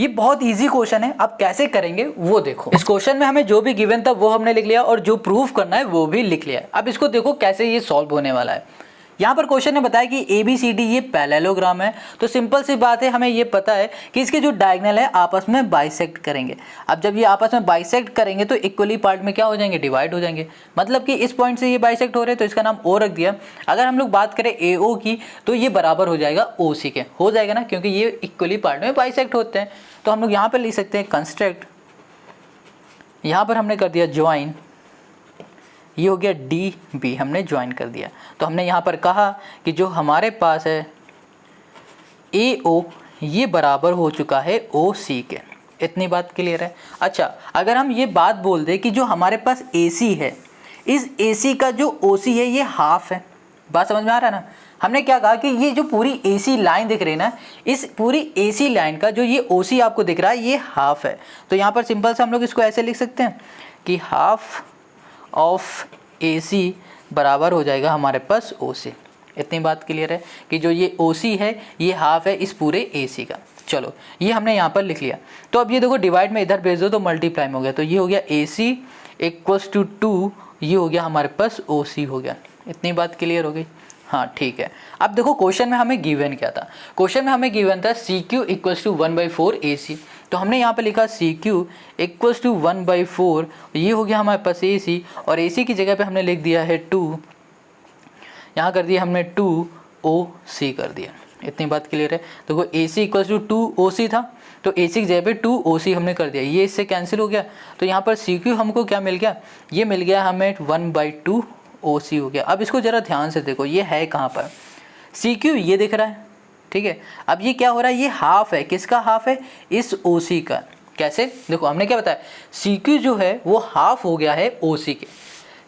Speaker 1: ये बहुत इजी क्वेश्चन है, आप कैसे करेंगे वो देखो। इस क्वेश्चन में हमें जो भी गिवन था वो हमने लिख लिया और जो प्रूफ करना है वो भी लिख लिया। अब इसको देखो कैसे ये सॉल्व होने वाला है। यहाँ पर क्वेश्चन ने बताया कि ए बी सी डी ये पैरेललोग्राम है, तो सिंपल सी बात है, हमें ये पता है कि इसके जो डायगोनल है आपस में बाइसेक्ट करेंगे। अब जब ये आपस में बाइसेक्ट करेंगे तो इक्वली पार्ट में क्या हो जाएंगे, डिवाइड हो जाएंगे। मतलब कि इस पॉइंट से ये बाइसेक्ट हो रहे हैं तो इसका नाम ओ रख दिया। अगर हम लोग बात करें ए ओ की तो ये बराबर हो जाएगा ओ सी के, हो जाएगा ना, क्योंकि ये इक्वली पार्ट में बाइसेक्ट होते हैं। तो हम लोग यहाँ पर लिख सकते हैं कंस्ट्रक्ट, यहाँ पर हमने कर दिया ज्वाइन, ये हो गया डी बी, हमने ज्वाइन कर दिया। तो हमने यहाँ पर कहा कि जो हमारे पास है ए ओ ये बराबर हो चुका है ओ सी के। इतनी बात क्लियर है। अच्छा, अगर हम ये बात बोल दें कि जो हमारे पास ए सी है, इस ए सी का जो ओ सी है ये हाफ है, बात समझ में आ रहा है ना। हमने क्या कहा कि ये जो पूरी ए सी लाइन दिख रही है ना, इस पूरी ए सी लाइन का जो ये ओ सी आपको दिख रहा है ये हाफ है। तो यहाँ पर सिंपल से हम लोग इसको ऐसे लिख सकते हैं कि हाफ ऑफ ए सी बराबर हो जाएगा हमारे पास ओ सी। इतनी बात क्लियर है कि जो ये ओ सी है ये हाफ है इस पूरे ए सी का। चलो ये हमने यहाँ पर लिख लिया। तो अब ये देखो डिवाइड में इधर भेज दो तो मल्टीप्लाई में हो गया, तो ये हो गया ए सी इक्वल्स टू 2, ये हो गया हमारे पास ओ सी हो गया। इतनी बात क्लियर हो गई। हाँ ठीक है। अब देखो क्वेश्चन में हमें गिवन क्या था, क्वेश्चन में हमें गिवन था सी क्यू इक्वल्स टू 1/4 ए सी। तो हमने यहाँ पे लिखा सी क्यू इक्वल्स टू 1/4, ये हो गया हमारे पास ए सी, और ए सी की जगह पे हमने लिख दिया है 2, यहाँ कर दिया हमने 2 ओ सी कर दिया। इतनी बात क्लियर है। देखो ए सी इक्वल्स टू 2 ओ सी था, तो ए सी की जगह पे 2 ओ सी हमने कर दिया, ये इससे कैंसिल हो गया। तो यहाँ पर सी क्यू हमको क्या मिल गया, ये मिल गया हमें 1/2 ओ सी हो गया। अब इसको ज़रा ध्यान से देखो, ये है कहाँ पर, सी क्यू ये दिख रहा है, ठीक है। अब ये क्या हो रहा है, ये हाफ है, किसका हाफ है, इस ओ सी का। कैसे, देखो हमने क्या बताया, सी क्यू जो है वो हाफ हो गया है ओ सी के,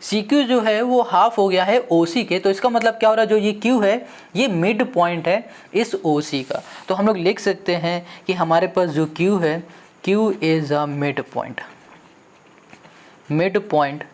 Speaker 1: सी क्यू जो है वो हाफ हो गया है ओ सी के। तो इसका मतलब क्या हो रहा है, जो ये क्यू है ये मिड पॉइंट है इस ओ सी का। तो हम लोग लिख सकते हैं कि हमारे पास जो क्यू है, Q is a mid point, mid point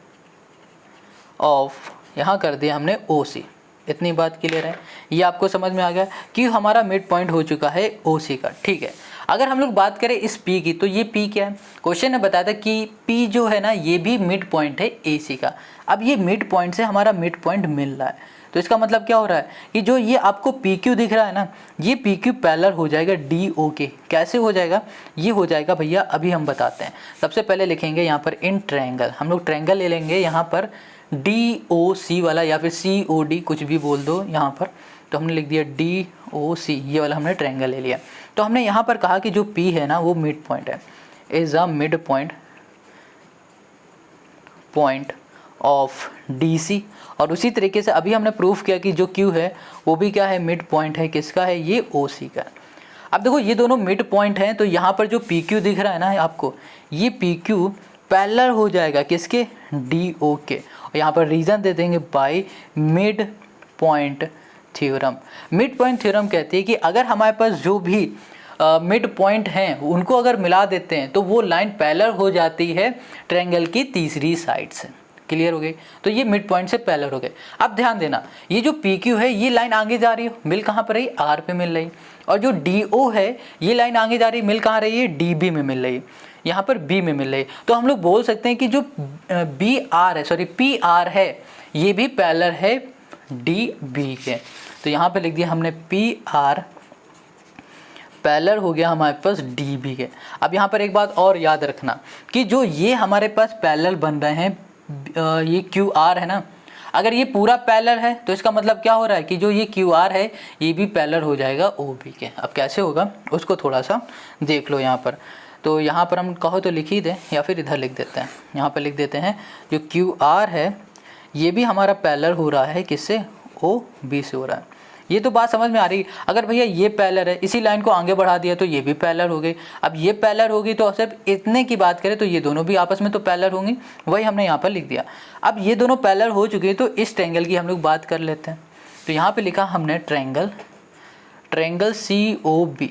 Speaker 1: of, यहाँ कर दिया हमने ओ सी। इतनी बात क्लियर है, ये आपको समझ में आ गया कि हमारा मिड पॉइंट हो चुका है ओ सी का, ठीक है। अगर हम लोग बात करें इस P की, तो ये P क्या है, क्वेश्चन ने बताया था कि P जो है ना ये भी मिड पॉइंट है ए सी का। अब ये मिड पॉइंट से हमारा मिड पॉइंट मिल रहा है, तो इसका मतलब क्या हो रहा है कि जो ये आपको PQ दिख रहा है ना, ये PQ पैरेलल हो जाएगा DO के। कैसे हो जाएगा, ये हो जाएगा भैया अभी हम बताते हैं। सबसे पहले लिखेंगे यहाँ पर इन ट्रायंगल, हम लोग ट्रायंगल ले लेंगे यहाँ पर DOC वाला, या फिर COD कुछ भी बोल दो यहाँ पर। तो हमने लिख दिया DOC, ये वाला हमने ट्रायंगल ले लिया। तो हमने यहाँ पर कहा कि जो P है ना वो मिड पॉइंट है, is a mid point of DC। और उसी तरीके से अभी हमने प्रूफ किया कि जो Q है वो भी क्या है, मिड पॉइंट है, किसका है, ये OC का। अब देखो ये दोनों मिड पॉइंट हैं, तो यहाँ पर जो PQ दिख रहा है ना आपको, ये PQ पैरेलल हो जाएगा किसके, DO के। और यहाँ पर रीज़न दे देंगे by mid point theorem. Mid point theorem कहती है कि अगर हमारे पास जो भी मिड पॉइंट हैं उनको अगर मिला देते हैं तो वो लाइन पैरेलल हो जाती है ट्रायंगल की तीसरी साइड से। क्लियर हो गई, तो ये मिड पॉइंट से पैरेलल हो गए। अब ध्यान देना, ये जो PQ है ये लाइन आगे जा रही है, मिल कहाँ पर रही, R पे मिल रही, और जो DO है ये लाइन आगे जा रही है, मिल कहाँ रही है, DB में मिल रही है, यहाँ पर B में मिल रही है। तो हम लोग बोल सकते हैं कि जो BR है, सॉरी PR है, ये भी पैरेलल है DB के। तो यहाँ पे लिख दिया हमने PR पैरेलल हो गया हमारे पास DB के। अब यहाँ पर एक बात और याद रखना कि जो ये हमारे पास पैरेलल बन रहे हैं, ये QR है ना, अगर ये पूरा पैरेलल है तो इसका मतलब क्या हो रहा है कि जो ये QR है ये भी पैरेलल हो जाएगा OB के। अब कैसे होगा उसको थोड़ा सा देख लो यहाँ पर। तो यहाँ पर हम कहो तो लिख ही दें या फिर इधर लिख देते हैं, यहाँ पर लिख देते हैं जो QR है ये भी हमारा पैरेलल हो रहा है, किससे, OB से हो रहा है। ये तो बात समझ में आ रही। अगर भैया ये पैरेलल है, इसी लाइन को आगे बढ़ा दिया तो ये भी पैरेलल हो गई। अब ये पैरेलल होगी तो सिर्फ इतने की बात करें तो ये दोनों भी आपस में तो पैरेलल होंगी, वही हमने यहाँ पर लिख दिया। अब ये दोनों पैरेलल हो चुके हैं तो इस ट्रायंगल की हम लोग बात कर लेते हैं। तो यहाँ पे लिखा हमने triangle COB,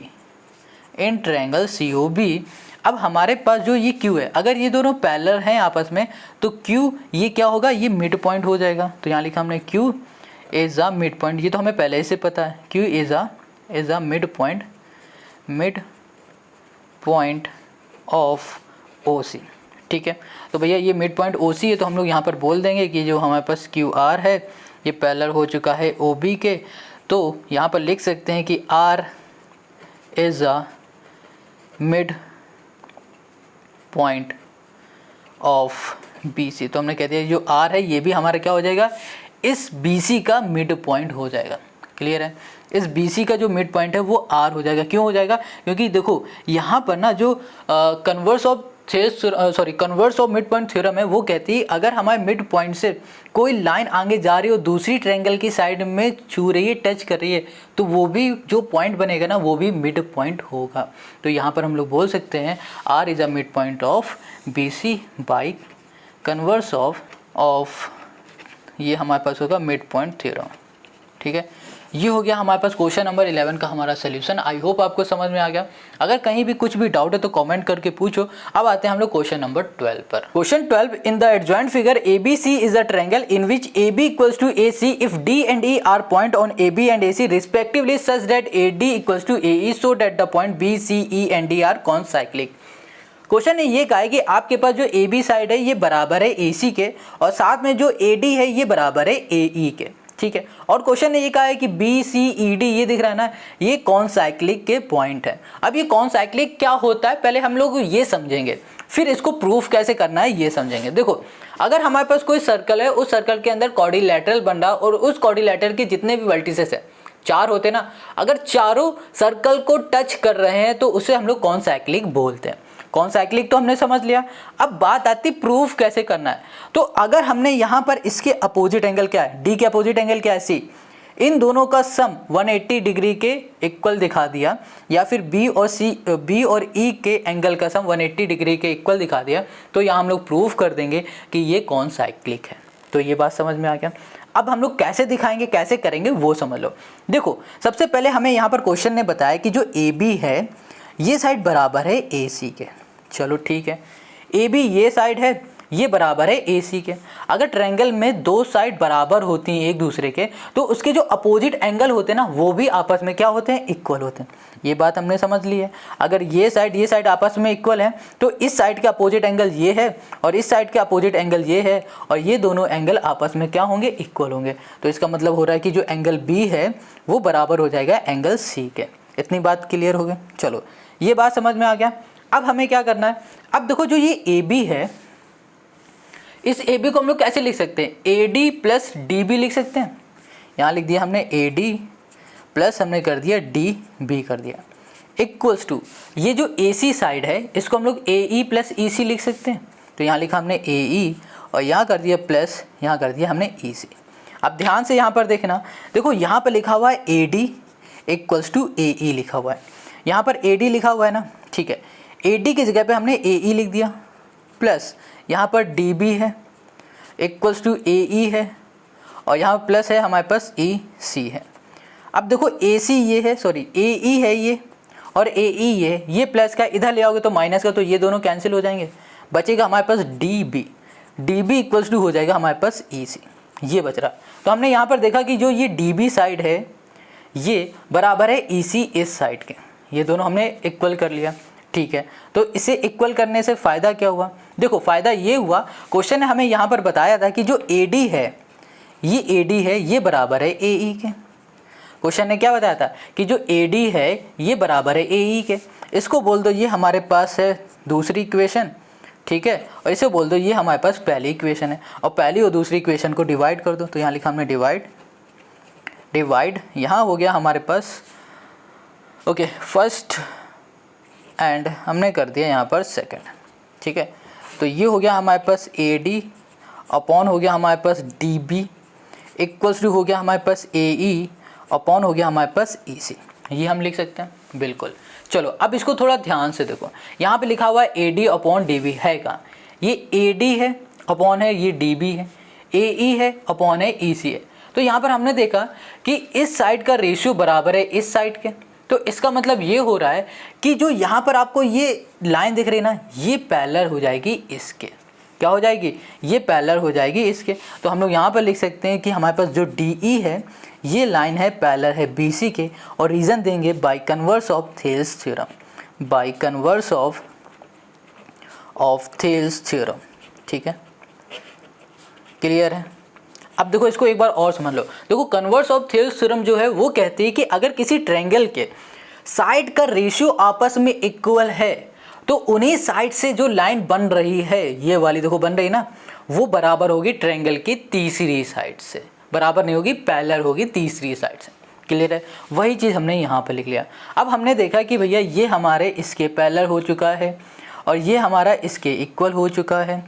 Speaker 1: in triangle COB। अब हमारे पास जो ये Q है, अगर ये दोनों पैरेलल हैं आपस में तो Q ये क्या होगा, ये मिड पॉइंट हो जाएगा। तो यहाँ लिखा हमने Q is a mid point, ये तो हमें पहले से पता है, Q is a mid point of OC। ठीक है, तो भैया ये मिड पॉइंट OC है, तो हम लोग यहाँ पर बोल देंगे कि जो हमारे पास QR है ये पैरेलल हो चुका है OB के। तो यहाँ पर लिख सकते हैं कि R is a mid point of BC। तो हमने कह दिया जो R है ये भी हमारा क्या हो जाएगा, इस BC का मिड पॉइंट हो जाएगा। क्लियर है, इस BC का जो मिड पॉइंट है वो R हो जाएगा। क्यों हो जाएगा, क्योंकि देखो यहाँ पर ना जो converse of mid point theorem है वो कहती है अगर हमारे मिड पॉइंट से कोई लाइन आगे जा रही हो दूसरी ट्रायंगल की साइड में छू रही है, टच कर रही है, तो वो भी जो पॉइंट बनेगा ना वो भी मिड पॉइंट होगा। तो यहाँ पर हम लोग बोल सकते हैं R is a mid point of BC by converse of ये हमारे पास होगा मिड पॉइंट थ्योरम। ठीक है, ये हो गया हमारे पास क्वेश्चन नंबर 11 का हमारा सोल्यूशन। आई होप आपको समझ में आ गया। अगर कहीं भी कुछ भी डाउट है तो कमेंट करके पूछो। अब आते हैं हम लोग क्वेश्चन नंबर 12 पर। Question 12, in the adjoint figure ABC is a triangle in which AB equals to AC if D and E are point on AB and AC respectively such that AD equals to AE so that the point B, C, E and D are concyclic. Question ने ये कहा है कि आपके पास जो AB side है ये बराबर है AC के और साथ में जो AD है ये बराबर है AE के। ठीक है, और क्वेश्चन ने ये कहा है कि BCED ये दिख रहा है ना, ये कॉन्साइक्लिक के पॉइंट है। अब ये कॉन्साइक्लिक क्या होता है पहले हम लोग ये समझेंगे, फिर इसको प्रूफ कैसे करना है ये समझेंगे। देखो, अगर हमारे पास कोई सर्कल है, उस सर्कल के अंदर क्वाड्रिलैटरल बन रहा और उस क्वाड्रिलैटरल के जितने भी वर्टिसेस है, 4 होते ना, अगर चारों सर्कल को टच कर रहे हैं तो उसे हम लोग कॉन्साइक्लिक बोलते हैं। कॉन्साइक्लिक तो हमने समझ लिया। अब बात आती प्रूफ कैसे करना है। तो अगर हमने यहाँ पर इसके अपोजिट एंगल क्या है, D के अपोजिट एंगल क्या है C, इन दोनों का सम 180 डिग्री के इक्वल दिखा दिया, या फिर B और E के एंगल का सम 180 डिग्री के इक्वल दिखा दिया, तो यहाँ हम लोग प्रूफ कर देंगे कि ये कॉन्साइक्लिक है। तो ये बात समझ में आ गया। अब हम लोग कैसे दिखाएंगे, कैसे करेंगे वो समझ लो। देखो, सबसे पहले हमें यहाँ पर क्वेश्चन ने बताया कि जो AB है ये साइड बराबर है AC के। चलो ठीक है, AB ये साइड है, ये बराबर है AC के। अगर ट्रायंगल में दो साइड बराबर होती हैं एक दूसरे के, तो उसके जो अपोजिट एंगल होते हैं ना वो भी आपस में क्या होते हैं, इक्वल होते हैं। ये बात हमने समझ ली है। अगर ये साइड आपस में इक्वल है तो इस साइड का अपोजिट एंगल ये है और इस साइड का अपोजिट एंगल ये है, और ये दोनों एंगल आपस में क्या होंगे, इक्वल होंगे। तो इसका मतलब हो रहा है कि जो एंगल B है वो बराबर हो जाएगा एंगल C के। इतनी बात क्लियर हो गई। चलो, ये बात समझ में आ गया। अब हमें क्या करना है, अब देखो जो ये AB है, इस AB को हम लोग कैसे लिख सकते हैं, AD प्लस DB लिख सकते हैं। यहाँ लिख दिया हमने AD प्लस हमने कर दिया DB कर दिया, इक्वल्स टू ये जो AC साइड है इसको हम लोग AE प्लस EC लिख सकते हैं। तो यहाँ लिखा हमने AE और यहाँ कर दिया प्लस, यहाँ कर दिया हमने EC। अब ध्यान से यहाँ पर देखना, देखो यहाँ पर लिखा हुआ है AD इक्वल्स टू AE लिखा हुआ है, यहाँ पर AD लिखा हुआ है ना। ठीक है, AD की जगह पे हमने AE लिख दिया, प्लस यहाँ पर DB है इक्वल्स टू AE है, और यहाँ प्लस है हमारे पास EC है। अब देखो AC ये है, सॉरी AE है ये, और AE ये प्लस का इधर ले आओगे तो माइनस का, तो ये दोनों कैंसिल हो जाएंगे, बचेगा हमारे पास DB इक्वल्स टू हो जाएगा हमारे पास EC, ये बच रहा। तो हमने यहाँ पर देखा कि जो ये DB साइड है ये बराबर है EC इस साइड के, ये दोनों हमने इक्वल कर लिया। ठीक है, तो इसे इक्वल करने से फ़ायदा क्या हुआ, देखो फ़ायदा ये हुआ, क्वेश्चन ने हमें यहाँ पर बताया था कि जो AD है ये बराबर है AE के। क्वेश्चन ने क्या बताया था कि जो AD है ये बराबर है AE के। इसको बोल दो ये हमारे पास है दूसरी इक्वेशन, ठीक है, और इसे बोल दो ये हमारे पास पहली इक्वेशन है, और पहली और दूसरी इक्वेशन को डिवाइड कर दो। तो यहाँ लिखा हमने डिवाइड, यहाँ हो गया हमारे पास ओके फर्स्ट एंड हमने कर दिया यहाँ पर सेकंड। ठीक है, तो ये हो गया हमारे पास AD अपॉन हो गया हमारे पास DB इक्वल्स टू हो गया हमारे पास AE अपॉन हो गया हमारे पास EC। ये हम लिख सकते हैं बिल्कुल। चलो अब इसको थोड़ा ध्यान से देखो, यहाँ पे लिखा हुआ है AD अपॉन DB है कहाँ, ये AD है अपॉन है ये DB है, AE है अपॉन है EC है। तो यहाँ पर हमने देखा कि इस साइड का रेशियो बराबर है इस साइड के, तो इसका मतलब ये हो रहा है कि जो यहाँ पर आपको ये लाइन दिख रही है ना, ये पैरेलल हो जाएगी इसके। क्या हो जाएगी? ये पैरेलल हो जाएगी इसके। तो हम लोग यहाँ पर लिख सकते हैं कि हमारे पास जो DE है ये लाइन है पैरेलल है BC के, और रीज़न देंगे bye converse of Thales theorem, bye converse of Thales theorem. ठीक है, क्लियर है? अब देखो इसको एक बार और समझ लो। देखो कन्वर्स ऑफ थेल्स थ्योरम जो है वो कहती है कि अगर किसी ट्रायंगल के साइड का रेशियो आपस में इक्वल है तो उन्हीं साइड से जो लाइन बन रही है, ये वाली देखो बन रही ना, वो बराबर होगी ट्रायंगल की तीसरी साइड से, बराबर नहीं होगी, पैरेलल होगी तीसरी साइड से। क्लियर है? वही चीज़ हमने यहाँ पर लिख लिया। अब हमने देखा कि भैया ये हमारे इसके पैरेलल हो चुका है और ये हमारा इसके इक्वल हो चुका है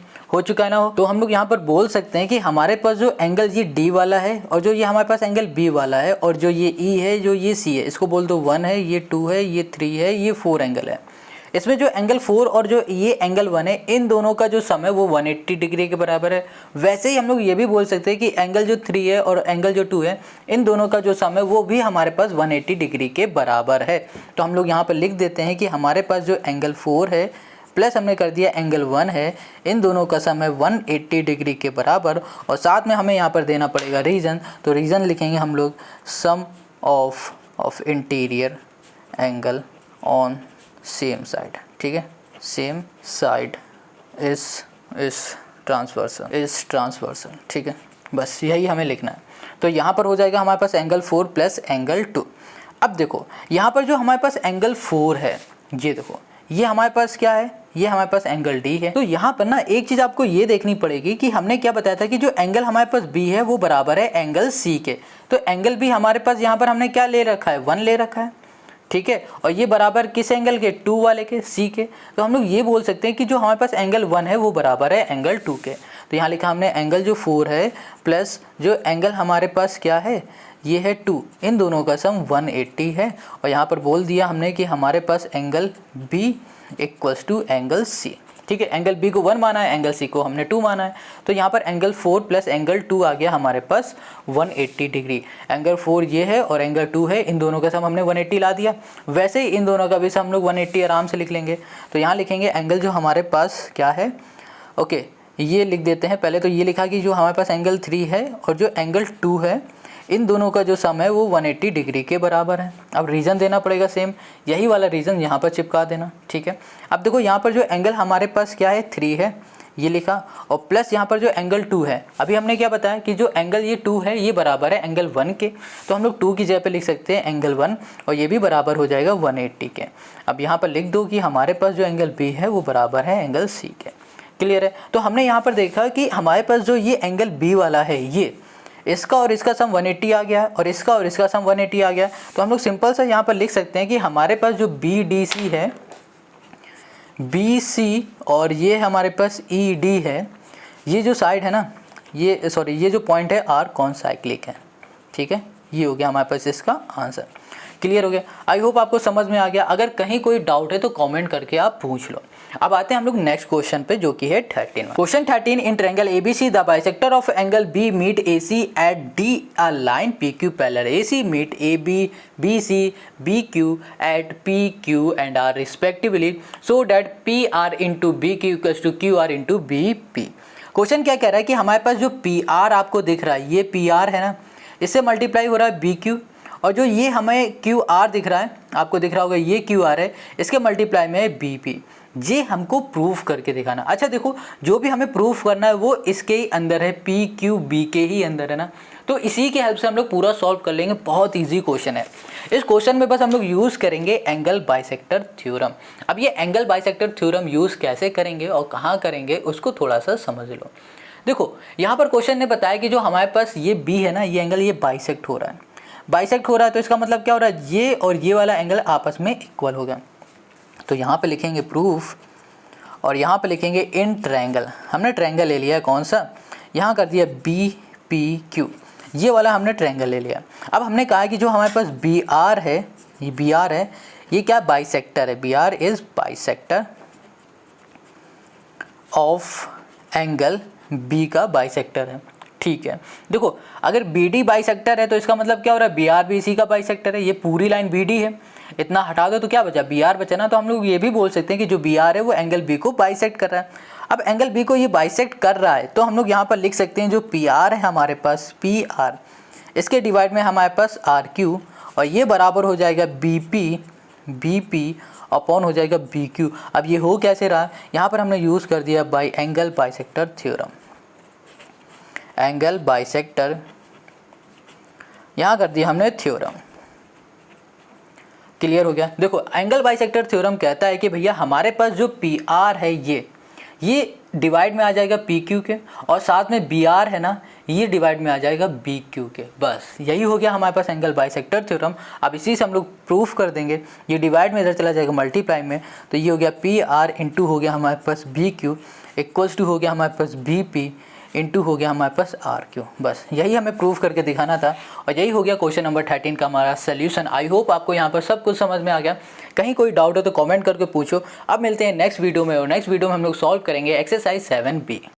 Speaker 1: ना हो, तो हम लोग यहाँ पर बोल सकते हैं कि हमारे पास जो एंगल ये D वाला है और जो ये हमारे पास एंगल B वाला है और जो ये E है, जो ये C है, इसको बोल दो 1 है, ये 2 है, ये 3 है, ये 4 एंगल है। इसमें जो एंगल 4 और जो ये एंगल 1 है, इन दोनों का जो सम है वो 180 डिग्री के बराबर है। वैसे ही हम लोग ये भी बोल सकते हैं कि एंगल जो 3 है और एंगल जो 2 है, इन दोनों का जो सम है वो भी हमारे पास 180 डिग्री के बराबर है। तो हम लोग यहाँ पर लिख देते हैं कि हमारे पास जो एंगल 4 है प्लस हमने कर दिया एंगल 1 है, इन दोनों का सम है 180 डिग्री के बराबर, और साथ में हमें यहाँ पर देना पड़ेगा रीज़न। तो रीज़न लिखेंगे हम लोग sum of interior angle on same side. ठीक है, सेम साइड इस ट्रांसवर्सल। ठीक है, बस यही हमें लिखना है। तो यहाँ पर हो जाएगा हमारे पास एंगल 4 प्लस एंगल 2। अब देखो यहाँ पर जो हमारे पास एंगल 4 है, ये देखो ये हमारे पास क्या है, ये हमारे पास एंगल D है। तो यहाँ पर ना एक चीज़ आपको ये देखनी पड़ेगी कि हमने क्या बताया था कि जो एंगल हमारे पास B है वो बराबर है एंगल C के। तो एंगल B हमारे पास यहाँ पर हमने क्या ले रखा है, 1 ले रखा है। ठीक है, और ये बराबर किस एंगल के, 2 वाले के, C के। तो हम लोग ये बोल सकते हैं कि जो हमारे पास एंगल 1 है वो बराबर है एंगल 2 के। तो यहाँ लिखा हमने एंगल जो 4 है प्लस जो एंगल हमारे पास क्या है, ये है 2, इन दोनों का सम 180 है। और यहाँ पर बोल दिया हमने कि हमारे पास angle B equals to angle C। ठीक है, एंगल B को 1 माना है, एंगल C को हमने 2 माना है। तो यहाँ पर एंगल 4 प्लस एंगल 2 आ गया हमारे पास 180 डिग्री। एंगल 4 ये है और एंगल 2 है, इन दोनों का सम हमने 180 ला दिया। वैसे ही इन दोनों का भी सम हम लोग 180 आराम से लिख लेंगे। तो यहाँ लिखेंगे एंगल जो हमारे पास क्या है, ओके ये लिख देते हैं पहले। तो ये लिखा कि जो हमारे पास एंगल 3 है और जो एंगल 2 है, इन दोनों का जो सम है वो 180 डिग्री के बराबर है। अब रीज़न देना पड़ेगा सेम, यही वाला रीज़न यहाँ पर चिपका देना। ठीक है, अब देखो यहाँ पर जो एंगल हमारे पास क्या है, 3 है, ये लिखा, और प्लस यहाँ पर जो एंगल 2 है, अभी हमने क्या बताया कि जो एंगल ये 2 है ये बराबर है एंगल 1 के। तो हम लोग 2 की जगह पे लिख सकते हैं एंगल 1, और ये भी बराबर हो जाएगा 180 के। अब यहाँ पर लिख दो कि हमारे पास जो एंगल B है वो बराबर है एंगल C के। क्लियर है? तो हमने यहाँ पर देखा कि हमारे पास जो ये एंगल B वाला है, ये इसका और इसका सम 180 आ गया और इसका और इसका सम 180 आ गया। तो हम लोग सिंपल सा यहाँ पर लिख सकते हैं कि हमारे पास जो BDC है, BC और ये हमारे पास ED है, ये जो साइड है ना, ये सॉरी ये जो पॉइंट है R कॉन्साइक्लिक है। ठीक है, ये हो गया हमारे पास इसका आंसर। क्लियर हो गया? आई होप आपको समझ में आ गया। अगर कहीं कोई डाउट है तो कमेंट करके आप पूछ लो। अब आते हैं हम लोग नेक्स्ट क्वेश्चन पे, जो कि है 13। Question 13, in triangle ABC the bisector of angle B meet AC at D a line PQ parallel AC meet AB BC BQ at PQ and R respectively so that PR into BQ equals to QR into BP। Question क्या कह रहा है कि हमारे पास जो PR आपको दिख रहा है, ये PR है ना, इससे मल्टीप्लाई हो रहा है BQ, और जो ये हमें QR दिख रहा है, आपको दिख रहा होगा ये QR है, इसके मल्टीप्लाई में है BP। ये हमको प्रूफ करके दिखाना। अच्छा देखो, जो भी हमें प्रूफ करना है वो इसके ही अंदर है, PQB के ही अंदर है ना। तो इसी के हेल्प से हम लोग पूरा सॉल्व कर लेंगे। बहुत इजी क्वेश्चन है। इस क्वेश्चन में बस हम लोग यूज़ करेंगे एंगल बाइसेक्टर थ्योरम। अब ये एंगल बाइसेक्टर थ्योरम यूज़ कैसे करेंगे और कहाँ करेंगे उसको थोड़ा सा समझ लो। देखो यहाँ पर क्वेश्चन ने बताया कि जो हमारे पास ये B है ना, ये एंगल ये बाइसेक्ट हो रहा है। बाइसेक्ट हो रहा है तो इसका मतलब क्या हो रहा है, ये और ये वाला एंगल आपस में इक्वल हो गया। तो यहाँ पे लिखेंगे प्रूफ, और यहाँ पे लिखेंगे इन ट्रायंगल। हमने ट्रायंगल ले लिया है कौन सा, यहाँ कर दिया BPQ, ये वाला हमने ट्रायंगल ले लिया। अब हमने कहा कि जो हमारे पास BR है, ये BR है, ये क्या बाइसेक्टर है, BR is bisector of angle B का बाइसेक्टर है। ठीक है, देखो अगर बी डी बाइसेक्टर है तो इसका मतलब क्या हो रहा है, बी आर बी सी का बाइसेक्टर है, ये पूरी लाइन बी डी है, इतना हटा दो तो क्या बचा, बी आर बचा ना। तो हम लोग ये भी बोल सकते हैं कि जो बी आर है वो एंगल बी को बाइसेक्ट कर रहा है। अब एंगल बी को ये बाइसेक्ट कर रहा है तो हम लोग यहाँ पर लिख सकते हैं जो पी आर है हमारे पास, पी आर, इसके डिवाइड में हमारे पास आर क्यू, और ये बराबर हो जाएगा बी पी अपॉन हो जाएगा बी क्यू। अब ये हो कैसे रहा, यहाँ पर हमने यूज़ कर दिया by angle bisector theorem, angle bisector यहाँ कर दिया हमने थ्योरम। क्लियर हो गया। देखो एंगल बाइसेक्टर थ्योरम कहता है कि भैया हमारे पास जो पी आर है ये डिवाइड में आ जाएगा पी क्यू के, और साथ में बी आर है ना, ये डिवाइड में आ जाएगा बी क्यू के। बस यही हो गया हमारे पास एंगल बाइसेक्टर थ्योरम। अब इसी से हम लोग प्रूफ कर देंगे, ये डिवाइड में इधर चला जाएगा मल्टीप्लाई में, तो ये हो गया पी आर इंटू हो गया हमारे पास बी क्यू इक्वल्स टू हो गया हमारे पास बी पी इंटू हो गया हमारे पास आर क्यू। बस यही हमें प्रूफ करके दिखाना था, और यही हो गया क्वेश्चन नंबर 13 का हमारा सोल्यूशन। आई होप आपको यहाँ पर सब कुछ समझ में आ गया। कहीं कोई डाउट हो तो कमेंट करके पूछो। अब मिलते हैं नेक्स्ट वीडियो में, और नेक्स्ट वीडियो में हम लोग सॉल्व करेंगे एक्सरसाइज 7B।